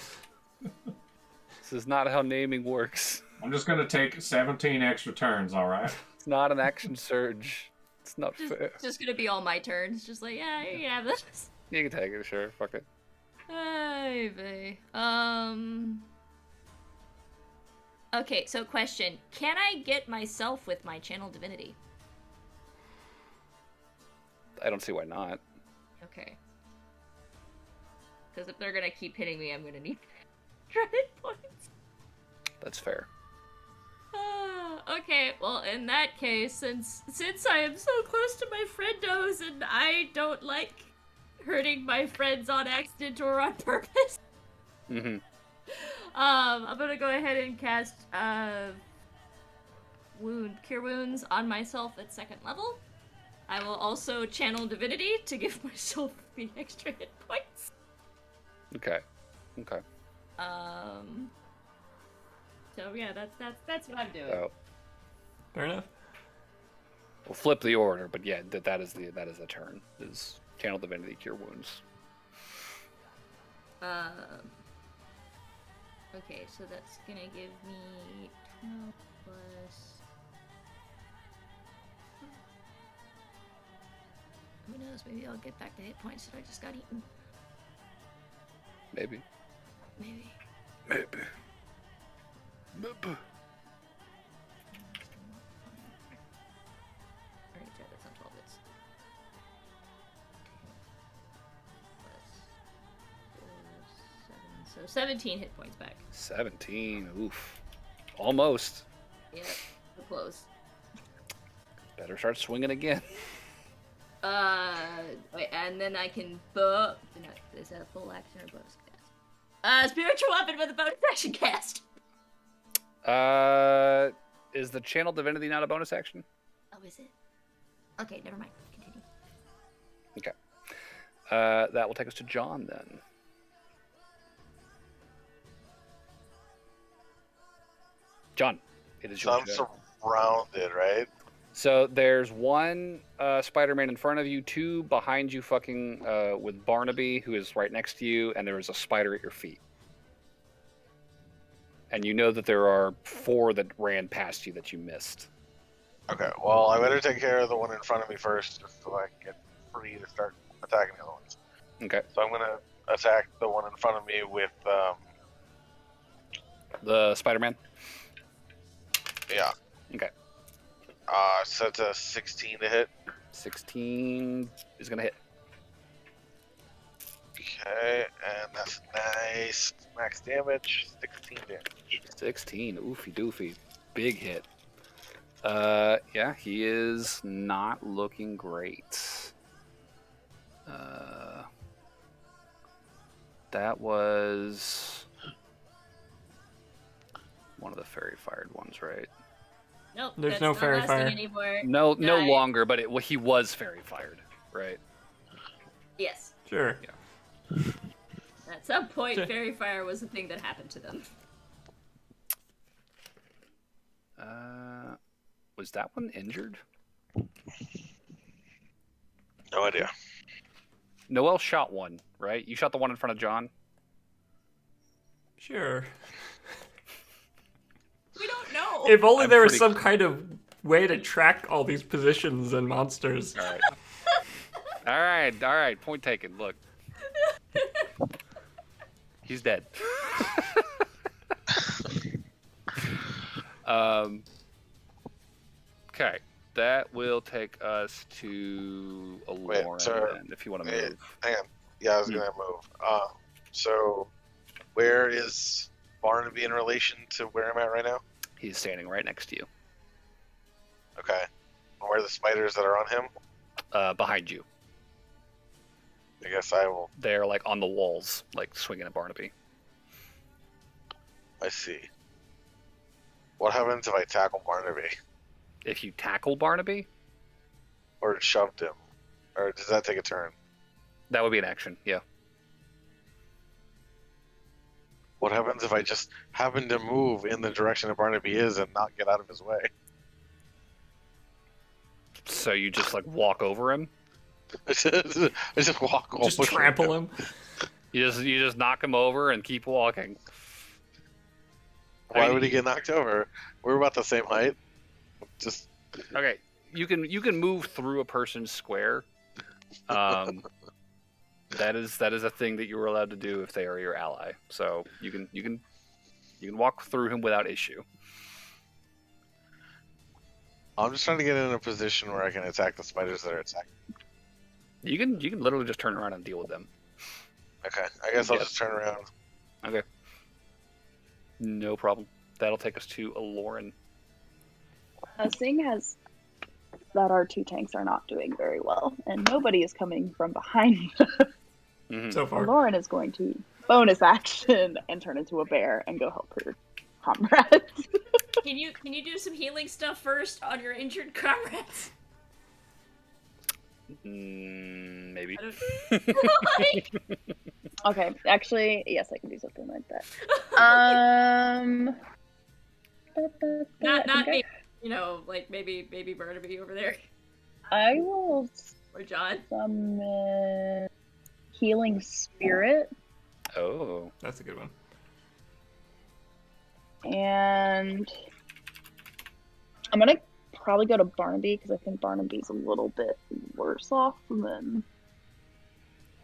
This is not how naming works. I'm just gonna take 17 extra turns, alright? It's not an action surge. It's not fair. Just gonna be all my turns. Just like, yeah, you can have this. You can take it, sure. Fuck it. Ay, vey. Okay, so question. Can I get myself with my channel divinity? I don't see why not. Okay. Because if they're gonna keep hitting me, I'm gonna need credit points. That's fair. Okay, well, in that case, since I am so close to my friendos and I don't like hurting my friends on accident or on purpose, Mm-hmm. I'm gonna go ahead and cast Cure Wounds on myself at 2nd level. I will also channel Divinity to give myself the extra hit points. Okay. Okay. So yeah, that's what I'm doing. So Fair enough. we'll flip the order, but yeah, that is the turn. Is Channel Divinity, Cure Wounds. Okay, so that's gonna give me 12 plus. Who knows? Maybe I'll get back the hit points that I just got eaten. Maybe. Maybe. Maybe. Maybe. Alright, yeah, that's on 12 hits. Plus 4, 7. So 17 hit points back. 17. Oof. Almost. Yeah, we're close. Better start swinging again. Wait, and then I can is that a full action or bonus cast? Spiritual weapon with a bonus action cast. Is the Channel Divinity not a bonus action? Oh, is it? Okay, never mind. Continue. Okay. That will take us to John then. John, it is So your I'm turn. surrounded, right? So there's one Spider-Man in front of you, 2 behind you, fucking with Barnaby, who is right next to you, and there is a spider at your feet. And you know that there are 4 that ran past you that you missed. Okay, well, I better take care of the one in front of me first, just so I can get free to start attacking the other ones. Okay. So I'm gonna attack the one in front of me with, The Spider-Man? yeah. Okay. So it's a 16 to hit. 16 is going to hit. Okay, and that's nice. Max damage, 16 damage. 16. Oofy doofy. Big hit. Yeah, he is not looking great. That was one of the fairy fired ones, right? Nope. There's that's no not fairy lasting fire. anymore. No Died. longer, but he was fairy fired, right? Yes. Sure. At some point, Sure. fairy fire was a thing that happened to them. Was that one injured? No idea. Noel shot one, right? You shot the one in front of John? Sure. We don't know. If only I'm there was pretty- some kind of way to track all these positions and monsters. All right. all right. Point taken. Look. He's dead. Okay. That will take us to a Wait, Lauren, so- then, if you want to Wait, move. hang on. Yeah, I was gonna move. So where is Barnaby in relation to where I'm at right now? He's standing right next to you. Okay. And where are the spiders that are on him? Behind you. I guess I will. They're like on the walls, like swinging at Barnaby. I see. What happens if I tackle Barnaby? If you tackle Barnaby, Or shoved him? Or does that take a turn? that would be an action. Yeah. What happens if I just happen to move in the direction that Barnaby is and not get out of his way? So you just like walk over him. I just walk all Just pushing trample him. You just knock him over and keep walking. Why would he get knocked over? We're about the same height. Just Okay, you can move through a person's square. That is a thing that you are allowed to do if they are your ally. So you can walk through him without issue. I'm just trying to get in a position where I can attack the spiders that are attacking. You can literally just turn around and deal with them. Okay, I guess I'll Yes. just turn around. Okay. No problem. That'll take us to a Lauren. Seeing as that our two tanks are not doing very well, and nobody is coming from behind them, Mhm. So far. Lauren is going to bonus action and turn into a bear and go help her comrades. Can you do some healing stuff first on your injured comrades? Maybe. I don't like, Okay, actually, yes, I can do something like that. not me. You know, like maybe Barnaby over there I will or John. summon Healing Spirit, Oh. That's a good one. and I'm gonna probably go to Barnaby because I think Barnaby's a little bit worse off than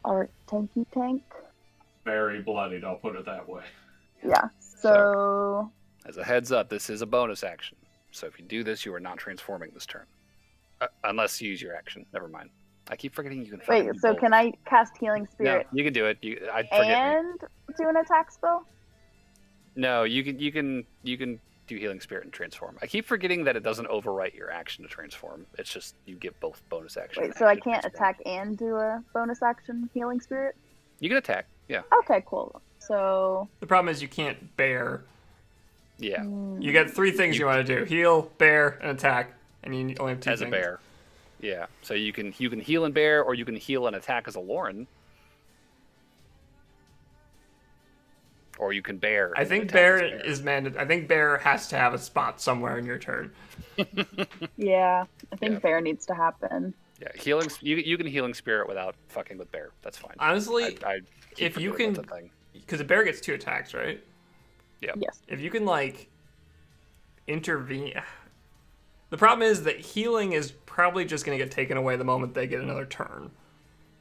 our tanky tank. Very bloodied, I'll put it that way. Yeah, so As a heads up, this is a bonus action. So if you do this, you are not transforming this turn. Unless you use your action. Never mind. I keep forgetting you can fucking wait, do so both. can I cast Healing No, Spirit you can do it. I forget. and do an attack spell? No, you can do Healing Spirit and transform. I keep forgetting that it doesn't overwrite your action to transform. It's just you get both bonus action. Wait, and so I action to can't transform. attack and do a bonus action Healing Spirit? You can attack. Yeah. Okay, cool. So The problem is you can't bear. Yeah. You got three things you want to do: heal, bear, and attack, and you only have two As a things. bear. Yeah. So you can heal and bear, or you can heal and attack as a Lauren. Or you can bear. I and think attack bear as is mandated. I think bear has to have a spot somewhere in your turn. yeah, I think Yeah. bear needs to happen. Yeah, healing. You can healing spirit without fucking with bear. That's fine. Honestly, I keep if you forgetting can, that's a thing. because a bear gets 2 attacks, right? Yes. If you can like intervene. The problem is that healing is probably just going to get taken away the moment they get another turn.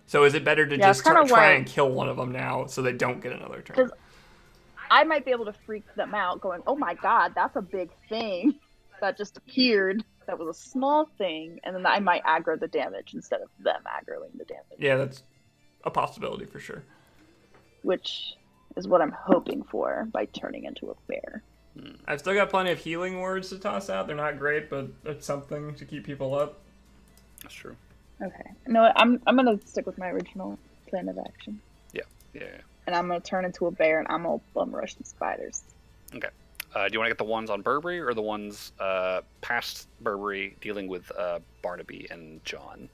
So is it better to Yeah, just it's kinda try why- and kill one of them now so they don't get another turn? 'Cause I might be able to freak them out going, oh my god, that's a big thing that just appeared. That was a small thing. And then I might aggro the damage instead of them aggroing the damage. Yeah, that's a possibility for sure. which is what I'm hoping for by turning into a bear. I've still got plenty of healing words to toss out. They're not great, but it's something to keep people up. That's true. Okay. No, I'm gonna stick with my original plan of action. Yeah. And I'm gonna turn into a bear and I'm gonna bum rush the spiders. Okay. Do you want to get the ones on Burberry or the ones past Burberry dealing with Barnaby and John?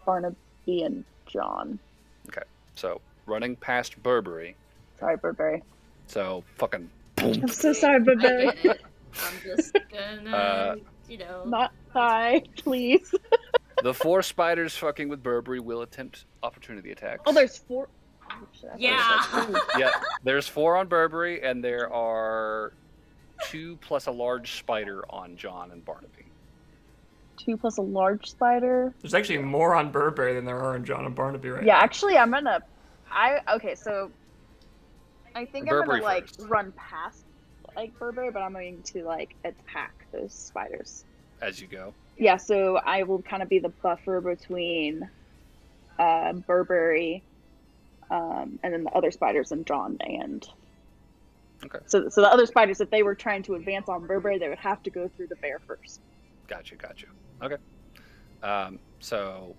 Barnaby and John. Okay. So running past Burberry. Sorry, Burberry. So fucking. I'm so sorry, I Burberry. get it. I'm just gonna, Not die, please. The 4 spiders fucking with Burberry will attempt opportunity attacks. Oh, there's 4. Oh, shit, Yeah. Yeah, there's 4 on Burberry, and there are 2 plus a large spider on John and Barnaby. 2 plus a large spider. There's actually more on Burberry than there are on John and Barnaby right Yeah, now. actually, okay, so I think Burberry I'm gonna first. run past Burberry, but I'm going to attack those spiders. As you go. Yeah, so I will kind of be the buffer between Burberry and then the other spiders and John and. Okay. So the other spiders, if they were trying to advance on Burberry, they would have to go through the bear first. Gotcha. Okay. So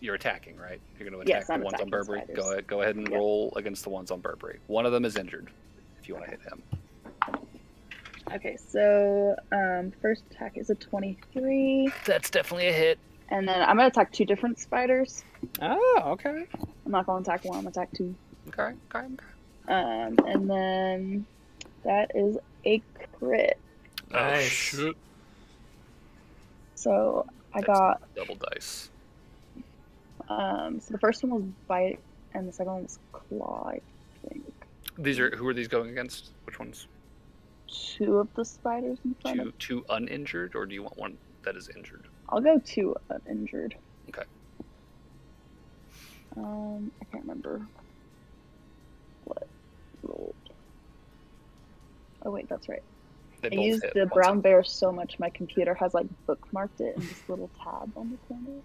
you're attacking, right? You're going to attack Yes, I'm the ones on attacking Burberry. spiders. Go ahead and Yep. roll against the ones on Burberry. One of them is injured. If you want to hit him. Okay, so first attack is a 23, That's definitely a hit. and then I'm gonna attack 2 different spiders. Oh, okay. I'm not gonna attack 1. I'm gonna attack 2. Okay. And then that is a crit. Nice. Oh, shit. So I That's got double dice. so the first one was bite, and the second one was claw. I think Who are these going against? Which ones? 2 of the spiders in front of. Two uninjured, or do you want one that is injured? I'll go 2 uninjured. Okay. I can't remember what rolled. Oh wait, that's right. They I both used hit. the One's brown bear so much my computer has bookmarked it in this little tab on the corner.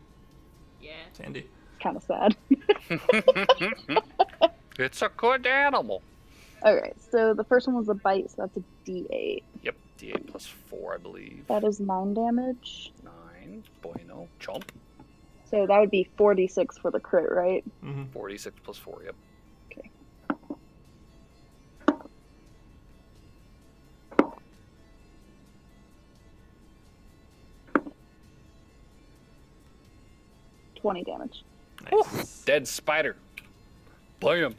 Yeah. Sandy. Kind of sad. It's a good animal. Okay, so the first one was a bite, so that's a D8. Yep, D8 plus 4, I believe. That is 9 damage. 9. Bueno. Chomp. So that would be 4d6 for the crit, right? 46 plus 4, yep. Okay. $20 damage. Nice. Dead spider. Bam.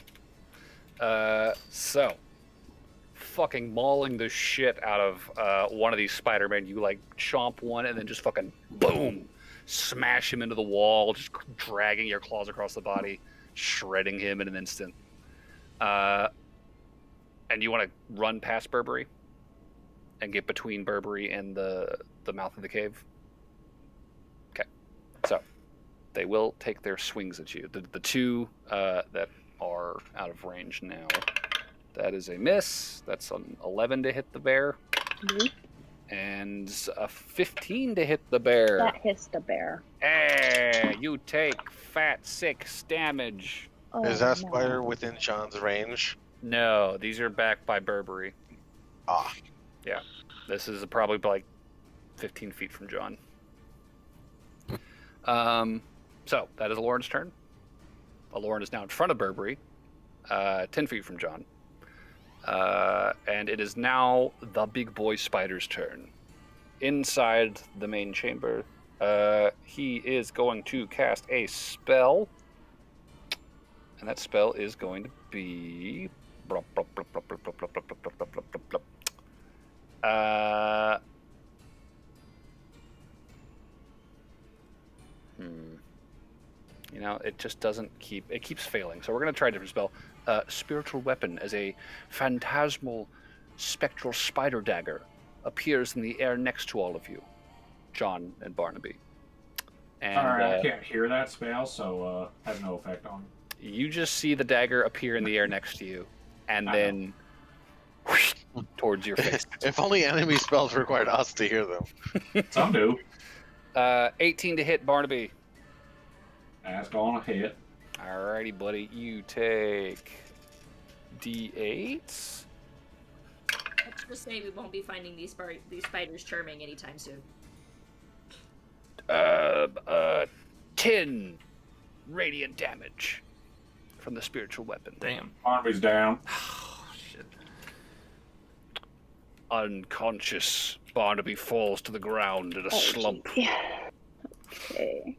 So, fucking mauling the shit out of one of these Spider-Men. You chomp one and then just fucking boom, smash him into the wall, just dragging your claws across the body, shredding him in an instant. And you want to run past Burberry and get between Burberry and the mouth of the cave. Okay, so they will take their swings at you. The 2 that are out of range now. That is a miss. That's an 11 to hit the bear. And a 15 to hit the bear. That hits the bear. Hey, you take fat 6 damage. Oh, Is that no. spider within John's range? No, these are back by Burberry. Ah, Yeah, this is probably 15 feet from John. So that is Lauren's turn. Lauren is now in front of Burberry, 10 feet from John. And it is now the big boy spider's turn. Inside the main chamber, he is going to cast a spell. And that spell is going to be... it just doesn't it keeps failing. So we're going to try a different spell. Spiritual weapon as a phantasmal spectral spider dagger appears in the air next to all of you, John and Barnaby. And Alright, I can't hear that spell, so has no effect on me. you just see the dagger appear in the air next to you, and then whoosh, towards your face. if only enemy spells required us to hear them. Some do. 18 to hit Barnaby. That's gonna hit. Alrighty, buddy. You take D8. Let's just say we won't be finding these spiders charming anytime soon. 10 radiant damage from the spiritual weapon. Damn. Barnaby's down. Oh, shit. Unconscious, Barnaby falls to the ground in a slump. Yeah. Okay.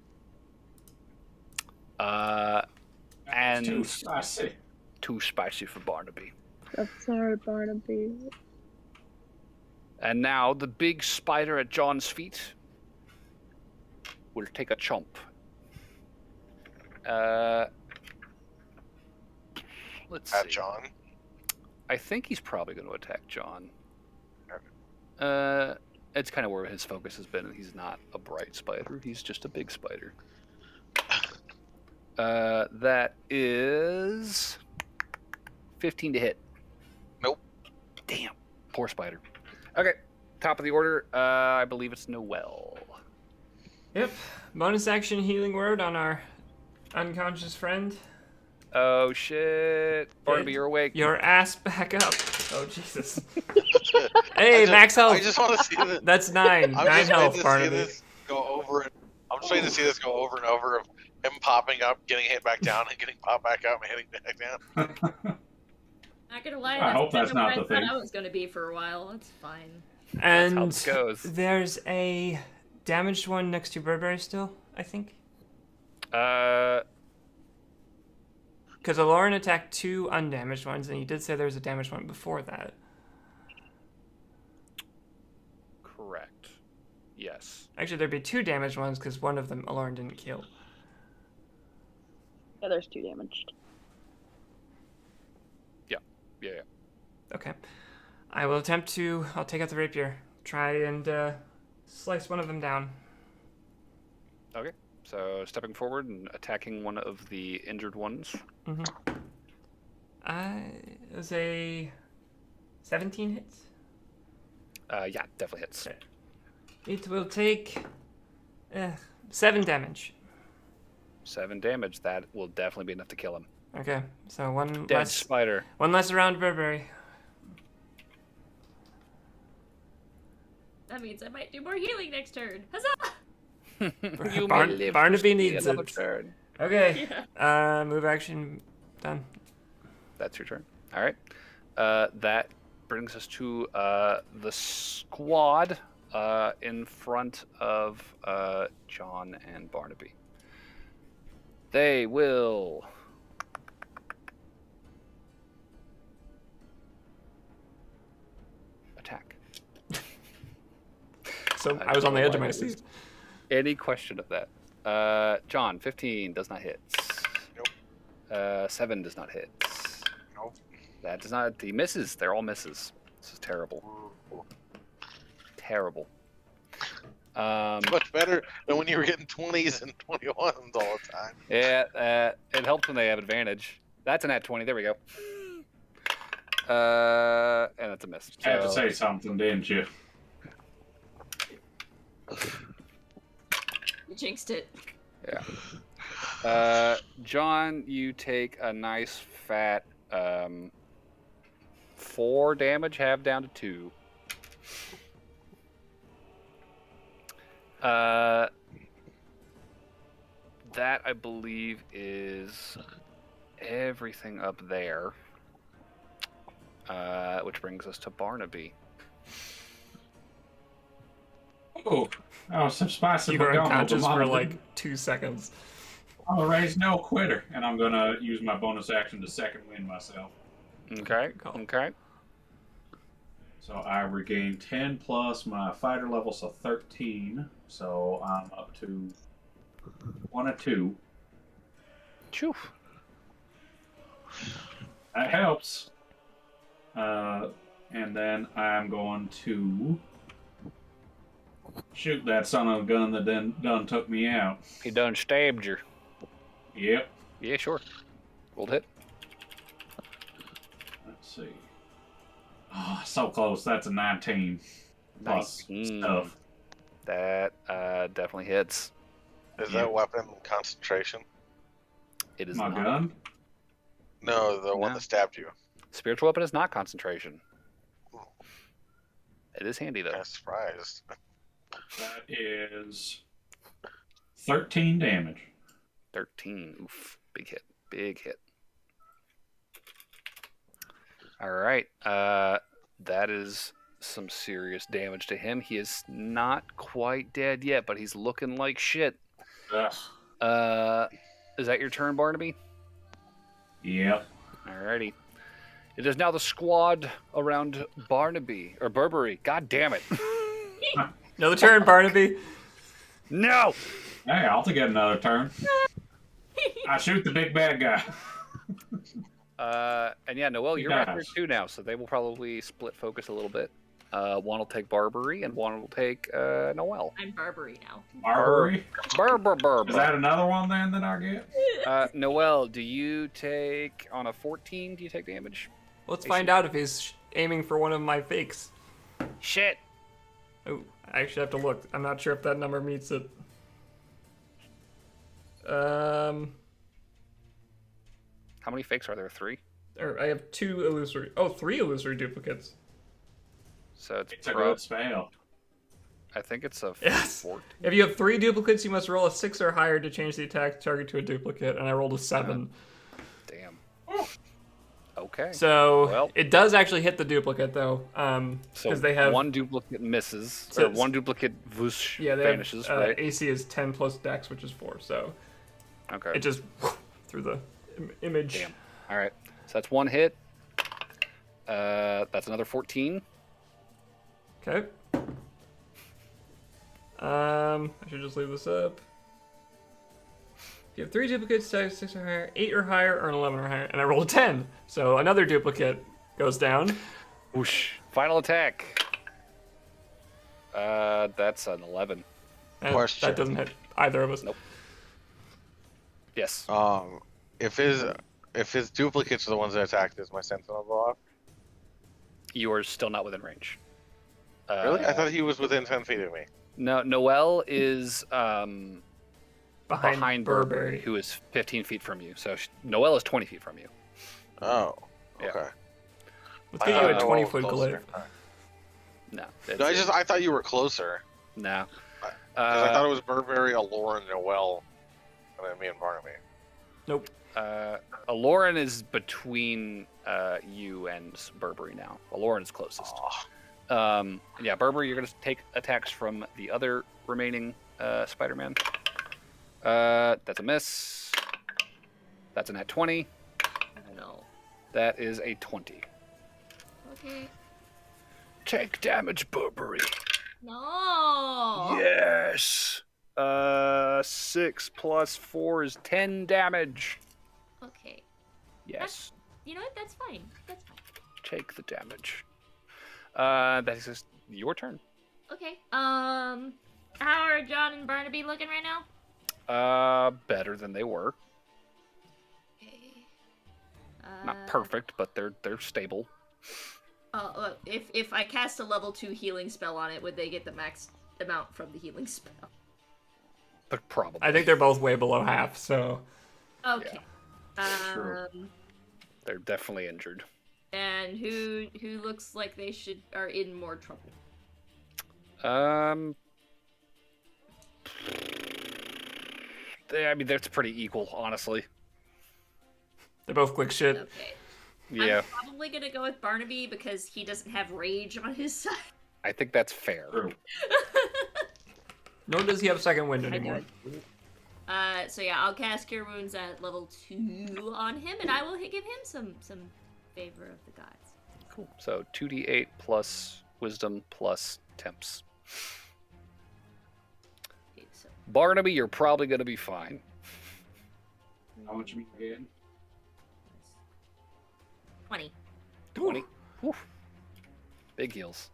And Too spicy. too spicy for Barnaby. I'm sorry, Barnaby. And now the big spider at John's feet will take a chomp. Let's At see. John. I think he's probably going to attack John. It's kind of where his focus has been, and he's not a bright spider. He's just a big spider. That is 15 to hit. Nope. Damn. Poor spider. Okay. Top of the order. I believe it's Noel. Yep. Bonus action healing word on our unconscious friend. Oh, shit. Barnaby, Get you're awake. Your ass back up. Oh, Jesus. Hey, max health. I just want to see this. That's 9. I'm 9 just waiting health, to see Barnaby. this go over. I'm just waiting to see this go over and over of him popping up, getting hit back down, and getting popped back up and hitting back down. Not gonna lie, I hope that's kind of not what the I thing. thought I was gonna be for a while. That's fine. And how it goes. there's a damaged one next to Burberry still, I think. Uh, Because Aloran attacked 2 undamaged ones, and he did say there was a damaged one before that. correct. Yes. Actually, there'd be 2 damaged ones because one of them Aloran didn't kill. Yeah, there's 2 damaged. Yeah. Okay. I will attempt to... I'll take out the rapier. Try and slice one of them down. Okay. So stepping forward and attacking one of the injured ones. Mm-hmm. It was a 17 hits. Yeah, definitely hits. Okay. It will take 7 damage. 7 damage. That will definitely be enough to kill him. Okay, so one Dead less spider. round Burberry. That means I might do more healing next turn. Huzzah! You may live to Barnaby see needs another it. turn. Okay. Move action done. That's your turn. All right. That brings us to the squad in front of John and Barnaby. They will attack. So I I was don't on the know edge of why my that is. seat. Any question of that? John, 15 does not hit. Nope. 7 does not hit. Nope. That does not. He misses. They're all misses. This is terrible. Terrible. Much better than when you were getting 20s and 21s all the time. Yeah, it helps when they have advantage. That's an at 20. There we go. And that's a miss. Had to So- say something, didn't you? You jinxed it. Yeah. John, you take a nice fat 4 damage, half down to 2. That I believe is everything up there. Which brings us to Barnaby. Oh, that was some spicy. You were McDonald's. unconscious I'm for gonna- like 2 seconds. I'm gonna raise no quitter, and I'm gonna use my bonus action to second wind myself. Okay. Cool. Okay. So I regain 10 plus my fighter level, so 13. So I'm up to 1 of 2. Phew. That helps. And then I'm going to shoot that son of a gun that done took me out. He done stabbed you. Yep. Yeah, sure. Rolled hit. Let's see. Oh, so close. That's a 19. Plus 19. stuff. That definitely hits. Is that weapon concentration? It is My not. gun? No, the one No. that stabbed you. Spiritual weapon is not concentration. It is handy though. I'm surprised. That is 13 damage. 13. Oof. Big hit. Big hit. All right. That is some serious damage to him. He is not quite dead yet, but he's looking like shit. Ugh. Is that your turn, Barnaby? Yep. Alrighty. It is now the squad around Barnaby or Burberry. God damn it! Another turn, Barnaby. No. Hey, I'll take another turn. I shoot the big bad guy. And yeah, Noel, He you're back here dies. too now, so they will probably split focus a little bit. One will take Barberry, and one will take Noel. I'm Barbary now. Barbary? Burber. Is that another one then that I get? Noel, do you take on a 14? Do you take damage? Let's find out if he's aiming for one of my fakes. Shit. Oh, I actually have to look. I'm not sure if that number meets it. How many fakes are there? 3. Or I have 2 illusory. Oh, 3 illusory duplicates. So it's It's a good spell. I think it's a Yes. 14. If you have 3 duplicates, you must roll a 6 or higher to change the attack target to a duplicate, and I rolled a 7. Damn. Okay. So Well. it does actually hit the duplicate though, So because they have one duplicate misses, So or it's- one duplicate whoosh yeah they vanishes, have, right? AC is 10 plus Dex, which is 4. So Okay. it just through the image. Damn. All right. So that's one hit. That's another 14. Okay. I should just leave this up. If you have 3 duplicates, type 6 or higher, 8 or higher, or an 11 or higher, and I rolled a 10. So another duplicate goes down. Whoosh. Final attack. That's an 11. And Question. that doesn't hit either of us. Nope. Yes. If his duplicates are the ones that attacked, does my sentinel go off? You are still not within range. Really? I thought he was within 10 feet of me. No. Noel is behind Burberry, Burberry. who is 15 feet from you. So Noel is 20 feet from you. Oh. Yeah. Okay. Let's get you a Noel 20 was foot closer. glaive. Alright. No. No, I thought you were closer. No. Because I thought it was Burberry, Aloran, Noel, and then me and Barnaby. Nope. Aloran is between you and Burberry now. Aloran is closest. Yeah, Burberry, you're going to take attacks from the other remaining Spider-Man. That's a miss. That's a nat 20. No. That is a 20. Okay. Take damage, Burberry. No. Yes. 6 plus 4 is 10 damage. Okay. Yes. You know what? That's fine. That's fine. Take the damage. That is just your turn. Okay. How are John and Barnaby looking right now? Better than they were. Okay. Not perfect, but they're stable. If I cast a level 2 healing spell on it, would they get the max amount from the healing spell? But probably. I think they're both way below half, so. Okay. Sure. They're definitely injured. And who looks like they are in more trouble? I mean, that's pretty equal, honestly. They both click shit. Okay. Yeah, I'm probably gonna go with Barnaby because he doesn't have rage on his side. I think that's fair. True. Nor does he have second wind I anymore. do. So yeah, I'll cast Cure Wounds at level 2 on him, and I will give him some favor of the gods. Cool. So 2d8 plus wisdom plus temps. Okay, so Barnaby, you're probably going to be fine. How much are you getting? 20. 20. Oof. Big heals.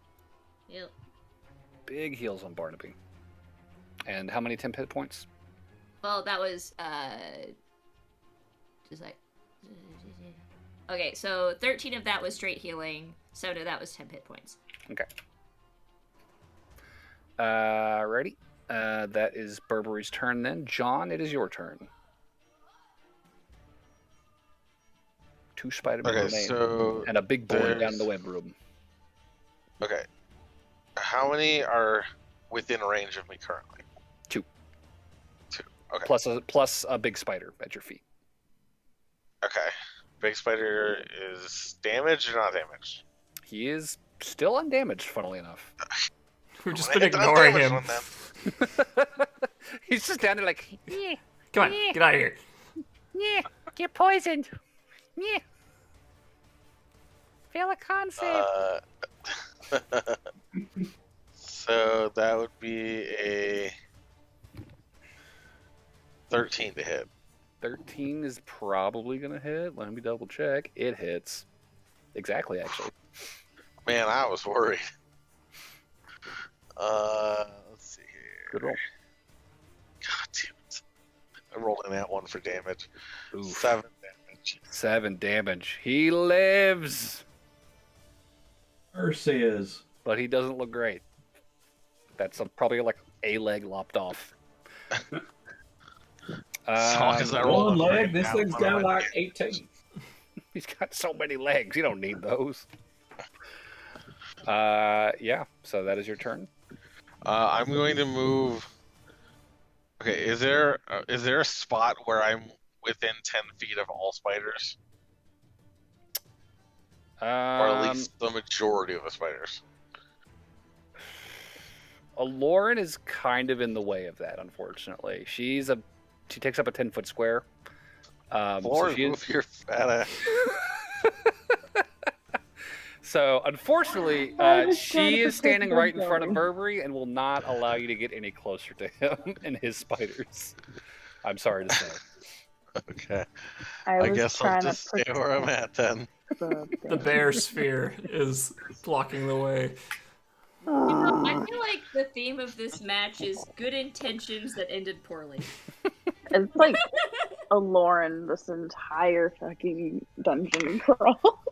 Yep. Big heals on Barnaby. And how many temp hit points? Well, that was just like. Okay, so 13 of that was straight healing. 7 of that was 10 hit points. Okay. Ready? That is Burberry's turn then. John, it is your turn. 2 Spider-Men Okay, remain. so And a big boy down in there's- the web room. Okay. How many are within range of me currently? 2. 2. Okay. Plus a big spider at your feet. Okay. Big Spider is damaged or not damaged? He is still undamaged, funnily enough. We've just Well, been hit the ignoring undamaged him. one, then. He's just down there like, yeah, Come on, get out of here. yeah, get poisoned. Yeah. Fail a con save. So that would be a 13 to hit. 13 is probably going to hit. Let me double check. It hits. Exactly, actually. Man, I was worried. Let's see here. Good roll. God damn it. I rolled in that one for damage. Oof. 7 damage. 7 damage. He lives, Perseus. but he doesn't look great. That's probably like a leg lopped off. As long as I roll One a leg. freaking This nat thing's one, got I'm like in. 18. He's got so many legs. You don't need those. Yeah. So that is your turn. I'm going to move. Okay, is there a spot where I'm within 10 feet of all spiders, or at least the majority of the spiders? Lauren is kind of in the way of that, unfortunately. She takes up a 10-foot square. Lauren, move your fat ass. So, unfortunately, I was trying she to is protect standing right in front of Burberry. Burberry and will not allow you to get any closer to him and his spiders. I'm sorry to say. Okay, I I was guess I'll trying just to stay where I'm at then. The bear sphere is blocking the way. You know, I feel like the theme of this match is good intentions that ended poorly. It's like a Lauren this entire fucking dungeon crawl.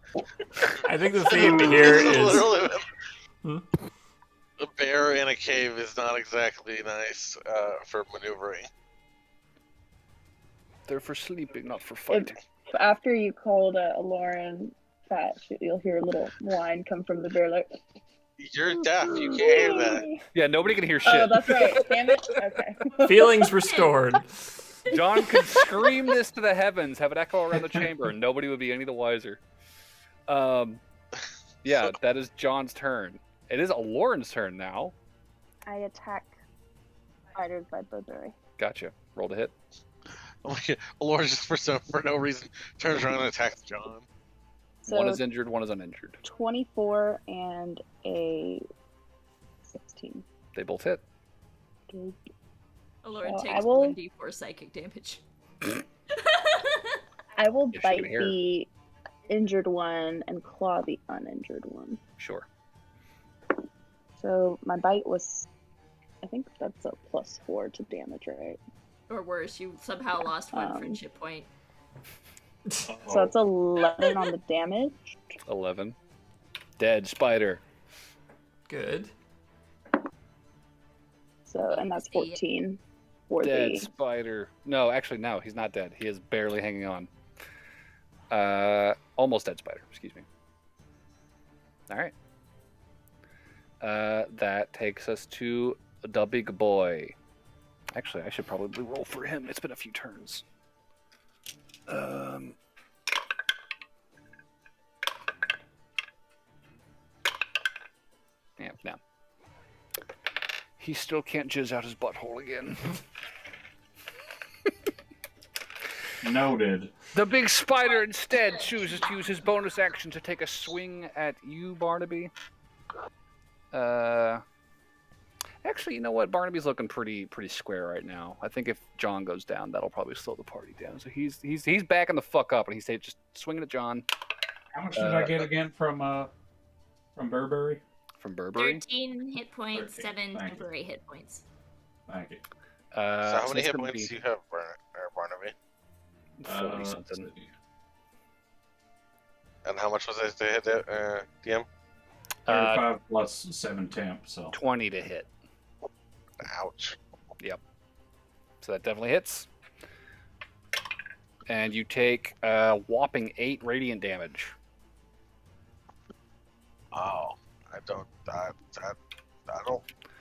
I think the theme here This is literally Hmm? the bear in a cave is not exactly nice for maneuvering. They're for sleeping, not for If, fighting. after you called Lauren fat, you'll hear a little whine come from the bear like, You're deaf. You can't hear that. "Yay." Yeah, nobody can hear shit. Oh, that's right. Damn it. Okay. feelings restored. John could scream this to the heavens, have it echo around the chamber, and nobody would be any the wiser. Yeah, that is John's turn. It is Lauren's turn now. I attack spiders by Burberry. Gotcha. Roll to hit. Lord just for no reason turns around and attacks John. So One is injured, one is uninjured. 24 and a 16. They both hit. Lauren So I takes will- 1d4 psychic damage. I will Yes, you bite can hear. the injured one and claw the uninjured one. Sure. So my bite was, I think that's a +4 to damage, right? Or worse, you somehow lost one Um, friendship point. So that's 11 on the damage. 11. Dead spider. Good. So, and that's 14 for Dead the. spider. No, actually, no, he's not dead. He is barely hanging on. Almost dead spider, excuse me. All right. That takes us to the big boy. Actually, I should probably roll for him. It's been a few turns. Yeah, no. He still can't jizz out his butthole again. Noted. The big spider instead chooses to use his bonus action to take a swing at you, Barnaby. Actually, you know what? Barnaby's looking pretty square right now. I think if John goes down, that'll probably slow the party down. So he's backing the fuck up, and he's just swinging at John How much did I get again from Burberry? from Burberry. 13 hit points, 13, 7 thank you. temporary hit points. Thank you. So how many that's hit gonna points be do you have, Barnaby? 40 let's something. see. And how much was it to hit it, DM? 35 plus 7 temp, so 20 to hit. Ouch. So that definitely hits. and you take a whopping 8 radiant damage. Oh, I don't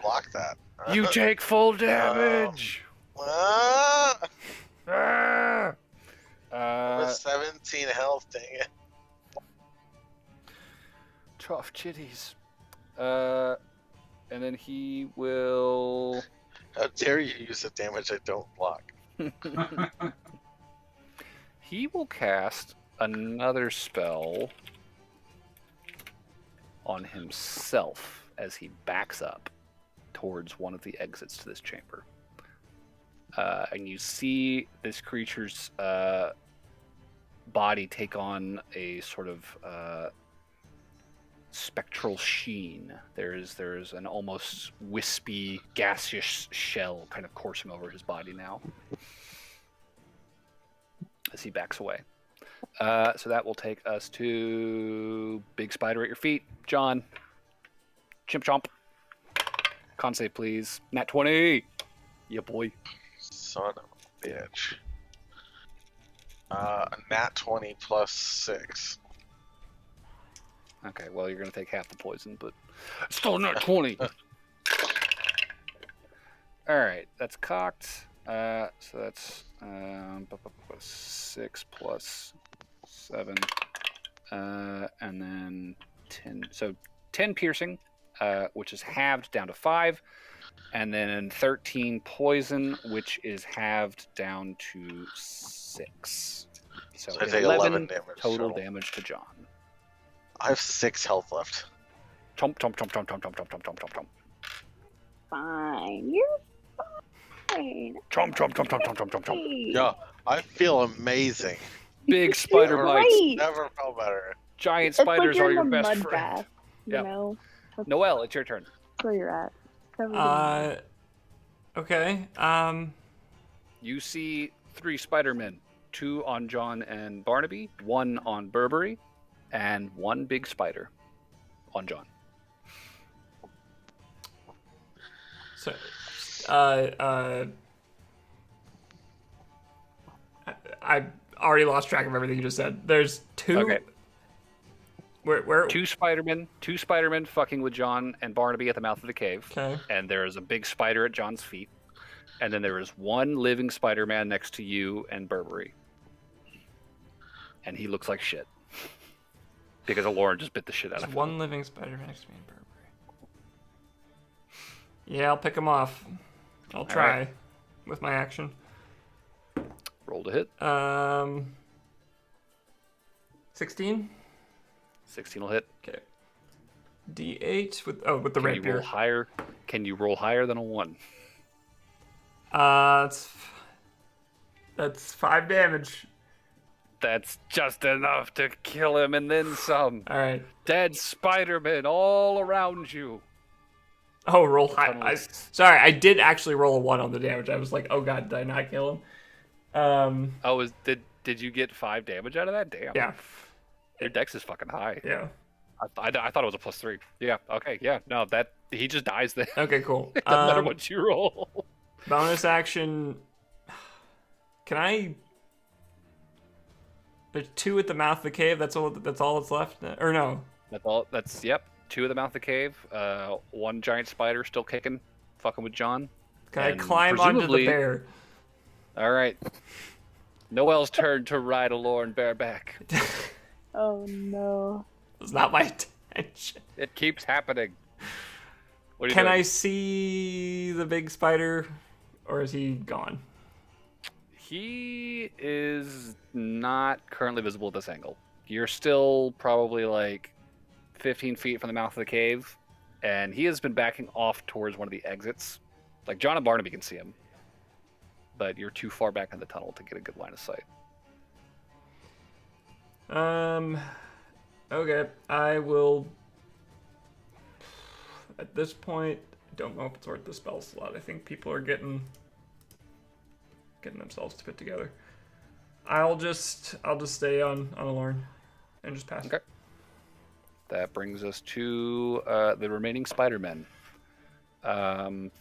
block that. You take full damage. Ah! Ah! I'm at 17 health, dang it. Tough chitties. And then he will. How dare you use the damage I don't block? He will cast another spell on himself as he backs up towards one of the exits to this chamber. And you see this creature's body take on a sort of spectral sheen. There's an almost wispy, gaseous shell kind of coursing over his body now as he backs away. So that will take us to big spider at your feet. John. Chimp chomp. Con save, please. Nat 20. Yeah, boy. Son of a bitch. A nat 20 plus 6. Okay, well, you're going to take half the poison, but still not 20. All right, that's cocked. So that's 6 plus 7. And then 10. So 10 piercing, which is halved down to 5. And then 13 poison, which is halved down to 6. So I take 11 damage total damage to John. I have 6 health left. Chomp, chomp, chomp, chomp, chomp, chomp, chomp, chomp, chomp, chomp, chomp. Fine. You're fine. Chomp, chomp, chomp, chomp, chomp, chomp, chomp, chomp. Hey. Yeah, I feel amazing. Big spider You're bites. right. Never felt better. Giant It's like spiders you're are in your a best mud friend. bath, you Yep. know? That's Noelle, it's your turn. where you're at. Covered in mud. Okay. You see 3 Spider-Men, 2 on John and Barnaby, 1 on Burberry, and 1 big spider on John. So, I already lost track of everything you just said. There's 2. Okay. Where? 2 Spider-Men fucking with John and Barnaby at the mouth of the cave. Okay. And there is a big spider at John's feet. And then there is 1 living Spider-Man next to you and Burberry. And he looks like shit. Because Lauren just bit the shit out There's of him. 1 living spider next to me in Burberry. Yeah, I'll pick him off. I'll try right. with my action. Roll to hit. 16. 16 will hit. Okay. D8 with the Can you rapier. roll higher? Can you roll higher than a 1? That's 5 damage. That's just enough to kill him and then some. All right. Dead Spider-Man all around you. Oh, roll high. Sorry, I did actually roll a 1 on the damage. I was like, oh god, did I not kill him? Did you get 5 damage out of that? Damn. Yeah. Your dex is fucking high. Yeah. I thought it was a +3. Yeah. Okay. Yeah. No, that he just dies then. Okay, cool. It doesn't matter what you roll. Bonus action. Can I? There's 2 at the mouth of the cave. That's all that's left. Or no? That's all. That's yep. 2 at the mouth of the cave. 1 giant spider still kicking, fucking with John. Can I And climb onto the presumably- bear? All right. Noelle's turn to ride a Lauren bareback. Oh no. It's not my intention. It keeps happening. What are you Can doing? I see the big spider, or is he gone? He is not currently visible at this angle. You're still probably like 15 feet from the mouth of the cave, and he has been backing off towards one of the exits. Like John and Barnaby can see him, but you're too far back in the tunnel to get a good line of sight. Okay, I will. At this point, I don't know if it's worth the spell slot. I think people are getting themselves to put together. I'll just stay on Lorne and just pass. Okay. That brings us to the remaining Spider-Men.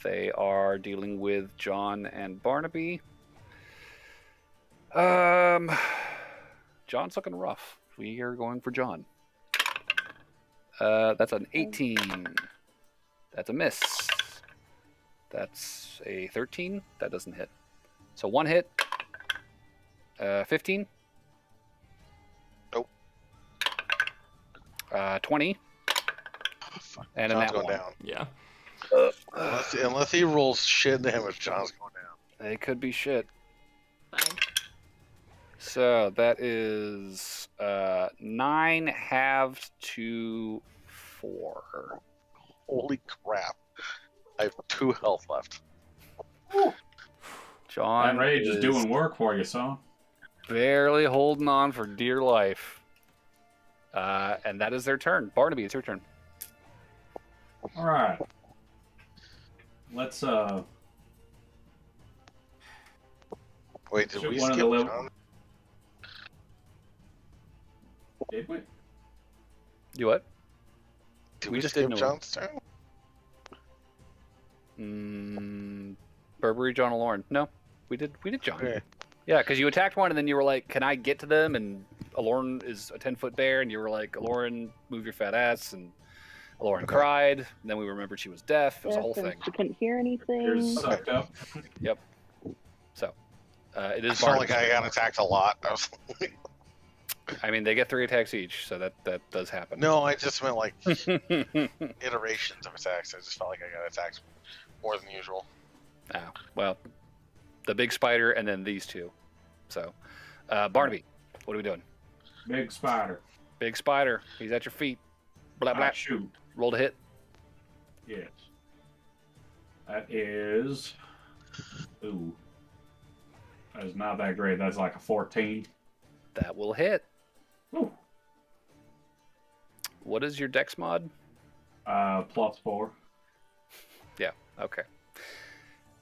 They are dealing with John and Barnaby. John's looking rough. We are going for John. That's an 18. That's a miss. That's a 13. That doesn't hit. So one hit. 15. Nope. 20. Oh, fuck. And a John's nat going one. down. Yeah. Unless he rolls shit damage, John's going down. It could be shit. Fine. So that is 9 halved to 4. Holy crap. I have 2 health left. John That rage is doing work for you, son. barely holding on for dear life. And that is their turn. Barnaby, it's your turn. All right. Let's Wait, did shoot we one of skip the John? Did we? You what? Did we we just skip didn't- John's turn? Burberry, John, and Lauren. No, we did John. Okay. Yeah, because you attacked one, and then you were like, "Can I get to them?" And Aloran is a 10-foot bear, and you were like, "Aloran, move your fat ass." And Aloran cried. And then we remembered she was deaf. It was a whole thing. She couldn't hear anything. Yours sucked up. So it I is. felt like Barnaby's I turn. got attacked a lot. I was like, I mean, they get 3 attacks each, so that does happen. no, I just meant like iterations of attacks. I just felt like I got attacked more than usual. Ah, well, the big spider, and then these two. So, Barnaby, what are we doing? Big spider. Big spider. He's at your feet. Blah blah. I shoot. Roll to hit. Yes. That is. Ooh. That is not that great. That's like a 14. That will hit. Ooh. What is your dex mod? +4. Yeah. Okay.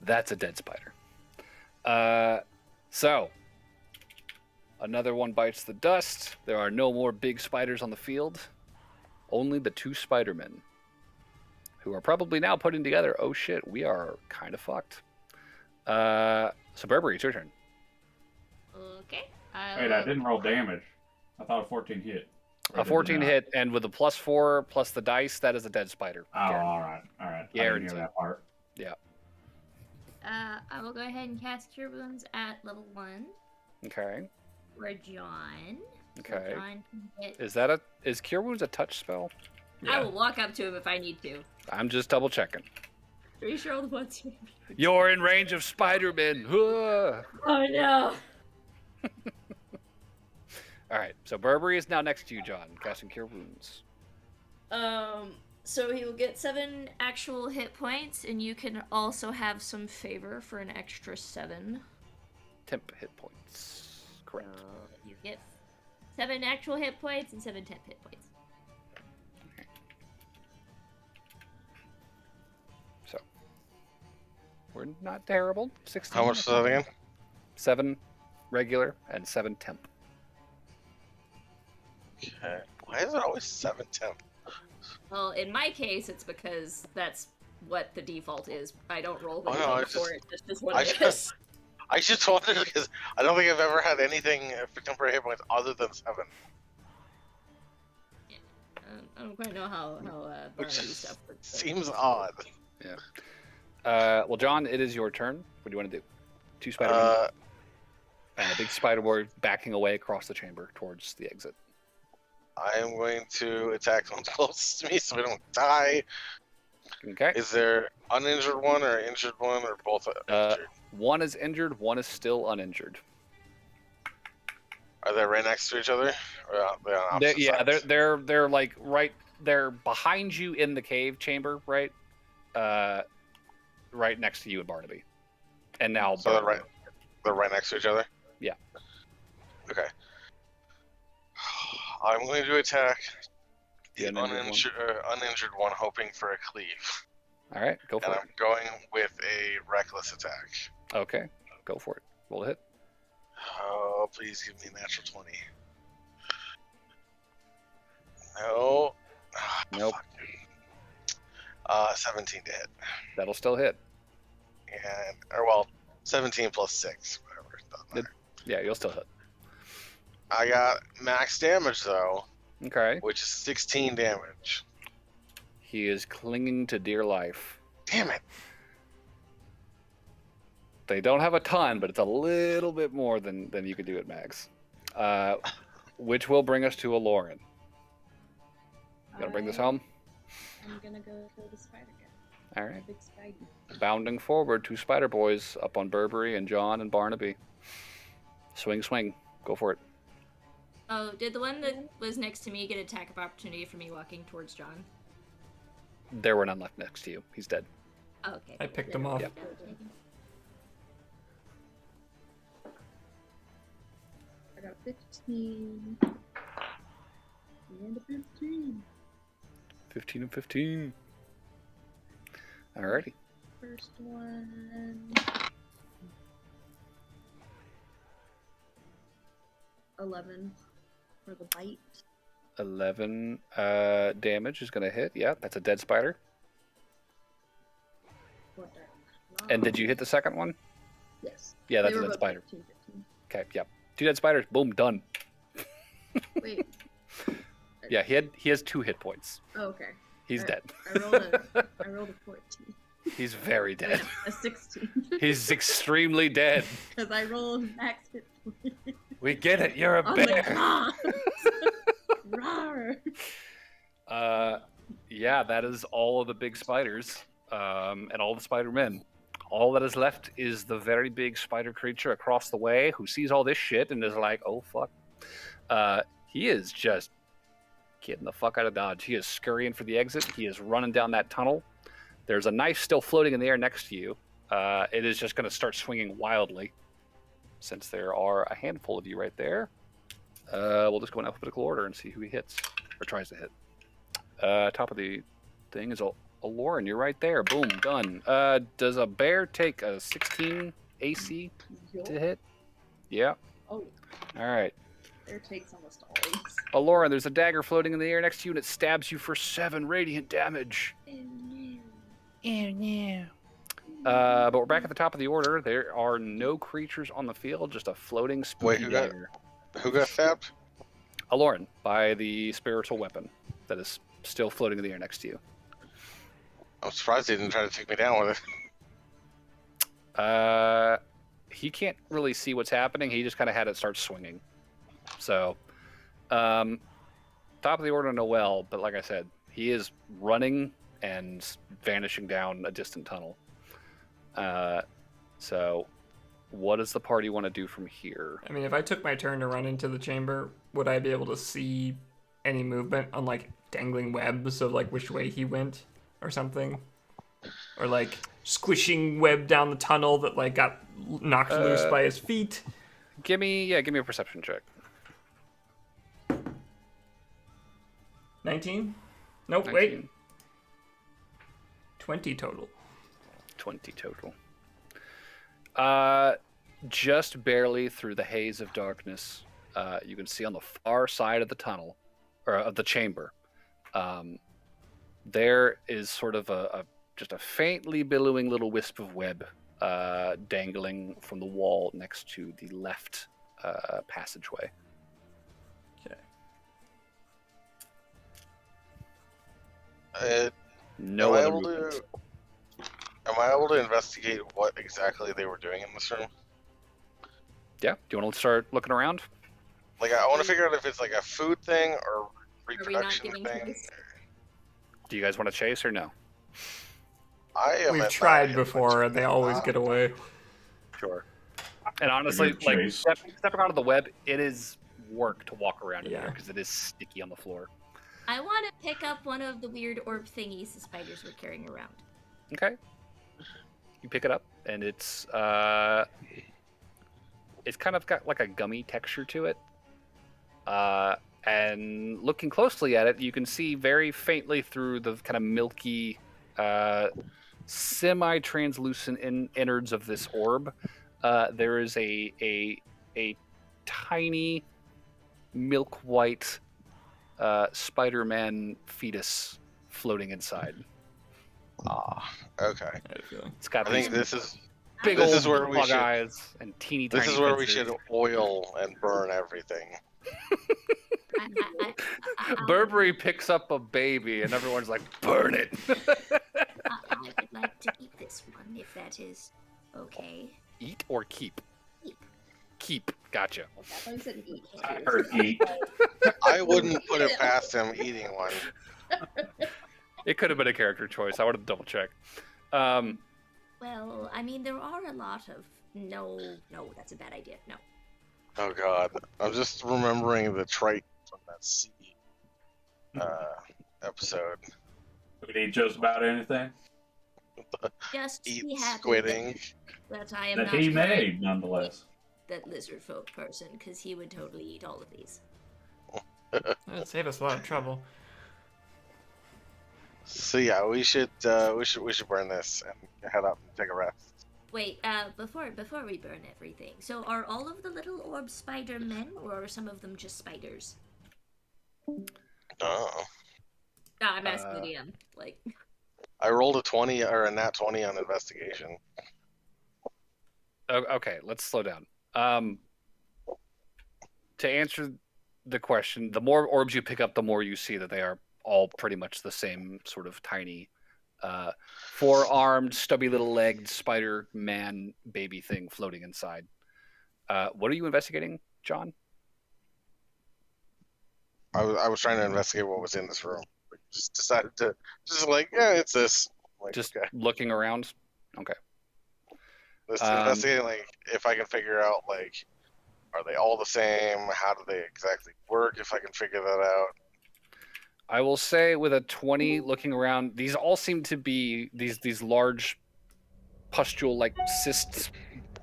That's a dead spider. So another one bites the dust. There are no more big spiders on the field. Only the 2 Spider-Men, who are probably now putting together, oh shit, we are kind of fucked. So Burberry, it's your turn. Okay. Wait, I didn't roll damage. I thought a 14 hit. Or A did 14 it not? hit, and with a +4 plus the dice, that is a dead spider. Oh, all right. All right. I didn't Guaranteed. hear that part. I will go ahead and cast Cure Wounds at level 1 Okay. for John. So Okay. John can hit. Is Cure Wounds a touch spell? I will walk up to him if I need to. I'm just double checking. Pretty sure all the ones. You're in range of Spider-Man. Oh no. All right, so Burberry is now next to you, John, casting Cure Wounds. So he will get 7 actual hit points, and you can also have some favor for an extra 7. Temp hit points. Correct. You get 7 actual hit points and 7 temp hit points. So we're not terrible. 16. How much is that again? 7 regular and 7 temp. Okay. Why is it always 7 temp? Well, in my case, it's because that's what the default is. I don't roll the Oh, no, I default for it. It's just what I it just- is. I just wondered because I don't think I've ever had anything for temporary hit points other than 7. I don't quite know how Which Barnaby stuff works. but- seems odd. Well, John, it is your turn. What do you want to do? 2 Spider-Men and a big spider board backing away across the chamber towards the exit. I am going to attack the one closest to me so we don't die. Okay. Is there uninjured one or injured one or both injured? One is injured, one is still uninjured. Are they right next to each other? Or are they on opposite sides? They're like they're behind you in the cave chamber, right? Right next to you and Barnaby. And now So they're Barnaby. they're right next to each other? Yeah. Okay. I'm going to attack the The uninjured one, hoping for a cleave. All right, go for And it. I'm going with a reckless attack. Okay, go for it. Roll a hit. Oh, please give me a natural 20. No. Nope. Fuck. 17 to hit. That'll still hit. And, or well, 17 plus 6, whatever. Doesn't matter. Yeah, you'll still hit. I got max damage though, Okay. which is 16 damage. He is clinging to dear life. Damn it! They don't have a ton, but it's a little bit more than you could do at max. Which will bring us to a Lauren. You gonna bring this home? I'm gonna go kill the spider guy. All right. Big spider. Bounding forward, 2 spider boys up on Burberry and John and Barnaby. Swing, swing. Go for it. Oh, did the one that was next to me get attack of opportunity for me walking towards John? There were none left next to you. He's dead. Oh, okay. I picked him off. Yep. I got 15. And a 15. 15 and 15. Alrighty. First one. 11 for the bite. 11 damage is going to hit. Yeah, that's a dead spider. What the? And did you hit the second one? Yes. Yeah, that's They a were dead both spider. 15, 15. Okay, yep. 2 dead spiders. Boom, done. Wait. Yeah, he has 2 hit points. Oh, okay. He's dead. I rolled a 14. He's very dead. A 16. He's extremely dead. Because I rolled max hit points. We get it. You're a On the bear. ground. Rawr. Yeah, that is all of the big spiders and all the Spider-Men. All that is left is the very big spider creature across the way who sees all this shit and is like, oh, fuck. He is just getting the fuck out of Dodge. He is scurrying for the exit. He is running down that tunnel. There's a knife still floating in the air next to you. It is just going to start swinging wildly since there are a handful of you right there. We'll just go in alphabetical order and see who he hits or tries to hit. Top of the thing is a Lauren. You're right there. Boom, done. Does a bear take a 16 AC to hit? Yeah. Oh, All right. there takes almost always. Lauren, there's a dagger floating in the air next to you and it stabs you for 7 radiant damage. But we're back at the top of the order. There are no creatures on the field, just a floating spooky dagger. Who got stabbed? Lauren, by the spiritual weapon that is still floating in the air next to you. I'm surprised he didn't try to take me down with it. He can't really see what's happening. He just kind of had it start swinging. So, top of the order, Noel. But like I said, he is running and vanishing down a distant tunnel. So, what does the party want to do from here? I mean, if I took my turn to run into the chamber, would I be able to see any movement on, like, dangling webs of, like, which way he went or something? Or, like, squishing web down the tunnel that, like, got knocked loose by his feet? Give me a perception check. 19? Nope, 19. wait. 20 total. 20 total. Just barely through the haze of darkness, you can see on the far side of the tunnel, or of the chamber, there is sort of just a faintly billowing little wisp of web dangling from the wall next to the left passageway. Okay. No other movement. Am I able to investigate what exactly they were doing in this room? Yeah. Do you want to start looking around? Like, I want to figure out if it's like a food thing or Are we not reproduction giving thing. choice? Do you guys want to chase or no? I am We've at tried my before, and they always get away. Sure. And honestly, Good like choice. stepping out of the web, it is work to walk around in Yeah. there because it is sticky on the floor. I want to pick up one of the weird orb thingies the spiders were carrying around. Okay. You pick it up, and it's kind of got like a gummy texture to it. And looking closely at it, you can see very faintly through the kind of milky, semi-translucent innards of this orb. There is a tiny milk white Spider-Man fetus floating inside. Ah, okay. It's got I these think this is big This old is where we bug should- eyes and teeny tiny. This is where we pincers. should oil and burn everything. Burberry picks up a baby and everyone's like, burn it. I would like to eat this one, if that is okay. Eat or keep? Keep. Keep. Gotcha. I thought you said eat. I heard eat. I wouldn't put it past him eating one. It could have been a character choice. I would have double checked. Well, I mean, there are a lot of... No, that's a bad idea. No. Oh god. I'm just remembering the trite from that sea episode. Do we need just about anything Just Eat be happy squidding. that I am that not he made, nonetheless? that lizard folk person, because he would totally eat all of these. That'd save us a lot of trouble. So yeah, we should burn this and head up and take a rest. Wait, before we burn everything, so are all of the little orbs spider men, or are some of them just spiders? Oh. Nah, I'm asking the DM. Like, I rolled a 20 or a nat 20 on investigation. Okay, let's slow down. To answer the question, the more orbs you pick up, the more you see that they are all pretty much the same sort of tiny, four-armed, stubby little legged spider man baby thing floating inside. What are you investigating, John? I was trying to investigate what was in this room. Just decided to yeah, it's this. Like, Just okay. looking around. Okay. Let's investigate if I can figure out are they all the same? How do they exactly work? If I can figure that out. I will say with a 20 looking around, these all seem to be these large pustule-like cysts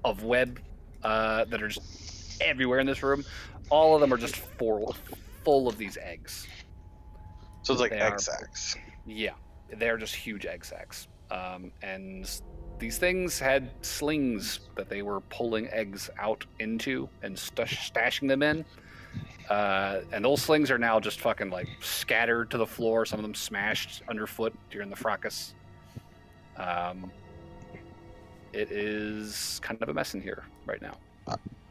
of web that are just everywhere in this room. All of them are just full of these eggs. So it's like They egg are- sacs. Yeah, they're just huge egg sacs. And these things had slings that they were pulling eggs out into and stashing them in. And those slings are now just fucking scattered to the floor. Some of them smashed underfoot during the fracas. It is kind of a mess in here right now.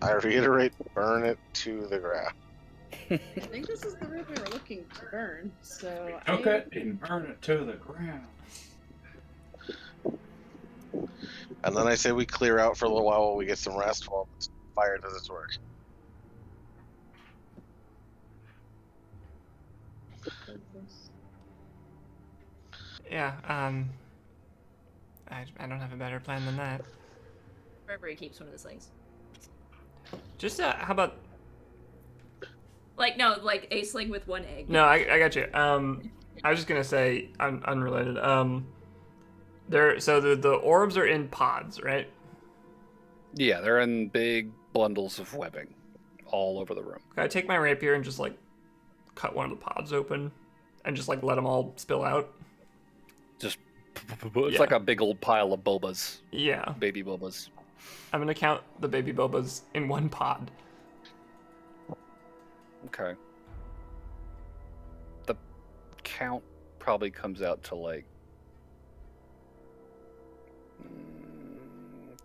I reiterate, burn it to the ground. I think this is the room we were looking to burn, so Cook it and burn it to the ground. And then I say we clear out for a little while we get some rest while the fire does its work. Yeah, I don't have a better plan than that. Burberry keeps one of the slings. Just, how about... No, a sling with one egg. No, I got you. I was just gonna say, unrelated. So the orbs are in pods, right? Yeah, they're in big bundles of webbing all over the room. Can I take my rapier and just, cut one of the pods open and just, let them all spill out? It's Yeah. like a big old pile of bobas, Yeah. baby bobas. I'm gonna count the baby bobas in one pod. Okay. The count probably comes out to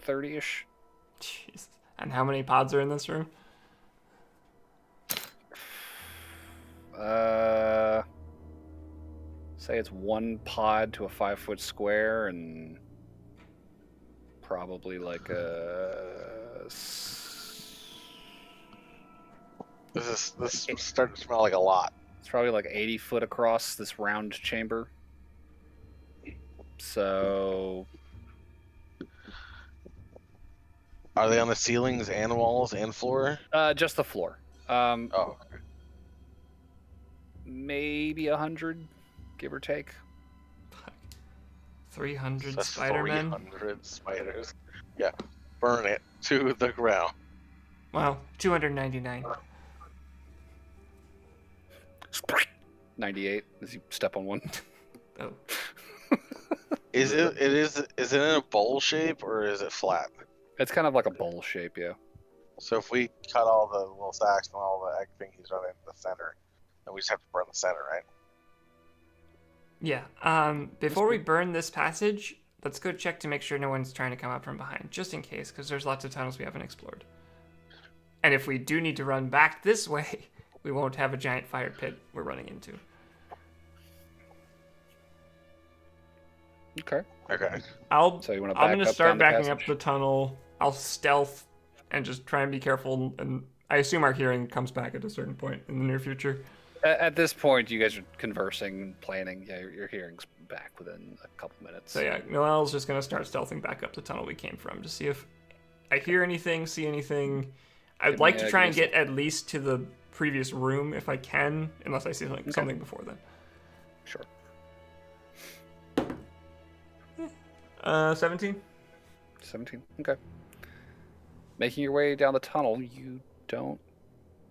30-ish. Jeez. And how many pods are in this room? Say it's one pod to a 5-foot square, and probably This is starting to smell like a lot. it's probably 80 foot across this round chamber. So Are they on the ceilings and walls and floor? just the floor. Oh, Maybe 100, give or take. 300 that's Spider-Men? 300 spiders. Yeah, burn it to the ground. Wow, 299. 98 as you step on one. Oh. Is it in a bowl shape or is it flat? It's kind of like a bowl shape, yeah. So if we cut all the little sacks and all the egg thingies right into the center, then we just have to burn the center, right? Yeah. Before we burn this passage, let's go check to make sure no one's trying to come up from behind, just in case, because there's lots of tunnels we haven't explored. And if we do need to run back this way, we won't have a giant fire pit we're running into. Okay. Okay. So you want to I'm back gonna up start down the backing up passage? the tunnel. I'll stealth and just try and be careful. And I assume our hearing comes back at a certain point in the near future. At this point, you guys are conversing, planning. Yeah, your hearing's back within a couple minutes. So yeah, Noelle's just gonna start stealthing back up the tunnel we came from to see if I hear anything, see anything. I'd like to try and get at least to the previous room if I can, unless I see something before then. Sure. 17. 17. Okay. Making your way down the tunnel, you don't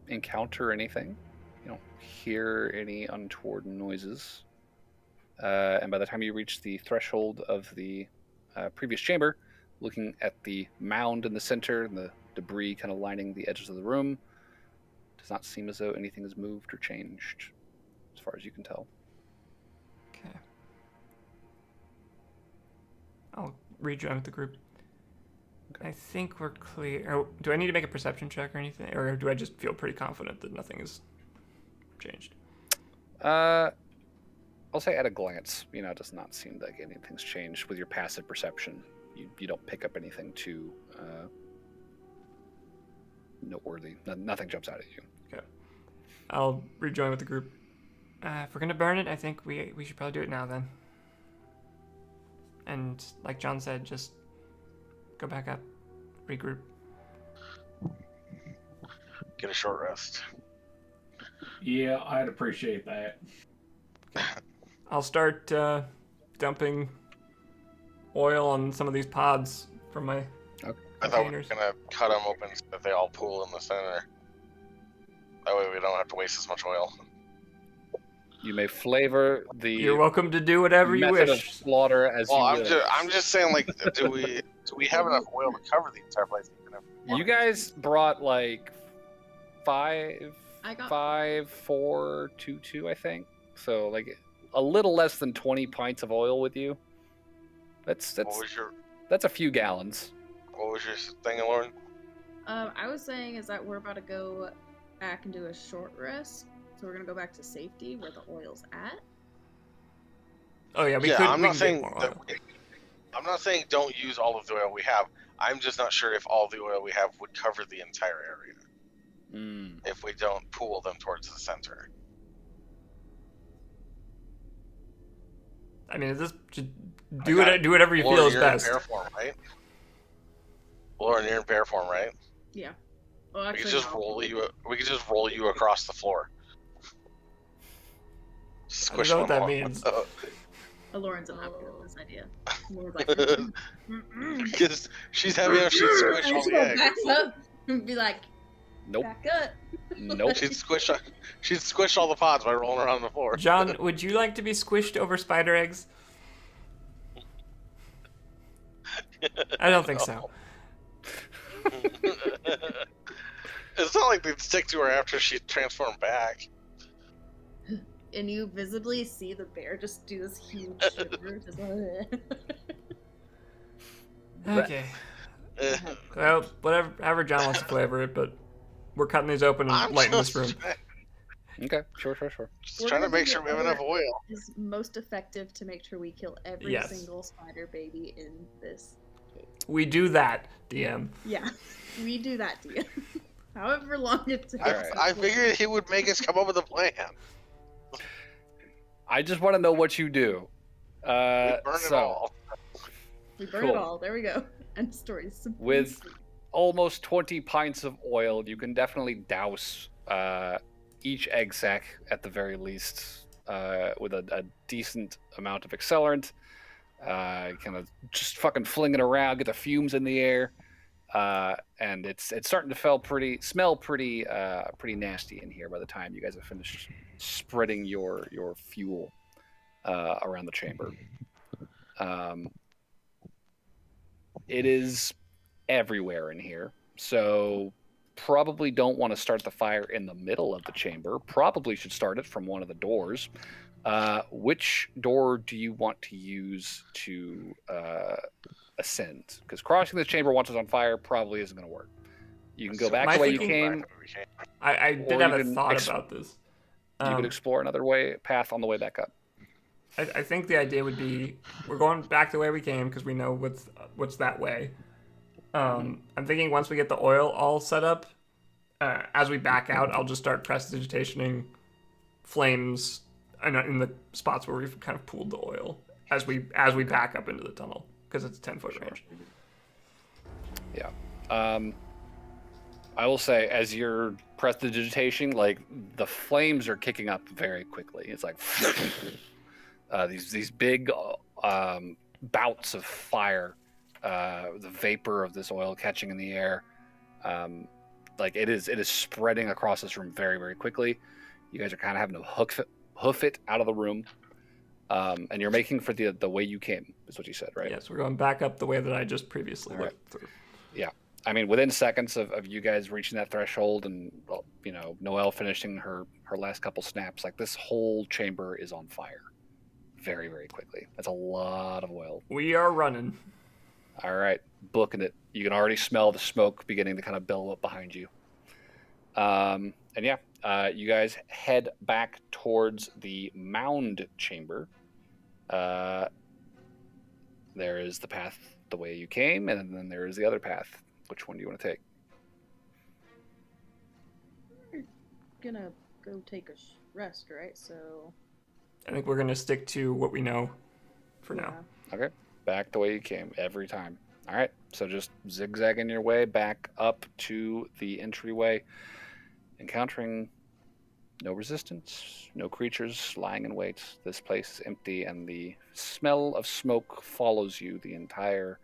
encounter anything. You don't hear any untoward noises. And by the time you reach the threshold of the previous chamber, looking at the mound in the center and the debris kind of lining the edges of the room, does not seem as though anything has moved or changed, as far as you can tell. Okay. I'll rejoin with the group. Okay. I think we're clear. Oh, do I need to make a perception check or anything? Or do I just feel pretty confident that nothing has changed? I'll say at a glance, it does not seem like anything's changed with your passive perception. You don't pick up anything too noteworthy. Nothing jumps out at you. Okay. I'll rejoin with the group. If we're gonna burn it, I think we should probably do it now then. And like John said, just go back up, regroup. Get a short rest. Yeah, I'd appreciate that. I'll start dumping oil on some of these pods from my I thought we were containers. gonna cut them open so that they all pool in the center. That way we don't have to waste as much oil. You may flavor the You're welcome to do whatever you method wish. of slaughter as Well, you will. I'm just saying, like, do we have enough oil to cover the entire place? Even if You guys brought like 5, I got 5, 4, 2, 2, I think. So like a little less than 20 pints of oil with you. That's a few gallons. what was your thing, Lauren? I was saying is that we're about to go back and do a short rest. So we're gonna go back to safety where the oil's at. Oh yeah, we I'm can not get saying more that oil. I'm not saying don't use all of the oil we have. I'm just not sure if all the oil we have would cover the entire area if we don't pool them towards the center. I mean, do whatever you feel Lauren, is you're best. in bear form, right? Lauren, you're in bear form, right? Yeah. Well, We actually, could just no. we could just roll you across the floor. Squish I don't know what one that more. means. Lauren's unhappy with this idea. Lauren's like, "Mm-mm." Because she's heavy enough, she'd squish I all just the go eggs. back up and be like, Nope. back up. Nope. She'd squish all the pods by rolling around the floor. John, would you like to be squished over spider eggs? I don't think so. It's not like they'd stick to her after she transformed back. And you visibly see the bear just do this huge shiver. Just Okay. Well, however John wants to flavor it, but we're cutting these open and lighting this room. Okay, sure. Just trying to make sure we have enough oil. is most effective to make sure we kill every Yes. single spider baby in this cave. We do that, DM. Yeah, we do that to you. However long it takes. Alright. I figured he would make us come up with a plan. I just want to know what you do. We burn it all. We burn Cool. it all. There we go. End story. With almost 20 pints of oil, you can definitely douse each egg sac at the very least with a decent amount of accelerant. Kind of just fucking fling it around, get the fumes in the air, and it's starting to smell pretty nasty in here by the time you guys have finished spreading your fuel around the chamber. It is everywhere in here, so probably don't want to start the fire in the middle of the chamber. Probably should start it from one of the doors. Which door do you want to use to ascend? Because crossing this chamber once it's on fire probably isn't going to work. You can go So back My the way you thinking- came. I did Or have you a can thought about this. You could explore another path on the way back up. I think the idea would be we're going back the way we came because we know what's that way. I'm thinking once we get the oil all set up, as we back out, I'll just start prestidigitationing flames in the spots where we've kind of pooled the oil as we back up into the tunnel because it's a 10-foot range. Yeah. I will say, as you're prestidigitation, like the flames are kicking up very quickly. It's like these big bouts of fire, the vapor of this oil catching in the air. Like it is spreading across this room very, very quickly. You guys are kind of having to hoof it out of the room, and you're making for the way you came, is what you said, right? Yes, we're going back up the way that I just previously went through. Yeah. I mean, within seconds of you guys reaching that threshold and, you know, Noelle finishing her last couple snaps, like this whole chamber is on fire very, very quickly. That's a lot of oil. We are running. All right. Booking it. You can already smell the smoke beginning to kind of billow up behind you. And yeah, you guys head back towards the mound chamber. There is the path the way you came, and then there is the other path. Which one do you want to take? We're gonna go take a rest, right? So. I think we're going to stick to what we know for now. Okay. Back the way you came every time. All right. So just zigzagging your way back up to the entryway, encountering no resistance, no creatures lying in wait. This place is empty, and the smell of smoke follows you the entire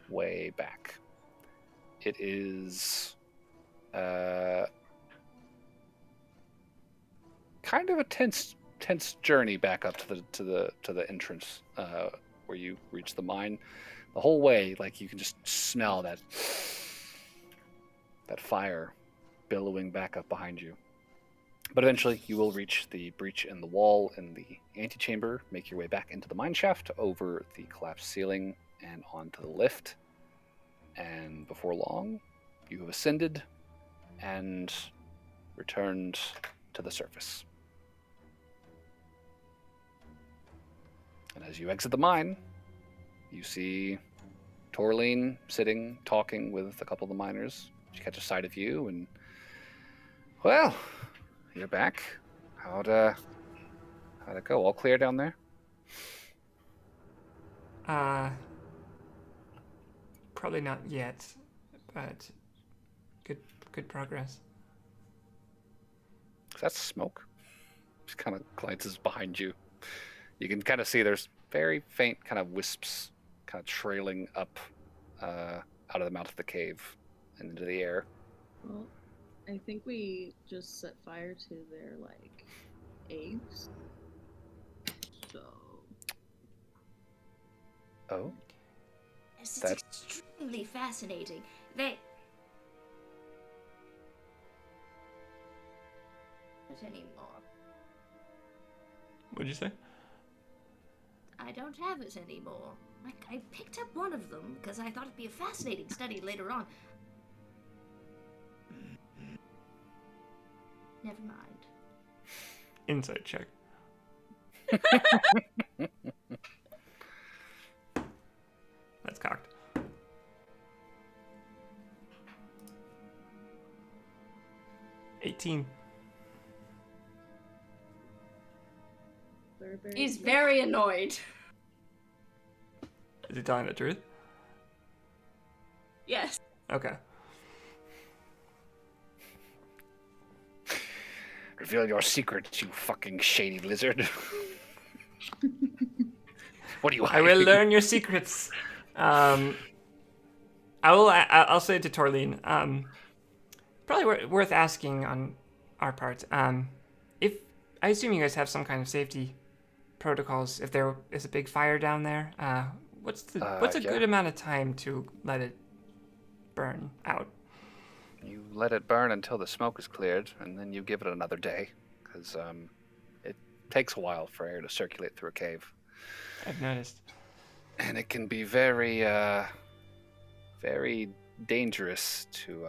way back. It is kind of a tense journey back up to the entrance where you reach the mine. The whole way, like you can just smell that fire billowing back up behind you. But eventually, you will reach the breach in the wall in the antechamber, make your way back into the mine shaft, over the collapsed ceiling, and onto the lift. And before long, you have ascended and returned to the surface. And as you exit the mine, you see Torleen sitting, talking with a couple of the miners. She catches sight of you, and well, you're back. How'd it go? All clear down there? Probably not yet, but good progress. That's smoke. Just kind of glances behind you. You can kind of see there's very faint kind of wisps kind of trailing up out of the mouth of the cave and into the air. Well, I think we just set fire to their, eggs. So. Oh? Yes, it's That- extremely fascinating. They. Not anymore. What'd you say? I don't have it anymore. I picked up one of them because I thought it'd be a fascinating study later on. Never mind. Insight check. That's cocked. $18. He's very annoyed. Is he telling the truth? Yes. Okay. Reveal your secrets, you fucking shady lizard. What do you I will learn your secrets. I'll say to Torleen, probably worth asking on our part. If I assume you guys have some kind of safety protocols, if there is a big fire down there, what's a good amount of time to let it burn out? You let it burn until the smoke is cleared, and then you give it another day, because takes a while for air to circulate through a cave. I've noticed. And it can be very, very dangerous to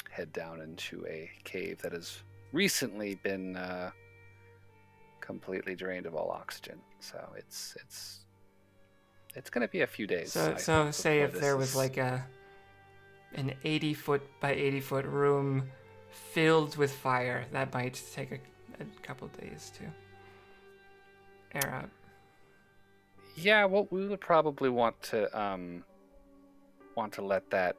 head down into a cave that has recently been completely drained of all oxygen. So it's going to be a few days. So say if there was like an 80-foot by 80-foot room filled with fire, that might take a couple days to air out. Yeah, well, we would probably want to let that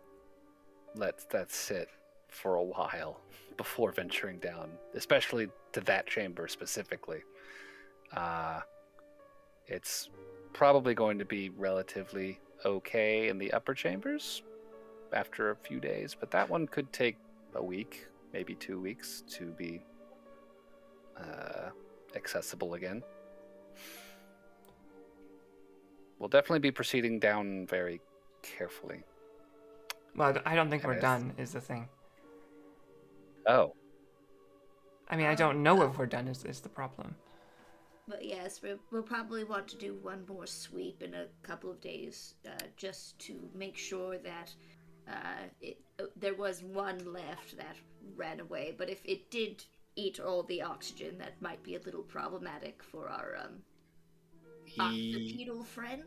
sit for a while before venturing down, especially to that chamber specifically. It's probably going to be relatively okay in the upper chambers after a few days, but that one could take a week, maybe 2 weeks to be accessible again. We'll definitely be proceeding down very carefully. Well, I don't think we're done, is the thing. Oh. I mean, I don't know if we're done is the problem. But yes, we'll probably want to do one more sweep in a couple of days, just to make sure that there was one left that ran away. But if it did eat all the oxygen, that might be a little problematic for our octopedal friend.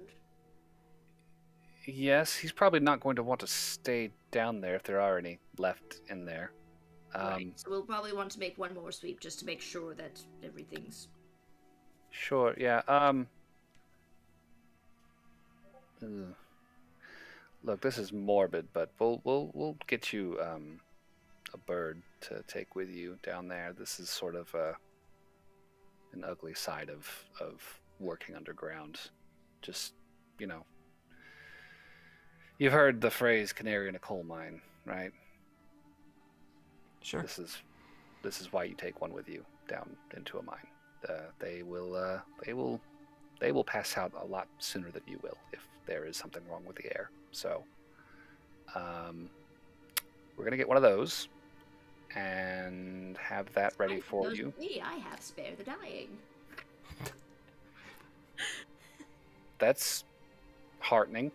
Yes, he's probably not going to want to stay down there if there are any left in there. Right. So we'll probably want to make one more sweep just to make sure that everything's... Sure, yeah. Look, this is morbid, but we'll get you a bird to take with you down there. This is sort of an ugly side of working underground. Just, you've heard the phrase "canary in a coal mine," right? Sure. This is why you take one with you down into a mine. They will pass out a lot sooner than you will if there is something wrong with the air. So, we're gonna get one of those and have that ready for you. I have spare the dying. That's heartening.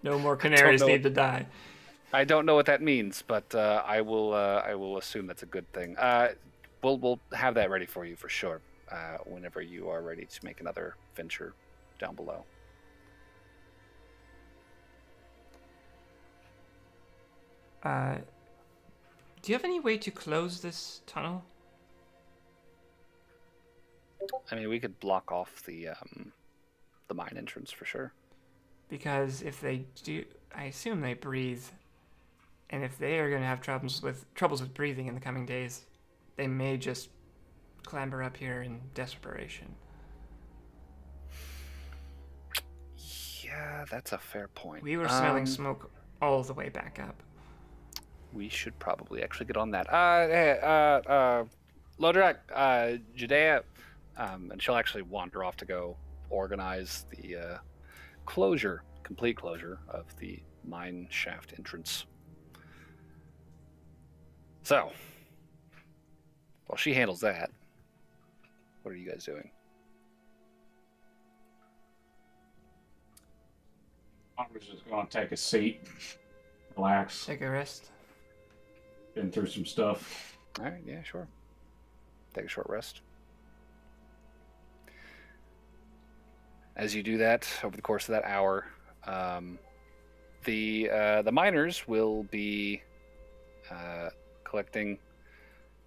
No more canaries need to die. I don't know what that means, but I will assume that's a good thing. We'll have that ready for you for sure. Whenever you are ready to make another venture down below. Do you have any way to close this tunnel? I mean, we could block off the mine entrance for sure. Because if they do, I assume they breathe, and if they are going to have troubles with breathing in the coming days, they may just clamber up here in desperation. Yeah, that's a fair point. We were smelling smoke all the way back up. We should probably actually get on that. Lodrak, Judea, and she'll actually wander off to go organize the complete closure of the mine shaft entrance. So, while she handles that, what are you guys doing? I was just going to take a seat, relax. Take a rest. Been through some stuff. All right, yeah, sure. Take a short rest. As you do that, over the course of that hour, the miners will be collecting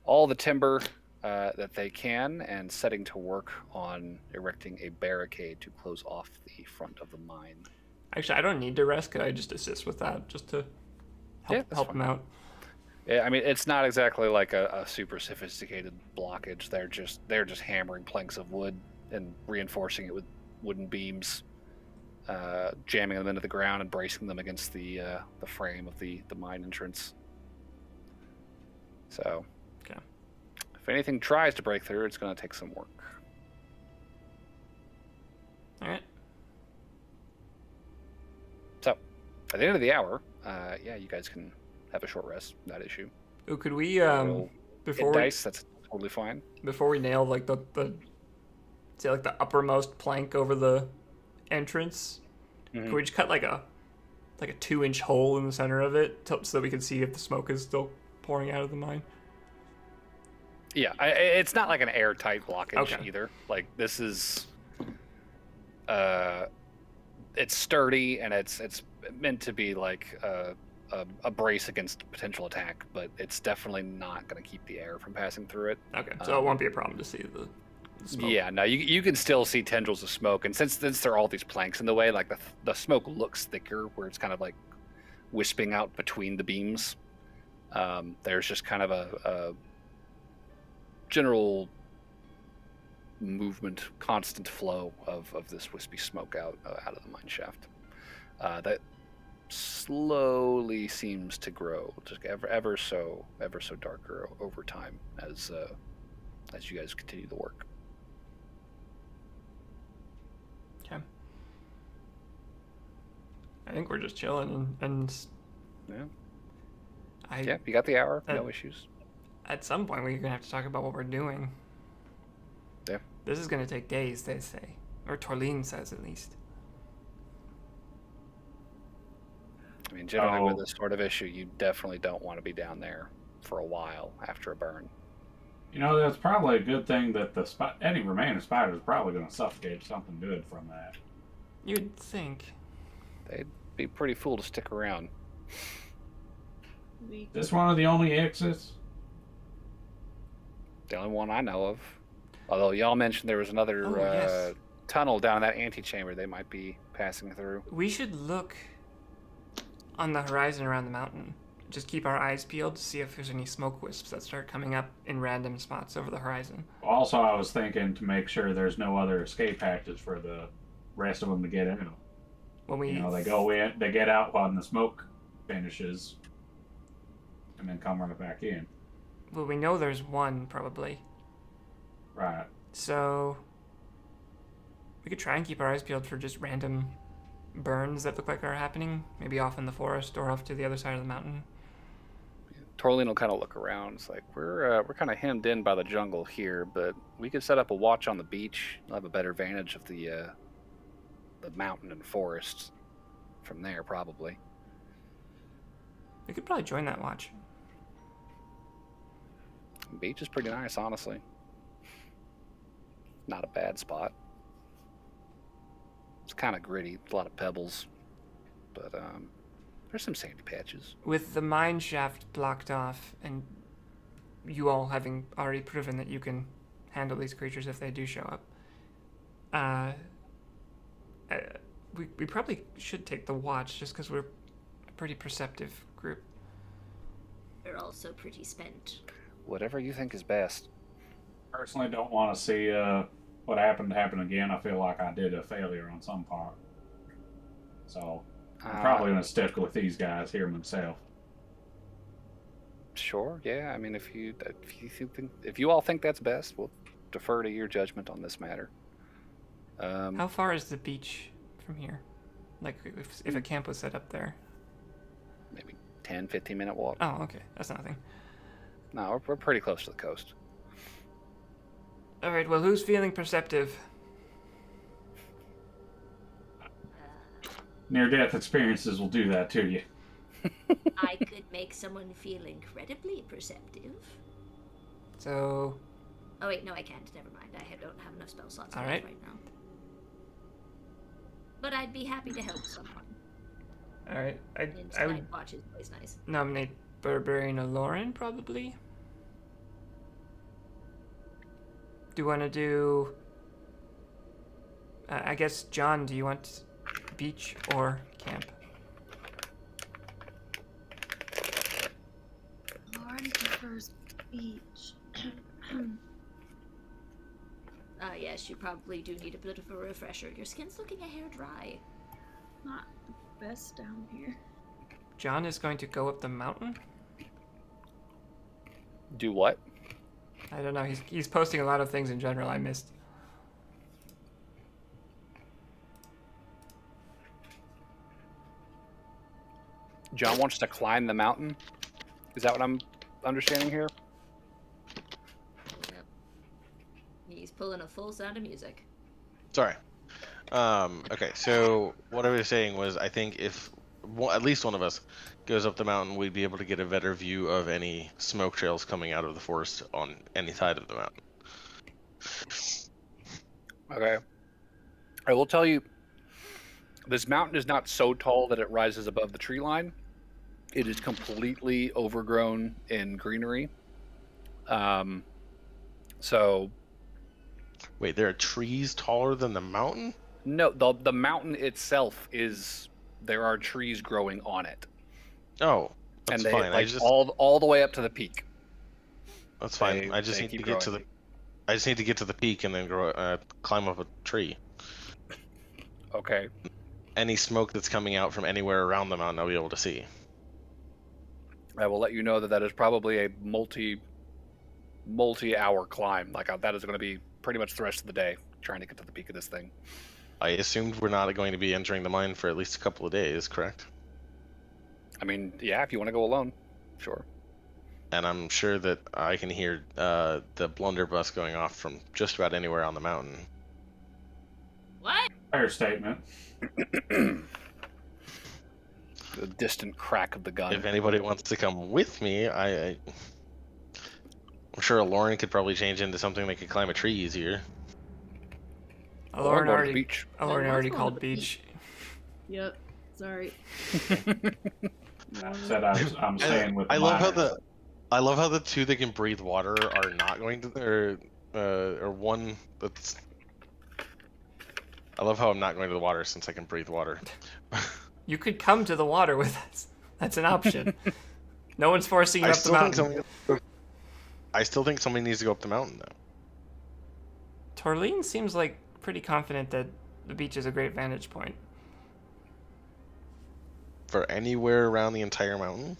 all the timber that they can and setting to work on erecting a barricade to close off the front of the mine. Actually, I don't need to rest. Could I just assist with that, just to help them out? Yeah, I mean, it's not exactly like a super sophisticated blockage. They're just hammering planks of wood and reinforcing it with wooden beams, jamming them into the ground and bracing them against the frame of the mine entrance. So, okay. If anything tries to break through, it's going to take some work. All right. So, at the end of the hour, you guys can have a short rest. Not issue. Oh, could we Roll before hit dice. That's totally fine. Before we nail like the say like the uppermost plank over the entrance, can we just cut like a 2-inch hole in the center of it so that we can see if the smoke is still pouring out of the mine? Yeah, it's not like an airtight blockage Okay. either. Like this is, it's sturdy and it's meant to be like a brace against potential attack, but it's definitely not going to keep the air from passing through it. Okay, so it won't be a problem to see the smoke. Yeah, no, you can still see tendrils of smoke, and since there are all these planks in the way, like the smoke looks thicker, where it's kind of like wisping out between the beams. There's just kind of a general movement, constant flow of this wispy smoke out of the mine shaft that slowly seems to grow, just ever so darker over time as you guys continue the work. Okay. I think we're just chilling and Yeah. Yeah, you got the hour, no issues. At some point, we're gonna have to talk about what we're doing. Yeah. This is gonna take days, they say, or Torleen says at least. I mean, generally with this sort of issue, you definitely don't want to be down there for a while after a burn. You know, that's probably a good thing that any remaining spider is probably going to suffocate something good from that. You'd think. They'd be pretty fool to stick around. Is this one of the only exits? The only one I know of. Although y'all mentioned there was another tunnel down in that antechamber they might be passing through. We should look on the horizon around the mountain. Just keep our eyes peeled to see if there's any smoke wisps that start coming up in random spots over the horizon. Also, I was thinking to make sure there's no other escape hatches for the rest of them to get in. When we, they go in, they get out when the smoke finishes, and then come right back in. well, we know there's one probably. Right. So we could try and keep our eyes peeled for just random burns that look like are happening, maybe off in the forest or off to the other side of the mountain. Torleen will kind of look around. It's like we're kind of hemmed in by the jungle here, but we could set up a watch on the beach. We'll have a better vantage of the mountain and forest from there, probably. We could probably join that watch. The beach is pretty nice, honestly. Not a bad spot. It's kind of gritty, a lot of pebbles, but there's some sandy patches. With the mine shaft blocked off, and you all having already proven that you can handle these creatures if they do show up, we probably should take the watch just because we're a pretty perceptive group. We're also pretty spent. Whatever you think is best. Personally, don't want to see what happened happen again. I feel like I did a failure on some part. So I'm probably going to stick with these guys here myself. Sure, yeah. I mean, if you all think that's best, we'll defer to your judgment on this matter. How far is the beach from here? Like, if a camp was set up there? Maybe 10, 15-minute walk. Oh, okay. That's nothing. No, we're pretty close to the coast. All right, well, who's feeling perceptive? Near-death experiences will do that to you. I could make someone feel incredibly perceptive. So... Oh wait, no, I can't. Never mind. I don't have enough spell slots All for right. that right now. But I'd be happy to help someone. All right, I I would watch is always nice. nominate Barbarian or Lauren, probably. Do you want to do... I guess, John, do you want beach or camp? Lauren prefers beach. Yes, you probably do need a bit of a refresher. Your skin's looking a hair dry. Not the best down here. John is going to go up the mountain? Do what? I don't know, he's posting a lot of things in general I missed. John wants to climb the mountain? Is that what I'm understanding here? pulling a full Sound of Music. Sorry. Okay, so what I was saying was, I think if at least one of us goes up the mountain, we'd be able to get a better view of any smoke trails coming out of the forest on any side of the mountain. Okay. I will tell you, this mountain is not so tall that it rises above the tree line. It is completely overgrown in greenery. So Wait, there are trees taller than the mountain? no, the mountain itself is, there are trees growing on it, Oh, that's and they fine. like all the way up to the peak. That's fine. They- I just they need to keep get to growing. I just need to get to the peak and then climb up a tree. Okay. Any smoke that's coming out from anywhere around the mountain, I'll be able to see. I will let you know that that is probably a multi-hour climb. Like that is going to be pretty much the rest of the day trying to get to the peak of this thing. I assumed we're not going to be entering the mine for at least a couple of days, correct? I mean, yeah, if you want to go alone, sure. And I'm sure that I can hear the blunderbuss going off from just about anywhere on the mountain. What? Fair statement. The distant crack of the gun. If anybody wants to come with me, I'm sure Lauren could probably change into something that could climb a tree easier. Lauren Or already, beach. Lauren I already was called going to the beach. Yep. Sorry. I said I'm staying with the I love how miners. I love how the two that can breathe water are not going to or one that's. I love how I'm not going to the water since I can breathe water. You could come to the water with us. That's an option. No one's forcing you I up the still think mountain. I still think somebody needs to go up the mountain though. Torleen seems like pretty confident that the beach is a great vantage point. For anywhere around the entire mountain.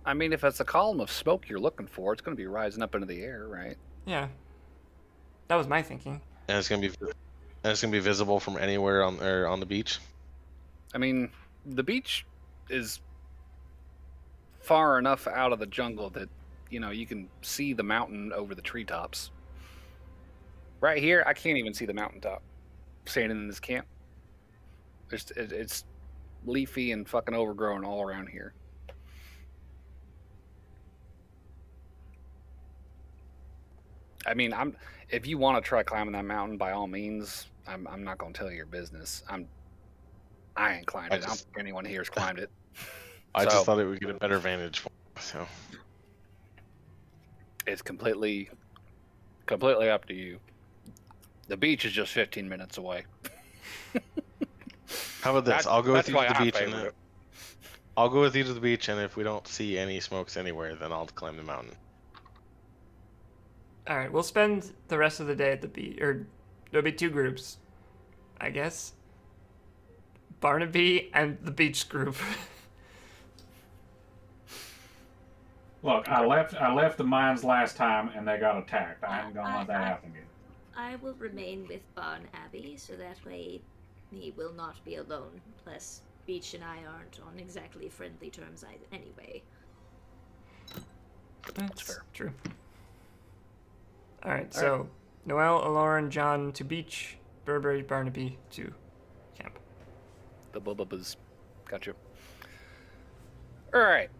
I mean, if it's a column of smoke you're looking for, it's going to be rising up into the air, right? Yeah. That was my thinking. And it's gonna be visible from anywhere on the beach. I mean, the beach is far enough out of the jungle that, you know, you can see the mountain over the treetops. Right here, I can't even see the mountaintop. Standing in this camp, it's leafy and fucking overgrown all around here. I mean, if you want to try climbing that mountain, by all means. I'm not gonna tell you your business. I ain't climbed it. I don't think anyone here's climbed it. I So- just thought it would get a better vantage point. So It's completely up to you. The beach is just 15 minutes away. how about this? That- I'll go with that's you to why the I beach, favored and it. I'll go with you to the beach. And if we don't see any smokes anywhere, then I'll climb the mountain. All right, we'll spend the rest of the day at the beach, or there'll be two groups, I guess. Barnaby and the beach group. Look, I left the mines last time and they got attacked. I ain't gonna let that happen again. I will remain with Barn Abbey, so that way he will not be alone. Plus, Beach and I aren't on exactly friendly terms either, anyway. That's fair. True. All right, so Noel, Aloran, John to beach, Burberry, Barnaby to camp. The bubbas. Got you. All right.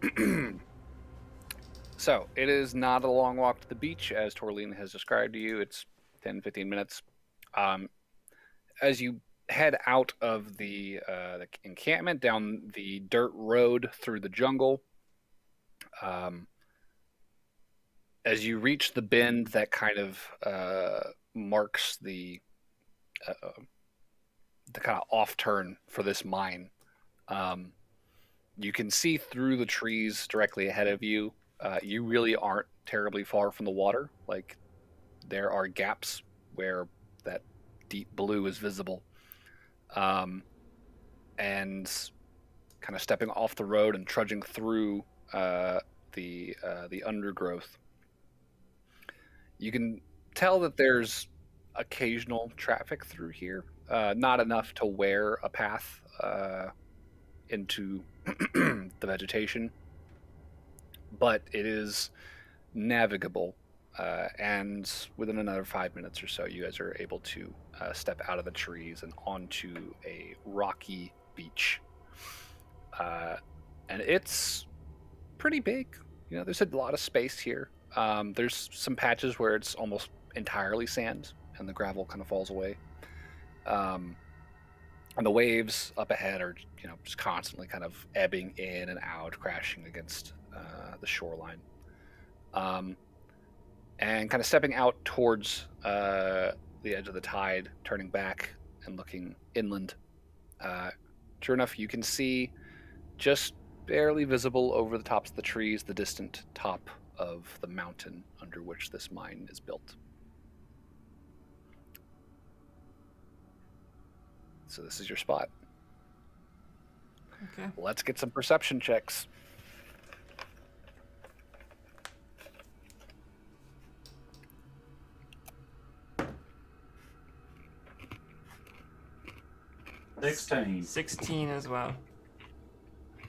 So, it is not a long walk to the beach, as Torleen has described to you. It's 10, 15 minutes. As you head out of the encampment, down the dirt road through the jungle, as you reach the bend that kind of marks the kind of off turn for this mine, you can see through the trees directly ahead of you. You really aren't terribly far from the water. Like, there are gaps where that deep blue is visible. And kind of stepping off the road and trudging through the undergrowth, you can tell that there's occasional traffic through here. Not enough to wear a path into the vegetation, but it is navigable and within another 5 minutes or so, you guys are able to step out of the trees and onto a rocky beach. And it's pretty big. You know, there's a lot of space here. There's some patches where it's almost entirely sand, and the gravel kind of falls away. And the waves up ahead are, you know, just constantly kind of ebbing in and out, crashing against the shoreline. And kind of stepping out towards the edge of the tide, turning back and looking inland. Sure enough, you can see just barely visible over the tops of the trees the distant top of the mountain under which this mine is built. So this is your spot. Okay. Let's get some perception checks. $16. 16 as well.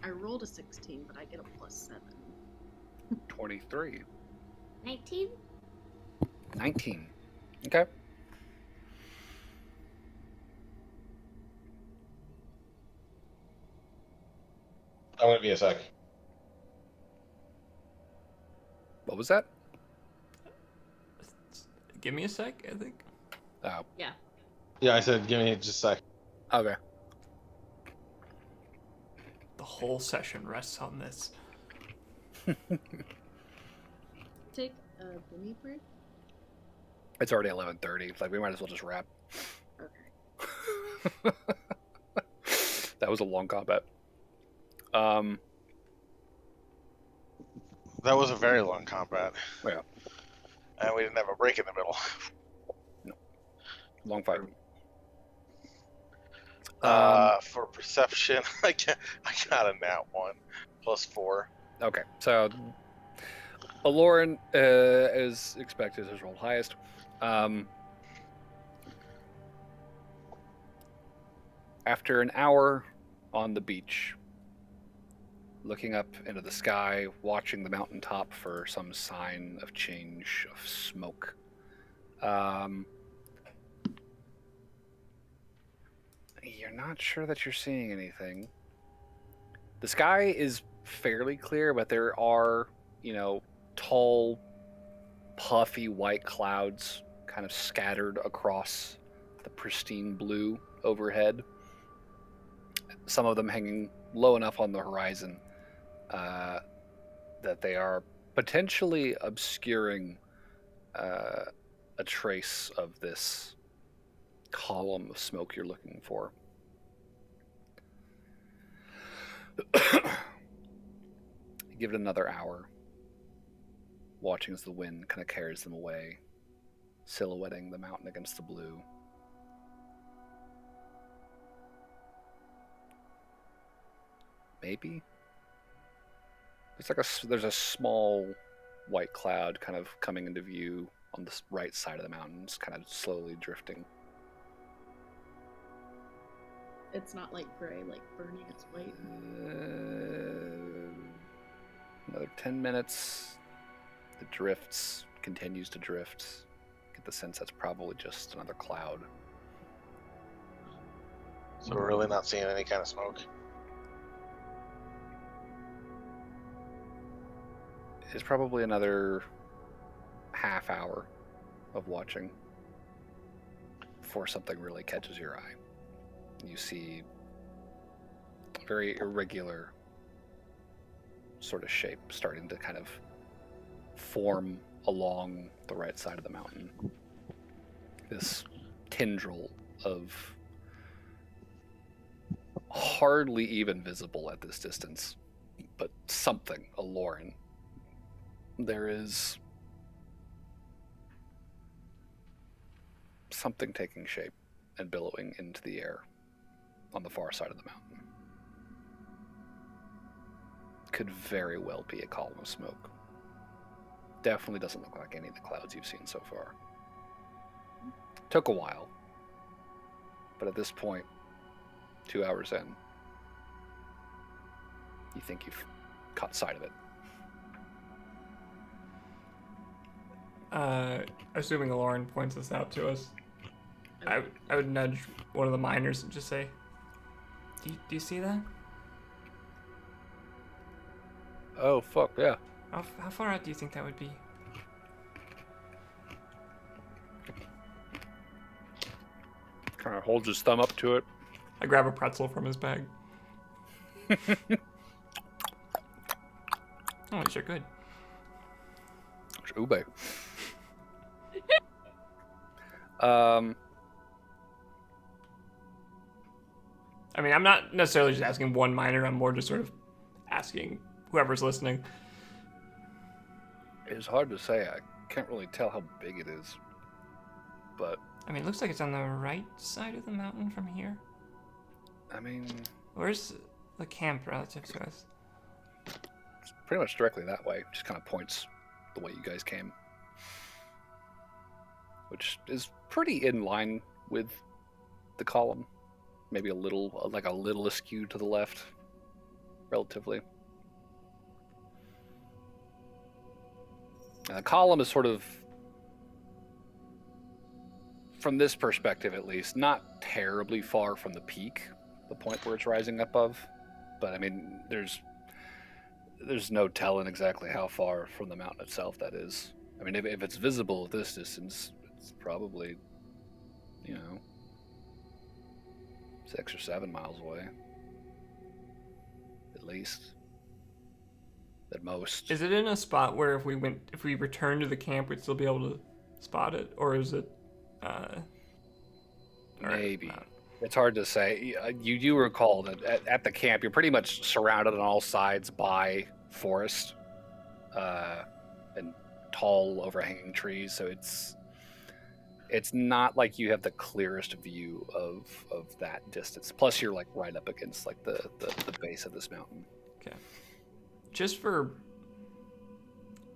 I rolled a 16, but I get a +7. 23. 19? 19. Okay. I'm gonna be a sec. What was that? Give me a sec, I think. Oh, Yeah. Yeah, I said give me just a sec. okay. The whole session rests on this. Take a mini break. It's already 11:30. Like, we might as well just wrap. Okay. That was a long combat. That was a very long combat. Yeah. And we didn't have a break in the middle. Long fight. For perception, I got a nat 1 +4. Okay, so Aloran, as expected, has rolled highest. After an hour on the beach, looking up into the sky, watching the mountaintop for some sign of change, of smoke, you're not sure that you're seeing anything. The sky is fairly clear, but there are, you know, tall, puffy white clouds kind of scattered across the pristine blue overhead. Some of them hanging low enough on the horizon that they are potentially obscuring a trace of this column of smoke you're looking for. Give it another hour, watching as the wind kind of carries them away, silhouetting the mountain against the blue. Maybe there's a small white cloud kind of coming into view on the right side of the mountains, kind of slowly drifting. It's not like gray, like burning its weight. Another 10 minutes. The drifts continues to drift. Get the sense that's probably just another cloud. So we're really not seeing any kind of smoke. It's probably another half hour of watching before something really catches your eye. You see a very irregular sort of shape starting to kind of form along the right side of the mountain. This tendril of hardly even visible at this distance, but something, a Lauren. There is something taking shape and billowing into the air on the far side of the mountain. Could very well be a column of smoke. Definitely doesn't look like any of the clouds you've seen so far. Took a while, but at this point, 2 hours in, you think you've caught sight of it. assuming Lauren points this out to us, I would nudge one of the miners and just say, do you see that? Oh, fuck, yeah. How far out do you think that would be? Kind of holds his thumb up to it. I grab a pretzel from his bag. Oh, these are good. Ube. I mean, I'm not necessarily just asking one miner. I'm more just sort of asking whoever's listening. It's hard to say. I can't really tell how big it is. But, I mean, it looks like it's on the right side of the mountain from here. I mean... Where's the camp relative to us? It's pretty much directly that way. Just kind of points the way you guys came. Which is pretty in line with the column. Maybe a little askew to the left. Relatively. And the column is sort of, from this perspective at least, not terribly far from the peak, the point where it's rising above. But I mean, there's no telling exactly how far from the mountain itself that is. I mean, if it's visible at this distance, it's probably, 6 or 7 miles away. At least. At most. Is it in a spot where if we returned to the camp, we'd still be able to spot it? Or is it, Maybe. It's hard to say. You do recall that at the camp, you're pretty much surrounded on all sides by forest and tall, overhanging trees. So it's not like you have the clearest view of that distance. Plus, you're like right up against like the base of this mountain. Okay. Just for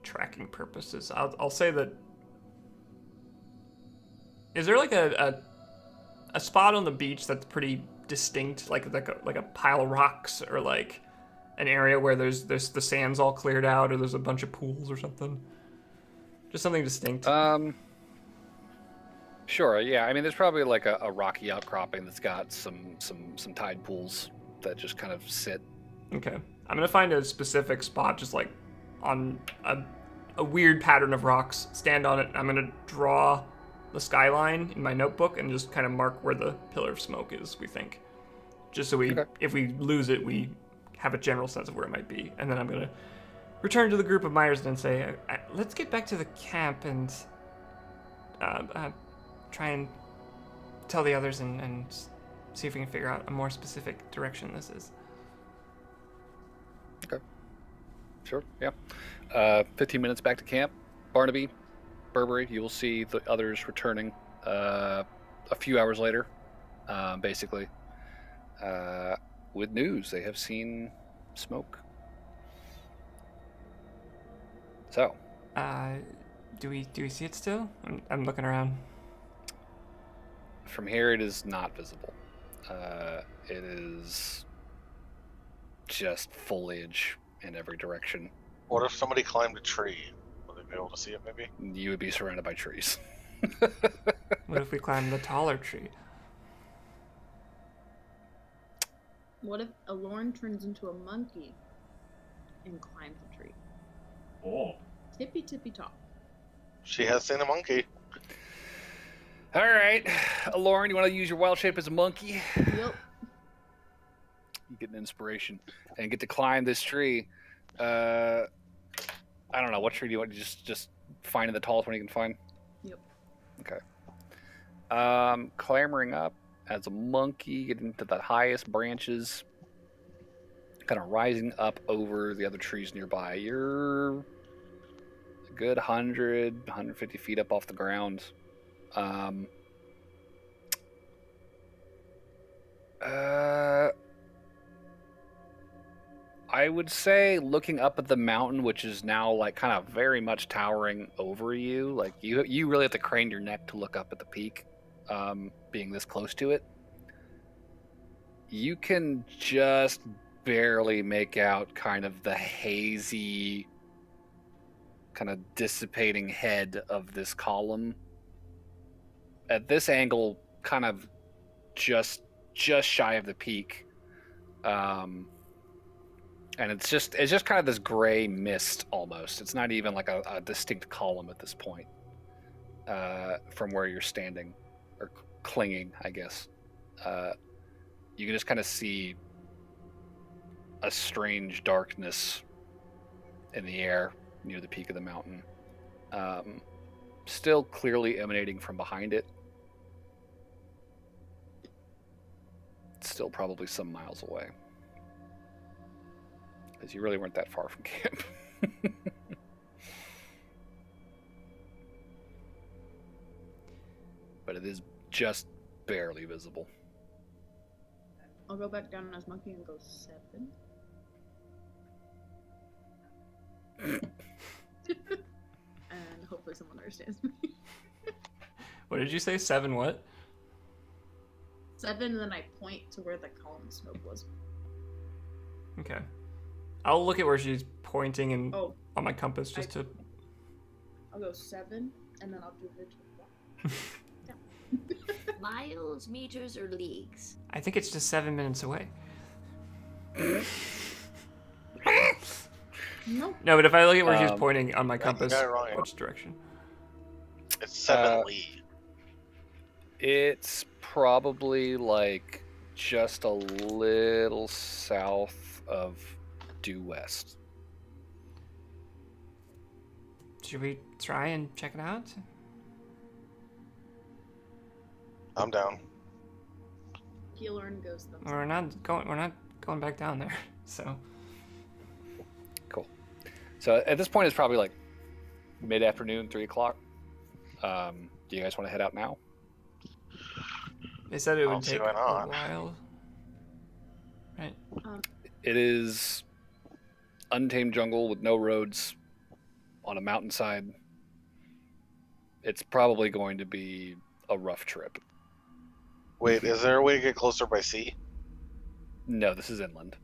tracking purposes, I'll say that. Is there like a spot on the beach that's pretty distinct, like a pile of rocks, or like an area where there's the sand's all cleared out, or there's a bunch of pools or something? Just something distinct. Sure. Yeah. I mean, there's probably like a rocky outcropping that's got some tide pools that just kind of sit. Okay. I'm gonna find a specific spot, just like on a weird pattern of rocks. Stand on it. I'm gonna draw the skyline in my notebook and just kind of mark where the pillar of smoke is, we think. Just so if we lose it, we have a general sense of where it might be. And then I'm going to return to the group of miners and say, let's get back to the camp and try and tell the others and see if we can figure out a more specific direction this is. Okay. Sure, yeah. 15 minutes back to camp. Barnaby, Burberry, you will see the others returning a few hours later, basically, with news. They have seen smoke. So, do we see it still? I'm looking around. From here, it is not visible. It is just foliage in every direction. What if somebody climbed a tree? Would they be able to see it, maybe? You would be surrounded by trees. What if we climb the taller tree? What if Alorn turns into a monkey and climbs a tree? Oh. Tippy tippy top. She has seen a monkey. All right, Lauren, you want to use your wild shape as a monkey? Yep. You get an inspiration and get to climb this tree. I don't know, what tree do you want? Just finding the tallest one you can find? Yep. Okay. Clambering up as a monkey, getting to the highest branches, kind of rising up over the other trees nearby. You're a good 150 feet up off the ground. I would say looking up at the mountain, which is now like kind of very much towering over you, like you really have to crane your neck to look up at the peak, being this close to it. You can just barely make out kind of the hazy kind of dissipating head of this column. At this angle, kind of just shy of the peak. And it's just kind of this gray mist almost. It's not even like a distinct column at this point from where you're standing, or clinging, I guess. You can just kind of see a strange darkness in the air near the peak of the mountain. Still clearly emanating from behind it. Still probably some miles away. Because you really weren't that far from camp. But it is just barely visible. I'll go back down as monkey and go 7. And hopefully someone understands me. What did you say? 7 what? 7, and then I point to where the column of smoke was. Okay. I'll look at where she's pointing and Oh. on my compass just to... I'll go 7, and then I'll do vigil. Miles, meters, or leagues? I think it's just 7 minutes away. Nope. No, but if I look at where she's pointing on my compass, got it wrong. which direction? It's 7 Lee. It's probably like just a little south of due west. Should we try and check it out? I'm down. Keelan goes the We're not going back down there. So Cool. So at this point, it's probably like mid-afternoon, 3 o'clock. Do you guys want to head out now? they said it I would don't see take why a not. while. Right. It is untamed jungle with no roads on a mountainside. It's probably going to be a rough trip. Wait, is there a way to get closer by sea? No, this is inland.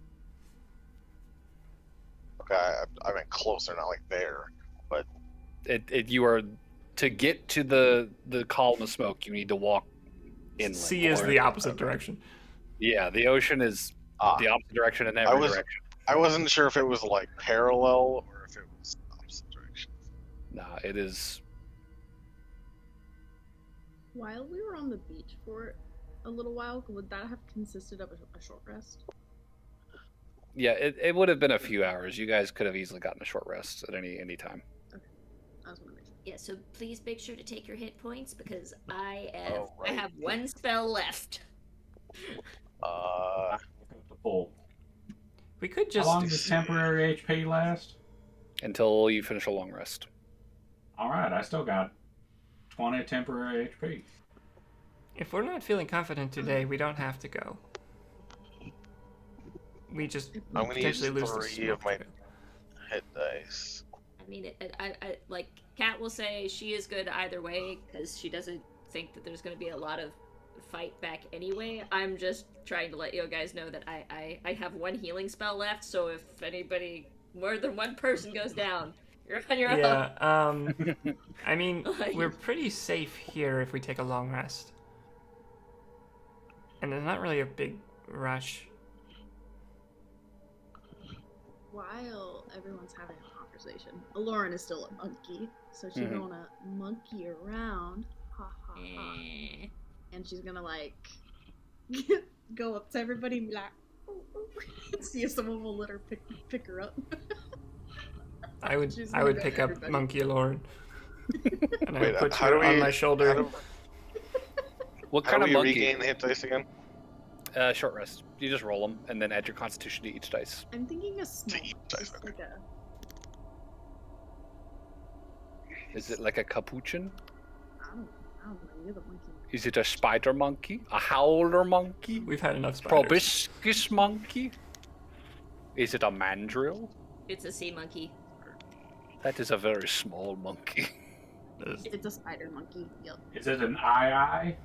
Okay, I meant closer, not like there. But You are to get to the column of smoke. You need to walk inland. Sea is or- the opposite direction. Yeah, the ocean is the opposite direction in every direction. I wasn't sure if it was like parallel or if it was opposite direction. Nah, it is. While we were on the beach for a little while, would that have consisted of a short rest? Yeah, it would have been a few hours. You guys could have easily gotten a short rest at any time. I was gonna make sure. Yeah, so please make sure to take your hit points because I Oh, right. have 1 spell left. The full. We could How just long does temporary HP last? Until you finish a long rest. Alright, I still got 20 temporary HP. if we're not feeling confident today, we don't have to go. We just I'm gonna use potentially lose the 3 of smoke my trail. hit dice. I mean, I like Kat will say she is good either way because she doesn't think that there's going to be a lot of fight back anyway. I'm just trying to let you guys know that I have 1 healing spell left, so if anybody more than 1 person goes down, you're on your own. Yeah, I mean, we're pretty safe here if we take a long rest. And there's not really a big rush. While everyone's having a conversation, Lauren is still a monkey, so she's gonna monkey around, ha ha ha, and she's gonna like go up to everybody and be like, see if someone will let her pick her up. I would She's I gonna would go pick to up everybody. Monkey Lauren. And I Wait, would put how her do we- on my shoulder. How do, What how kind do of we monkey? regain the hit dice again? Short rest. You just roll them and then add your constitution to each dice. I'm thinking a small, each dice, just okay. like a. Is it like a capuchin? I don't know. You're the monkey. Is it a spider monkey? A howler monkey? We've had enough spiders. Proboscis monkey? Is it a mandrill? It's a sea monkey. That is a very small monkey. It's a spider monkey. Yep. Is it an eye?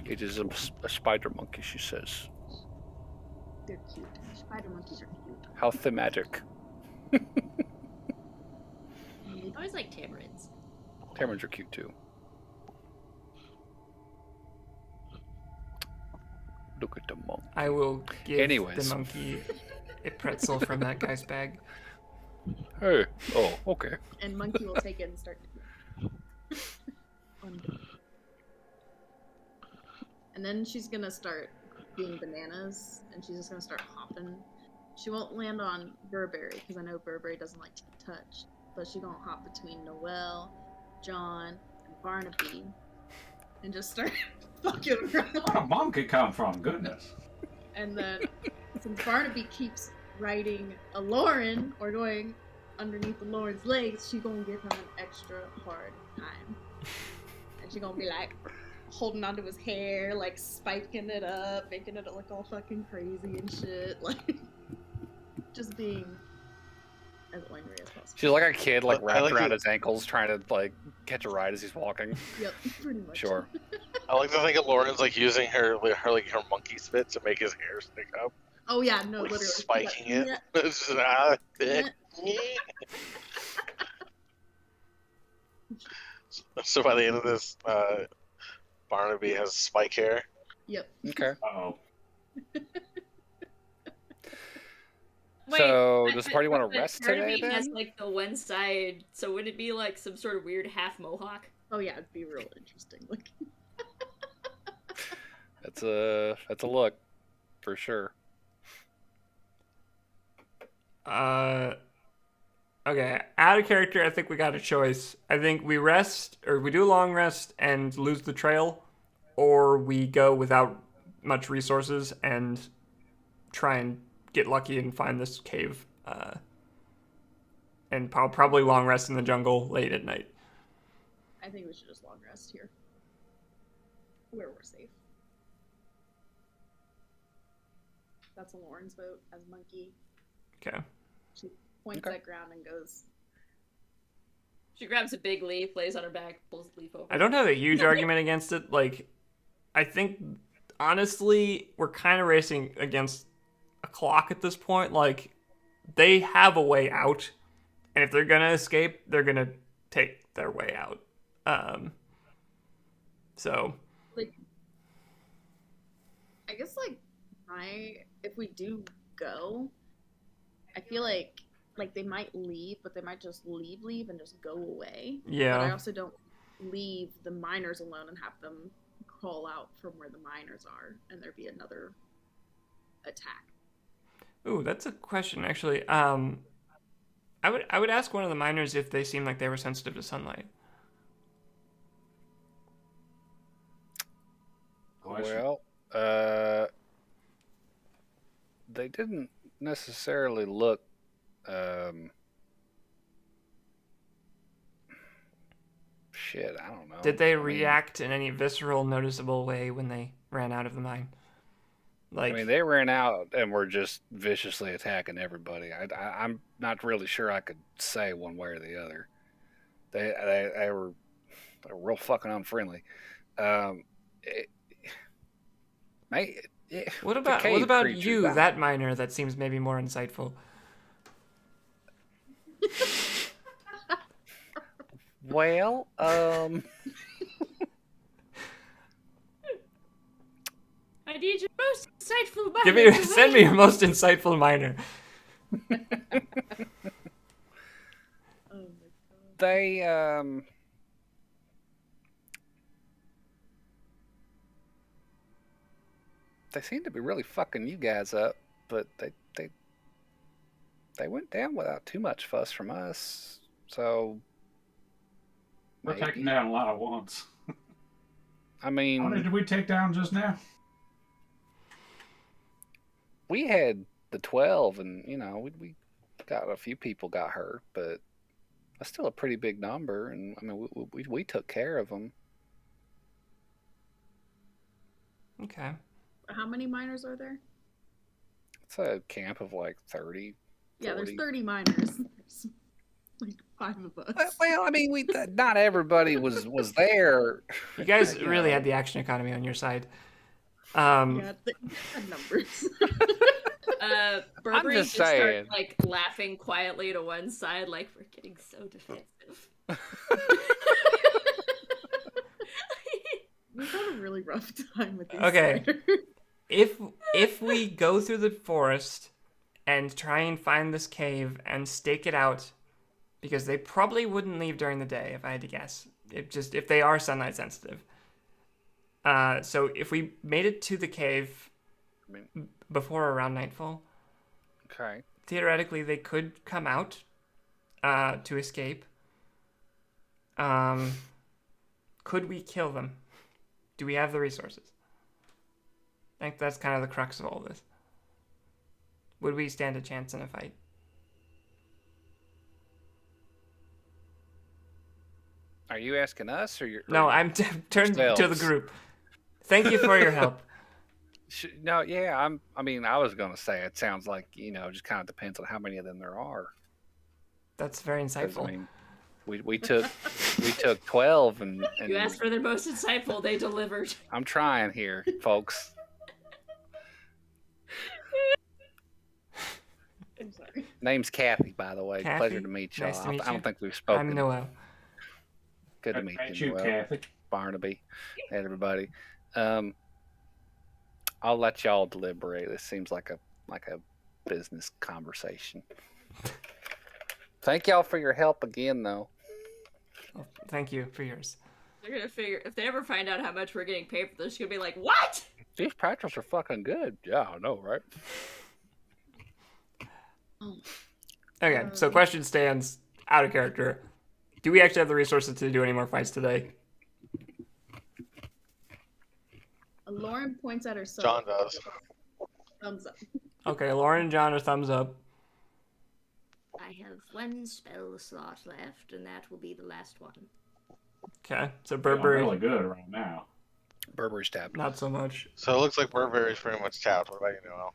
It is a spider monkey, she says. They're cute. Spider monkeys are cute. How thematic. I always like tamarins. Tamarins are cute too. Look at the monk. I will give Anyways. the monkey a pretzel from that guy's bag. Hey. Oh, okay. And Monkey will take it and start. And then she's gonna start being bananas, and she's just gonna start hopping. She won't land on Burberry, because I know Burberry doesn't like to be touched. But she's gonna hop between Noelle, John, and Barnaby, and just start fucking around. Where'd a monkey come from? Goodness. And then, since Barnaby keeps riding a Lauren, or going underneath the Lauren's legs, she's gonna give him an extra hard time. And she's gonna be like, holding onto his hair, like spiking it up, making it look all fucking crazy and shit. Like, just being as angry as possible. She's like a kid, like I wrapped like around it. his ankles, trying to like catch a ride as he's walking. Yep, pretty much. Sure. I like to think of Lauren's like using her monkey spit to make his hair stick up, Oh yeah, no, like literally. spiking it. Yeah. It's just, Yeah. So by the end of this, Barnaby has spike hair. Yep. Okay. Uh-oh. So, I- does the party want to but rest Barnaby today, has then? like the one side, so would it be like some sort of weird half mohawk? Oh yeah, it'd be real interesting. Like, That's a look, for sure. Okay, out of character, I think we got a choice. I think we rest, or we do a long rest and lose the trail, or we go without much resources and try and get lucky and find this cave. And probably long rest in the jungle late at night. I think we should just long rest here, where we're safe. That's a Lauren's vote as Monkey. Okay. She points Okay. at ground and goes, She grabs a big leaf, lays on her back, pulls the leaf over. I don't have a huge argument against it. Like, I think, honestly, we're kind of racing against a clock at this point. Like, they have a way out, and if they're gonna escape, they're gonna take their way out. So, like, I guess, like, if we do go, I feel like they might leave, but they might just leave and just go away. yeah. But I also don't leave the miners alone and have them crawl out from where the miners are, and there be another attack. Ooh, that's a question, actually. I would ask one of the miners if they seemed like they were sensitive to sunlight. Question. Well, they didn't necessarily look. Shit, I don't know. Did they I mean- react in any visceral, noticeable way when they ran out of the mine? Like, I mean, they ran out and were just viciously attacking everybody. I'm not really sure I could say one way or the other. They were real fucking unfriendly. what about cave creature, you, that- that miner that seems maybe more insightful? Well, I need your most insightful mind. Send me your most insightful miner. Oh my god. They seem to be really fucking you guys up, but they went down without too much fuss from us. So We're maybe. taking down a lot at once. I How many mean, did we take down just now? we had the 12, and we got a few people got hurt, but that's still a pretty big number. And I mean, we took care of them. Okay. How many miners are there? It's a camp of like 30. Yeah, there's 40. 30 miners. There's like 5 of us. Well, I mean, not everybody was there. You guys You really know. had the action economy on your side. Yeah, they had numbers. Burberry just just saying. starts like laughing quietly to one side, like we're getting so defensive. We've had a really rough time with these Okay. spiders. If we go through the forest and try and find this cave and stake it out, because they probably wouldn't leave during the day, if I had to guess. If they are sunlight sensitive. So if we made it to the cave before around nightfall, Okay. theoretically they could come out to escape. Could we kill them? Do we have the resources? I think that's kind of the crux of all this. Would we stand a chance in a fight? Are you asking us or you're? No, I'm turned to the Yourselves. group. Thank you for your help. No, yeah, I was gonna say it sounds like just kind of depends on how many of them there are. That's very 'Cause, insightful. We took 12 and You asked for the most insightful, they delivered. I'm trying here, folks. I'm sorry. Name's Kathy, by the way. Kathy? Pleasure to meet y'all. Nice to meet I don't you. think we've spoken. I'm Noel. Good to meet Thank you, you, Noel. Kathy. Barnaby, and everybody. I'll let y'all deliberate. This seems like a business conversation. Thank y'all for your help again, though. Well, thank you for yours. They're gonna figure if they ever find out how much we're getting paid for this, they're gonna be like, "What?" These pretzels are fucking good. Yeah, I know, right? Okay, so question stands out of character. Do we actually have the resources to do any more fights today? Lauren points at herself. John does. Thumbs up. Okay, Lauren and John are thumbs up. I have one spell slot left, and that will be the last one. Okay, so I'm Burberry, really good right now. Burberry stab. not so much. So it looks like Burberry's pretty much tapped. What about you, Noel?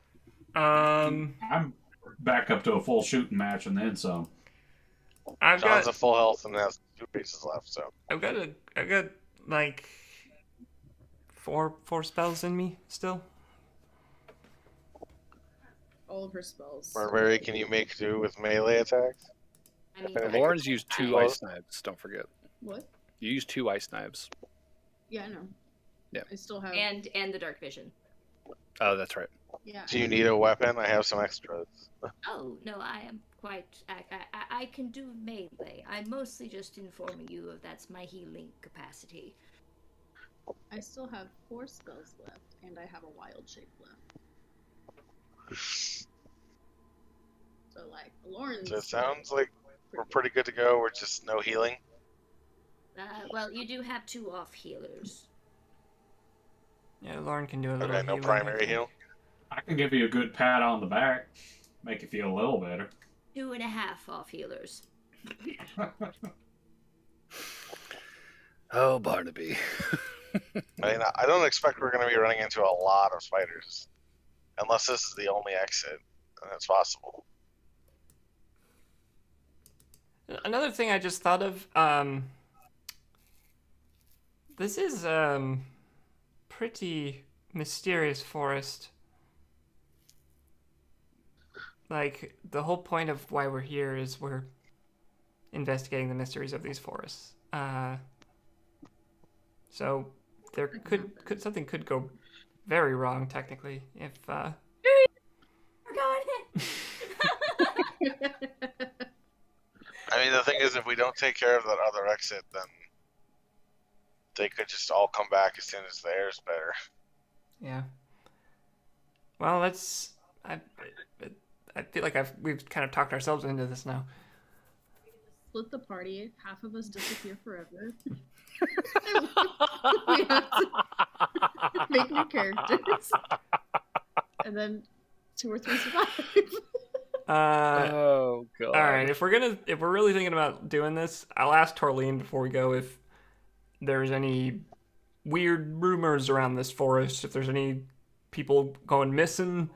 I'm back up to a full shooting match and then some. I've John's got at full health and has 2 pieces left, so. I've got like four spells in me still. All of her spells. Burberry, can you make do with melee attacks? I mean, Okay. Lauren's used 2 Close. ice knives. Don't forget. What? You used 2 ice knives. Yeah, I know. Yeah. I still have. And the dark vision. Oh, that's right. Yeah. Do you need a weapon? I have some extras. Oh no, I am quite. I can do melee. I'm mostly just informing you of that's my healing capacity. I still have 4 spells left, and I have a wild shape left. So like Lauren's. So it sounds like we're pretty good to go. We're just no healing. Well, you do have 2 off healers. Yeah, Lauren can do a little. Okay, no healing, I primary think. heal. I can give you a good pat on the back, make you feel a little better. 2.5 off healers. Oh, Barnaby. I mean, I don't expect we're going to be running into a lot of spiders. Unless this is the only exit. And it's possible. Another thing I just thought of, this is pretty mysterious forest. Like, the whole point of why we're here is we're investigating the mysteries of these forests. So there could something could go very wrong technically if We're going in. I mean, the thing is, if we don't take care of that other exit, then they could just all come back as soon as the air's better. yeah. Well, I feel like we've kind of talked ourselves into this now. Split the party. Half of us disappear forever. We have to make new characters, and then 2 or 3 survive. Oh god. All right, if we're really thinking about doing this, I'll ask Torleen before we go if there's any weird rumors around this forest, if there's any people going missing,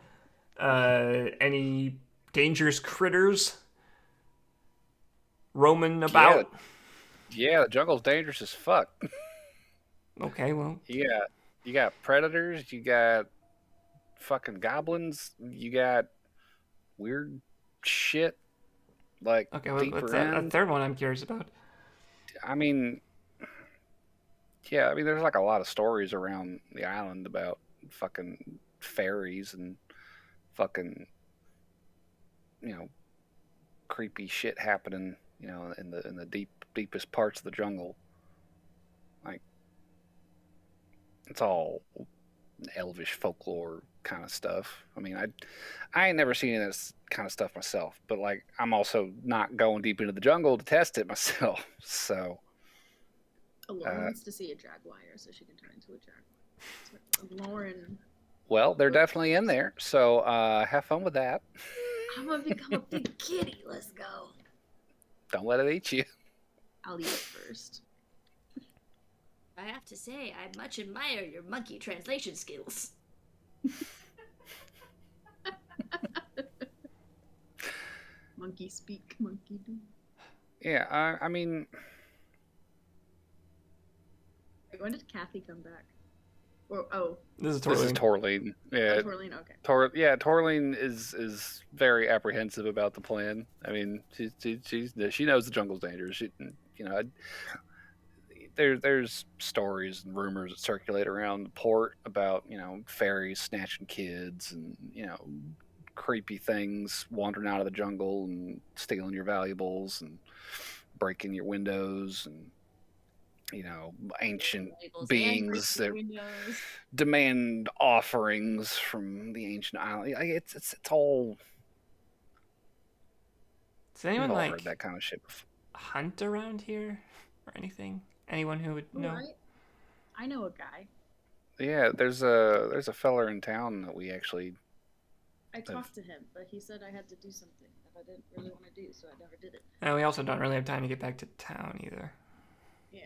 any dangerous critters roaming about. Yeah, the jungle's dangerous as fuck. Okay, well, You got predators, you got fucking goblins, you got weird shit like okay, well, deeper what's that in. third one I'm curious about? I mean, yeah, I mean, there's like a lot of stories around the island about fucking fairies and fucking, you know, creepy shit happening, in the deepest parts of the jungle. Like, it's all elvish folklore kind of stuff. I mean, I ain't never seen this kind of stuff myself, but like, I'm also not going deep into the jungle to test it myself. So, Lauren wants to see a jaguar so she can turn into a jaguar. So, Lauren. well, they're definitely in there. So, have fun with that. I'm gonna become a big kitty. Let's go. Don't let it eat you. I'll eat it first. I have to say, I much admire your monkey translation skills. Monkey speak, monkey do. Yeah, I mean, when did Kathy come back? This is this is Torleen. Yeah, Oh, Torleen. Okay. Torleen is very apprehensive about the plan. I mean, she knows the jungle's dangerous. There's stories and rumors that circulate around the port about fairies snatching kids and creepy things wandering out of the jungle and stealing your valuables and breaking your windows and ancient beings that demand offerings from the ancient island. It's all. Does anyone I've all like heard that kind of shit before. hunt around here or anything? Anyone who would know? Right. I know a guy. Yeah, there's a feller in town that we actually. I talked to him, but he said I had to do something that I didn't really want to do, so I never did it. And we also don't really have time to get back to town either. Yeah.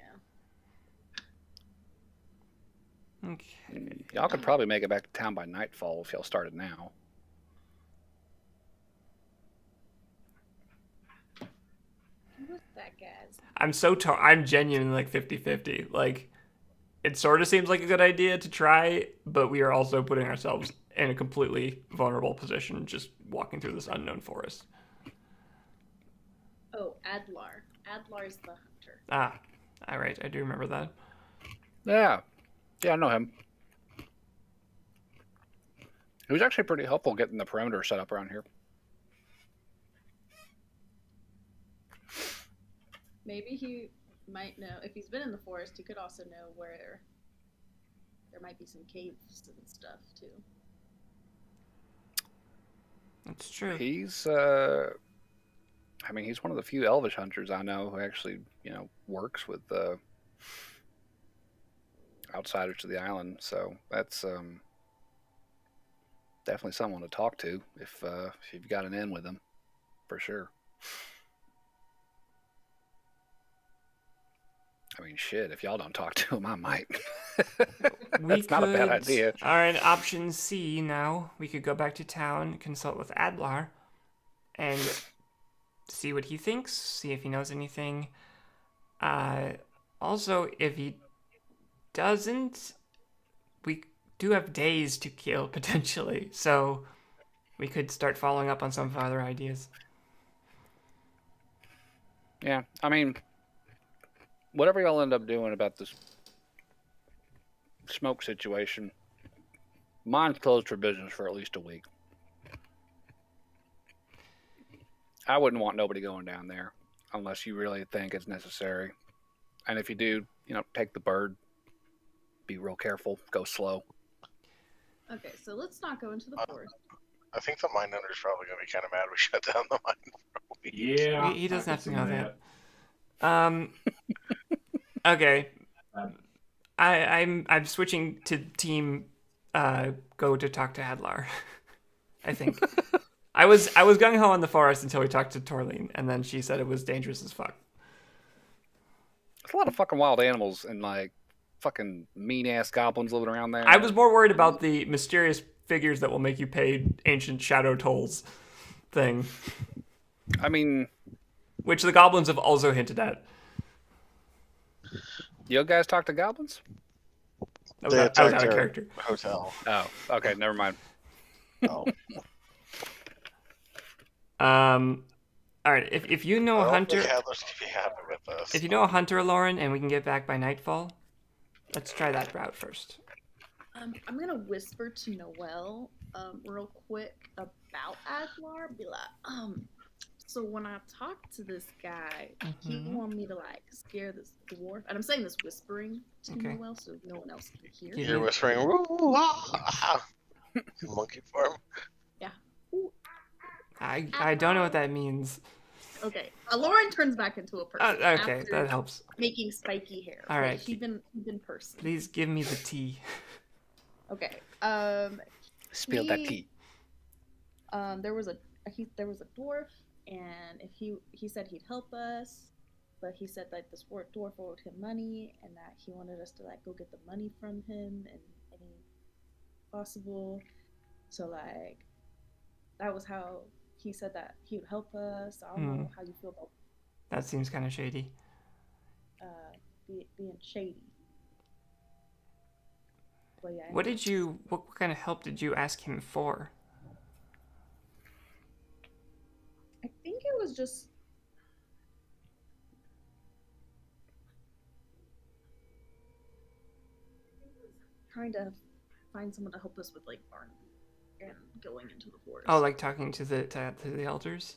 Okay. Y'all could probably make it back to town by nightfall if y'all started now. What's that, guys? I'm genuinely like 50-50. Like, it sort of seems like a good idea to try, but we are also putting ourselves in a completely vulnerable position just walking through this unknown forest. Oh, Adlar. Adlar's the hunter. Ah, all right. I do remember that. Yeah, I know him. He was actually pretty helpful getting the perimeter set up around here. Maybe he might know. If he's been in the forest, he could also know where there might be some caves and stuff, too. That's true. He's he's one of the few elvish hunters I know who actually, works with outsiders to the island. So that's definitely someone to talk to if you've got an in with him, for sure. I mean, shit, if y'all don't talk to him, I might. That's not a bad idea. All right, option C now. We could go back to town, consult with Adlar, and see what he thinks, see if he knows anything. Also, if he doesn't, we do have days to kill, potentially, so we could start following up on some of our other ideas. Yeah, I mean, whatever y'all end up doing about this smoke situation, mine's closed for business for at least a week. I wouldn't want nobody going down there unless you really think it's necessary. And if you do, take the bird. Be real careful. Go slow. Okay, so let's not go into the forest. I think the mine owner's probably going to be kind of mad we shut down the mine for a week. Yeah. He doesn't have to know that. Okay. I'm switching to team go to talk to Adlar. I think. I was gung ho on the forest until we talked to Torleen, and then she said it was dangerous as fuck. There's a lot of fucking wild animals and like fucking mean ass goblins living around there. I was more worried about the mysterious figures that will make you pay ancient shadow tolls thing. I mean, which the goblins have also hinted at. You guys talk to goblins? They was out of attacked our character. hotel. Oh, okay, never mind. Oh. All right, if you know a I don't hunter, think Adler's gonna be happy with this. if you know a hunter, Lauren, and we can get back by nightfall, let's try that route first. I'm gonna whisper to Noelle, real quick about Adlar. Be like, so when I talked to this guy, he wanted me to like scare this dwarf, and I'm saying this whispering to Noelle, so no one else can hear. You're whispering, "Woo, ah," in monkey form. Yeah. I don't know what that means. Okay. Lauren turns back into a person. Okay, after that helps. Making spiky hair. All right. He's been person. Please give me the tea. Okay. Spill that tea. There was a dwarf, and if he said he'd help us, but he said that this dwarf owed him money, and that he wanted us to like go get the money from him and any possible. So like, that was how he said that he would help us. I don't know how you feel about that. Seems kind of shady. Being shady. But yeah. What kind of help did you ask him for? I think it was just trying to find someone to help us with like Barnaby and going into the forest. Oh, like talking to the elders?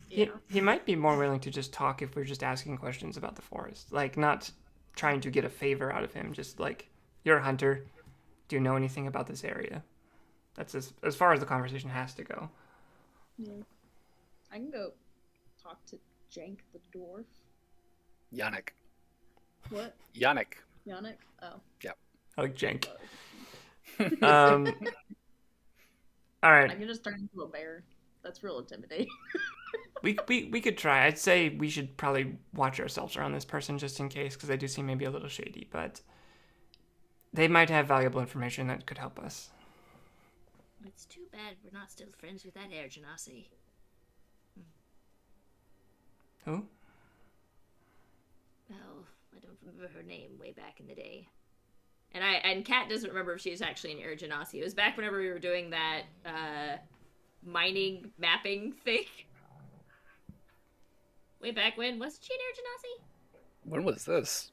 Yeah. He might be more willing to just talk if we're just asking questions about the forest. Like, not trying to get a favor out of him. Just like, you're a hunter. Do you know anything about this area? That's as far as the conversation has to go. Yeah. I can go talk to Jank the dwarf. Yannick. What? Yannick. Yannick? Oh. Yep. I like Jank. All right. I can just turn into a bear. That's real intimidating. we could try. I'd say we should probably watch ourselves around this person just in case, because they do seem maybe a little shady, but they might have valuable information that could help us. It's too bad we're not still friends with that Air Genasi. Who? Well, I don't remember her name way back in the day. And Kat doesn't remember if she was actually an Air Genasi. It was back whenever we were doing that mining mapping thing. Way back when. Wasn't she an Air Genasi? When was this?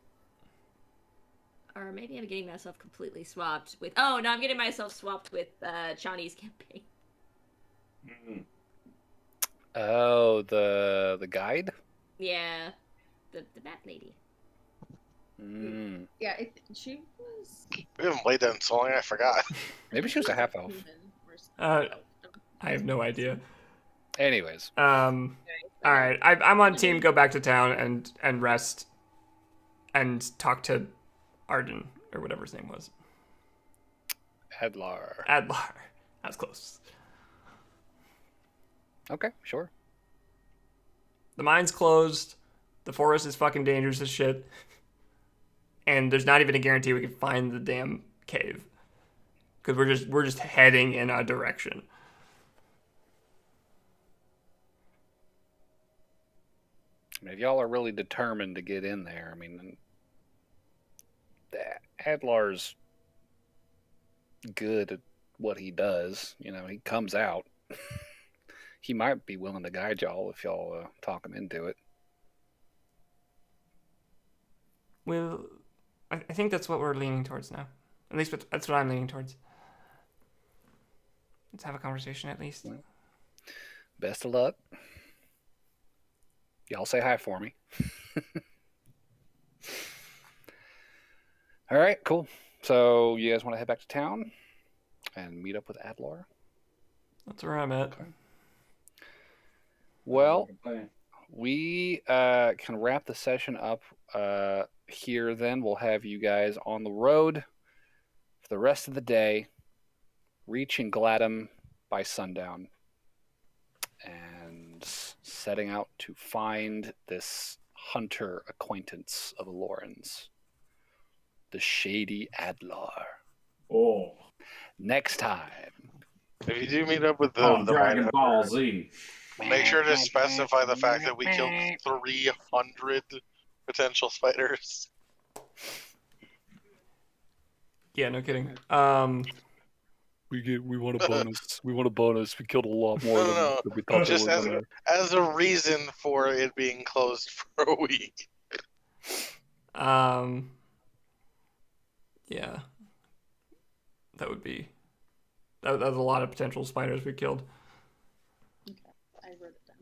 Or maybe I'm getting myself completely swapped with... Oh, no, I'm getting myself swapped with Chani's campaign. Oh, the guide? Yeah. The map lady. Yeah, she was... We haven't played that in so long, I forgot. Maybe she was a half elf. I have no idea. Anyways. All right. I'm on team go back to town and rest and talk to Arden, or whatever his name was. Adlar. That's close. Okay, sure. The mine's closed. The forest is fucking dangerous as shit. And there's not even a guarantee we can find the damn cave. Because we're just heading in a direction. I mean, if y'all are really determined to get in there, I mean, Adlar's good at what he does. You know, he comes out. He might be willing to guide y'all if y'all talk him into it. Well, I think that's what we're leaning towards now. At least that's what I'm leaning towards. Let's have a conversation at least. Best of luck. Y'all say hi for me. All right, cool. So you guys want to head back to town and meet up with Adlar? That's where I'm at. Okay. Well, we can wrap the session up here then. We'll have you guys on the road for the rest of the day, reaching Gladham by sundown, and setting out to find this hunter acquaintance of Lauren's, the shady Adlar. Oh. Next time. If you do meet up with the Dragon Ball Z. Make sure to specify the fact that we killed 300 potential spiders. Yeah, no kidding. We want a bonus. We want a bonus. We killed a lot more No. than we thought Just they were gonna. as a reason for it being closed for a week. Yeah. That would be... That was a lot of potential spiders we killed. Okay, I wrote it down.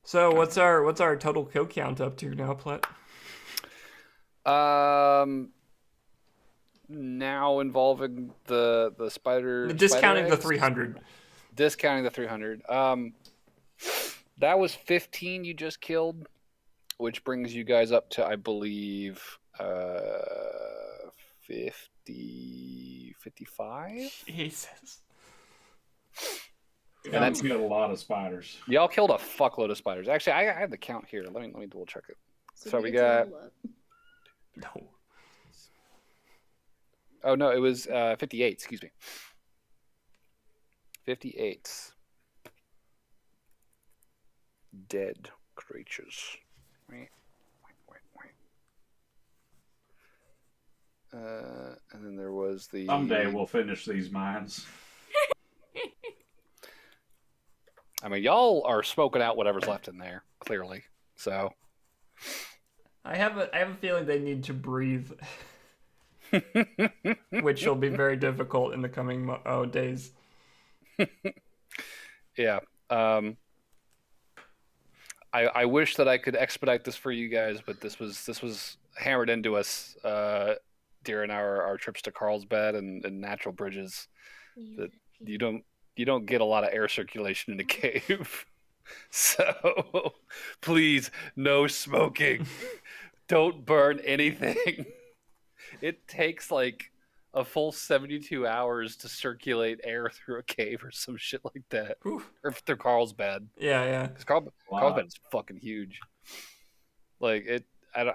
So what's our total kill count up to now, Plet? Now involving the spider. Discounting spider the 300. Discounting the 300. That was 15 you just killed, which brings you guys up to, I believe, 50, 55. Jesus. And that's killed a lot of spiders. Y'all killed a fuckload of spiders. Actually, I had the count here. Let me double check it. So we get to got. level up. No. Oh no, it was 58. Excuse me. 58 dead creatures. Wait. And then there was the. Someday we'll finish these mines. I mean, y'all are smoking out whatever's left in there, clearly. So. I have a feeling they need to breathe, which will be very difficult in the coming days. Yeah. I wish that I could expedite this for you guys, but this was hammered into us during our trips to Carlsbad and natural bridges. That you don't get a lot of air circulation in a cave. So please, no smoking. Don't burn anything. It takes like a full 72 hours to circulate air through a cave or some shit like that. Whew. Or through Carlsbad. Yeah. Because Carlsbad is fucking huge. Like it, I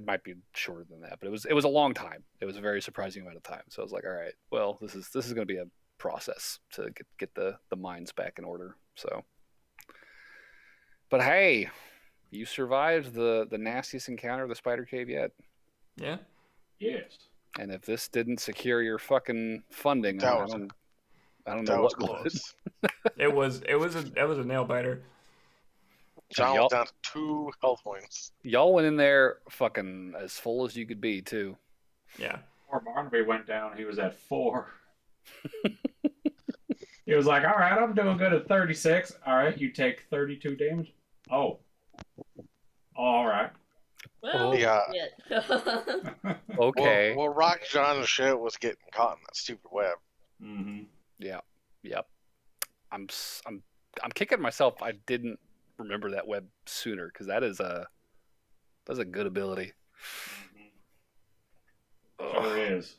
might be shorter than that, but it was a long time. It was a very surprising amount of time. So I was like, all right, well, this is going to be a process to get the mines back in order. So, but hey, you survived the nastiest encounter of the spider cave yet. Yeah. Yes. And if this didn't secure your fucking funding, I don't know That was what would. close. It was a nail biter. John y'all- was down to 2 health points. Y'all went in there fucking as full as you could be too. Yeah. Before Barnaby went down, he was at 4. He was like, all right, I'm doing good at 36. All right, you take 32 damage. Oh. All right. Well, Yeah. Okay. Well, Rock John's shit was getting caught in that stupid web. Mm-hmm. Yeah. Yep. I'm kicking myself. I didn't remember that web sooner because that's a good ability. Sure is.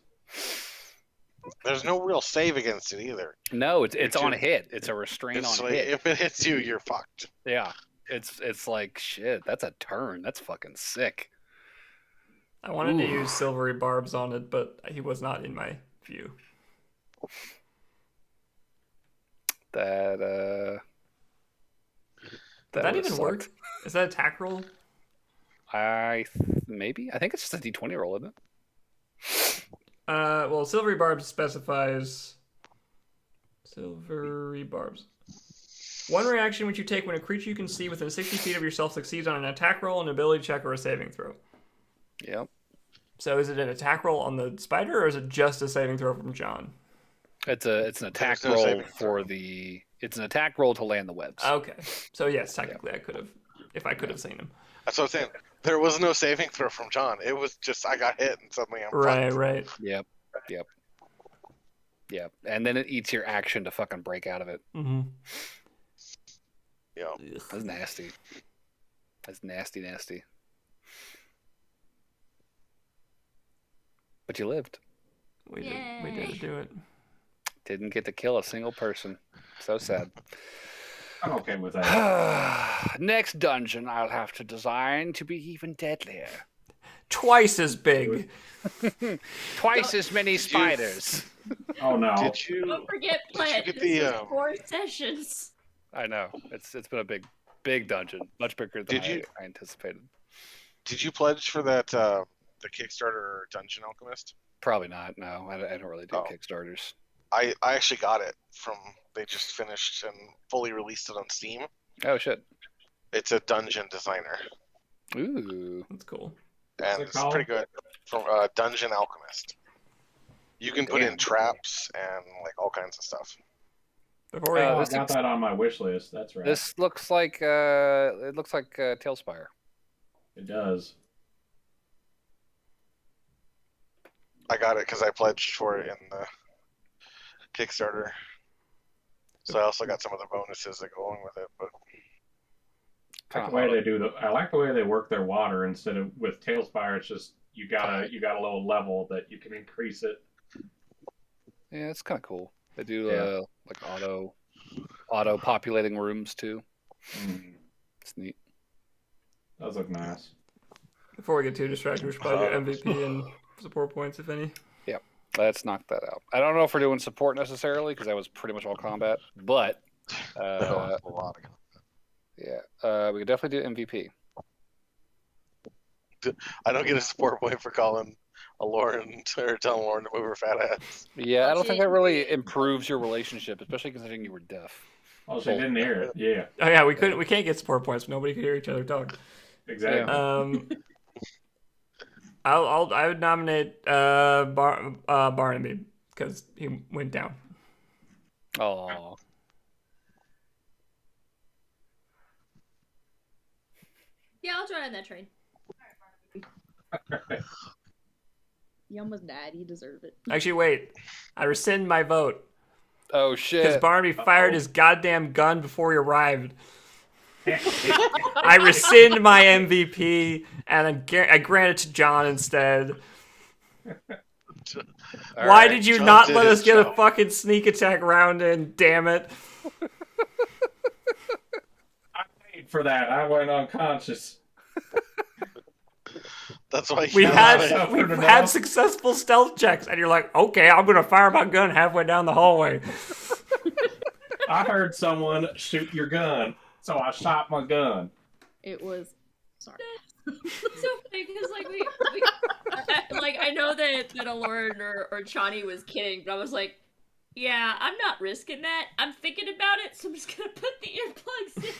There's no real save against it either. No, it's on hit. It's a restraint It's on like, hit. if it hits you, you're fucked. Yeah. It's like shit. That's a turn. That's fucking sick. I wanted to use silvery barbs on it, but he was not in my view. That Did that even work? Is that attack roll? Maybe. I think it's just a D20 roll, isn't it? Well, silvery barbs specifies silvery barbs. One reaction which you take when a creature you can see within 60 feet of yourself succeeds on an attack roll, an ability check, or a saving throw. Yep. So is it an attack roll on the spider, or is it just a saving throw from John? It's an attack There's no roll saving for throw. It's an attack roll to land the webs. Okay. So yes, technically I could have, if I could have seen him. That's what I'm saying. There was no saving throw from John. It was just I got hit and suddenly I'm fucked. Right. Yep. And then it eats your action to fucking break out of it. Mm-hmm. Yeah. That's nasty. That's nasty. But you lived. We did do it. Didn't get to kill a single person. So sad. I'm okay with that. Next dungeon I'll have to design to be even deadlier. Twice as big. Twice as many spiders. Oh no. Did you? Don't forget, Did you Plant. get This the, is 4 sessions. I know. It's been a big dungeon. Much bigger than Did you- I anticipated. Did you pledge for that the Kickstarter Dungeon Alchemist? Probably not. No, I don't really do Oh. Kickstarters. I actually got it from. They just finished and fully released it on Steam. Oh shit. It's a dungeon designer, Ooh. That's cool. and it it's called? pretty good. From Dungeon Alchemist. You can put in Damn. traps and like all kinds of stuff. Before we, Oh, I this got looks- that on my wish list. That's right. This looks like it looks like Tailspire. It does. I got it because I pledged for it in the Kickstarter. So I also got some of the bonuses that go along with it. But I like the way they do I like the way they work their water instead of with Tailspire. It's just you got a little level that you can increase it. Yeah, it's kind of cool. They do Yeah. like auto populating rooms too. Mm, It's neat. does look nice. before we get too distracted, we should probably do MVP and support points, if any. Let's knock that out. I don't know if we're doing support necessarily because that was pretty much all combat, but a lot of we could definitely do MVP. I don't get a support point for calling a Lauren or telling Lauren to move her fat ass. Yeah, I don't think that really improves your relationship, especially considering you were deaf. Oh, she didn't hear it. Yeah, Oh yeah, we can't get support points. Nobody could hear each other talk. exactly. I would nominate Barnaby because he went down. Oh, Yeah, I'll join on that train. You almost died. You deserve it. Actually, wait. I rescind my vote oh because shit! Barnaby fired his goddamn gun before he arrived. I rescind my MVP and I grant it to John instead. All Why right. did you John not did let his us get a job. fucking sneak attack round in? Damn it! I paid for that. I went unconscious. That's why We've Yeah, had enough. successful stealth checks, and you're like, okay, I'm gonna fire my gun halfway down the hallway. I heard someone shoot your gun, so I shot my gun. It was. Sorry. So funny because I know that Lauren or Chani was kidding, but I was like, yeah, I'm not risking that. I'm thinking about it, so I'm just gonna put the earplugs in.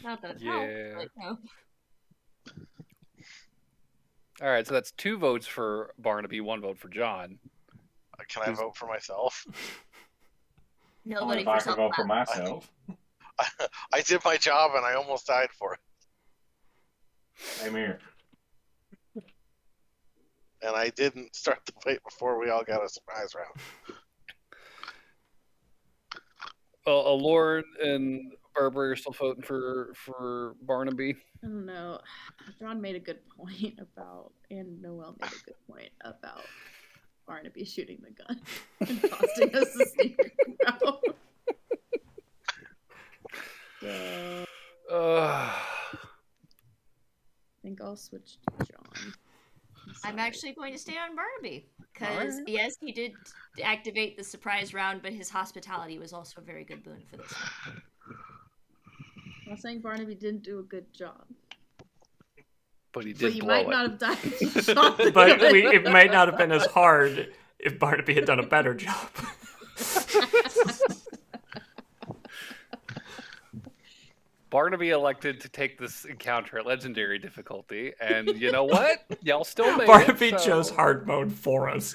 Not that it Yeah. helps, but no. All right, so that's 2 votes for Barnaby, 1 vote for John. Can I vote for myself? Only Nobody if I for can vote for self-clap. myself. I did my job and I almost died for it. Same here. And I didn't start the fight before we all got a surprise round. Lauren and Barbara are still voting for Barnaby. I don't know. John made a good point about, and Noel made a good point about Barnaby shooting the gun and costing us the sneak round. So, I think I'll switch to John. I'm actually going to stay on Barnaby because Alright. yes, he did activate the surprise round, but his hospitality was also a very good boon for this one. I'm not saying Barnaby didn't do a good job, But he but did you blow might it. not have died. if you shot the But gun. it might not have been as hard if Barnaby had done a better job. Barnaby elected to take this encounter at legendary difficulty, and you know what? Y'all still made Barnaby it. so- chose hard mode for us.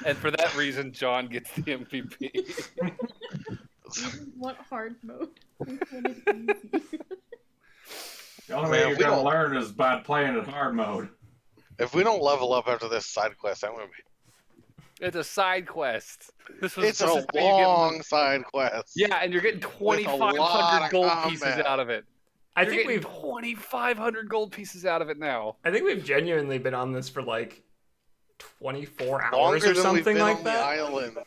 And for that reason, John gets the MVP. What hard mode? We wanted easy. The only Man, way you're we gonna don't- learn is by playing in hard mode. If we don't level up after this side quest, I'm gonna be. It's a side quest. This was It's a how you get- long side quest. Yeah, and you're getting lot 2,500 of gold pieces combat. out of it. I You're think getting we've 2,500 gold pieces out of it now. I think we've genuinely been on this for like 24 hours Longer or than we've something been like on that. the island.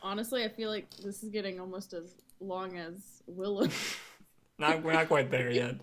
Honestly, I feel like this is getting almost as long as Willow. We're not quite there yet.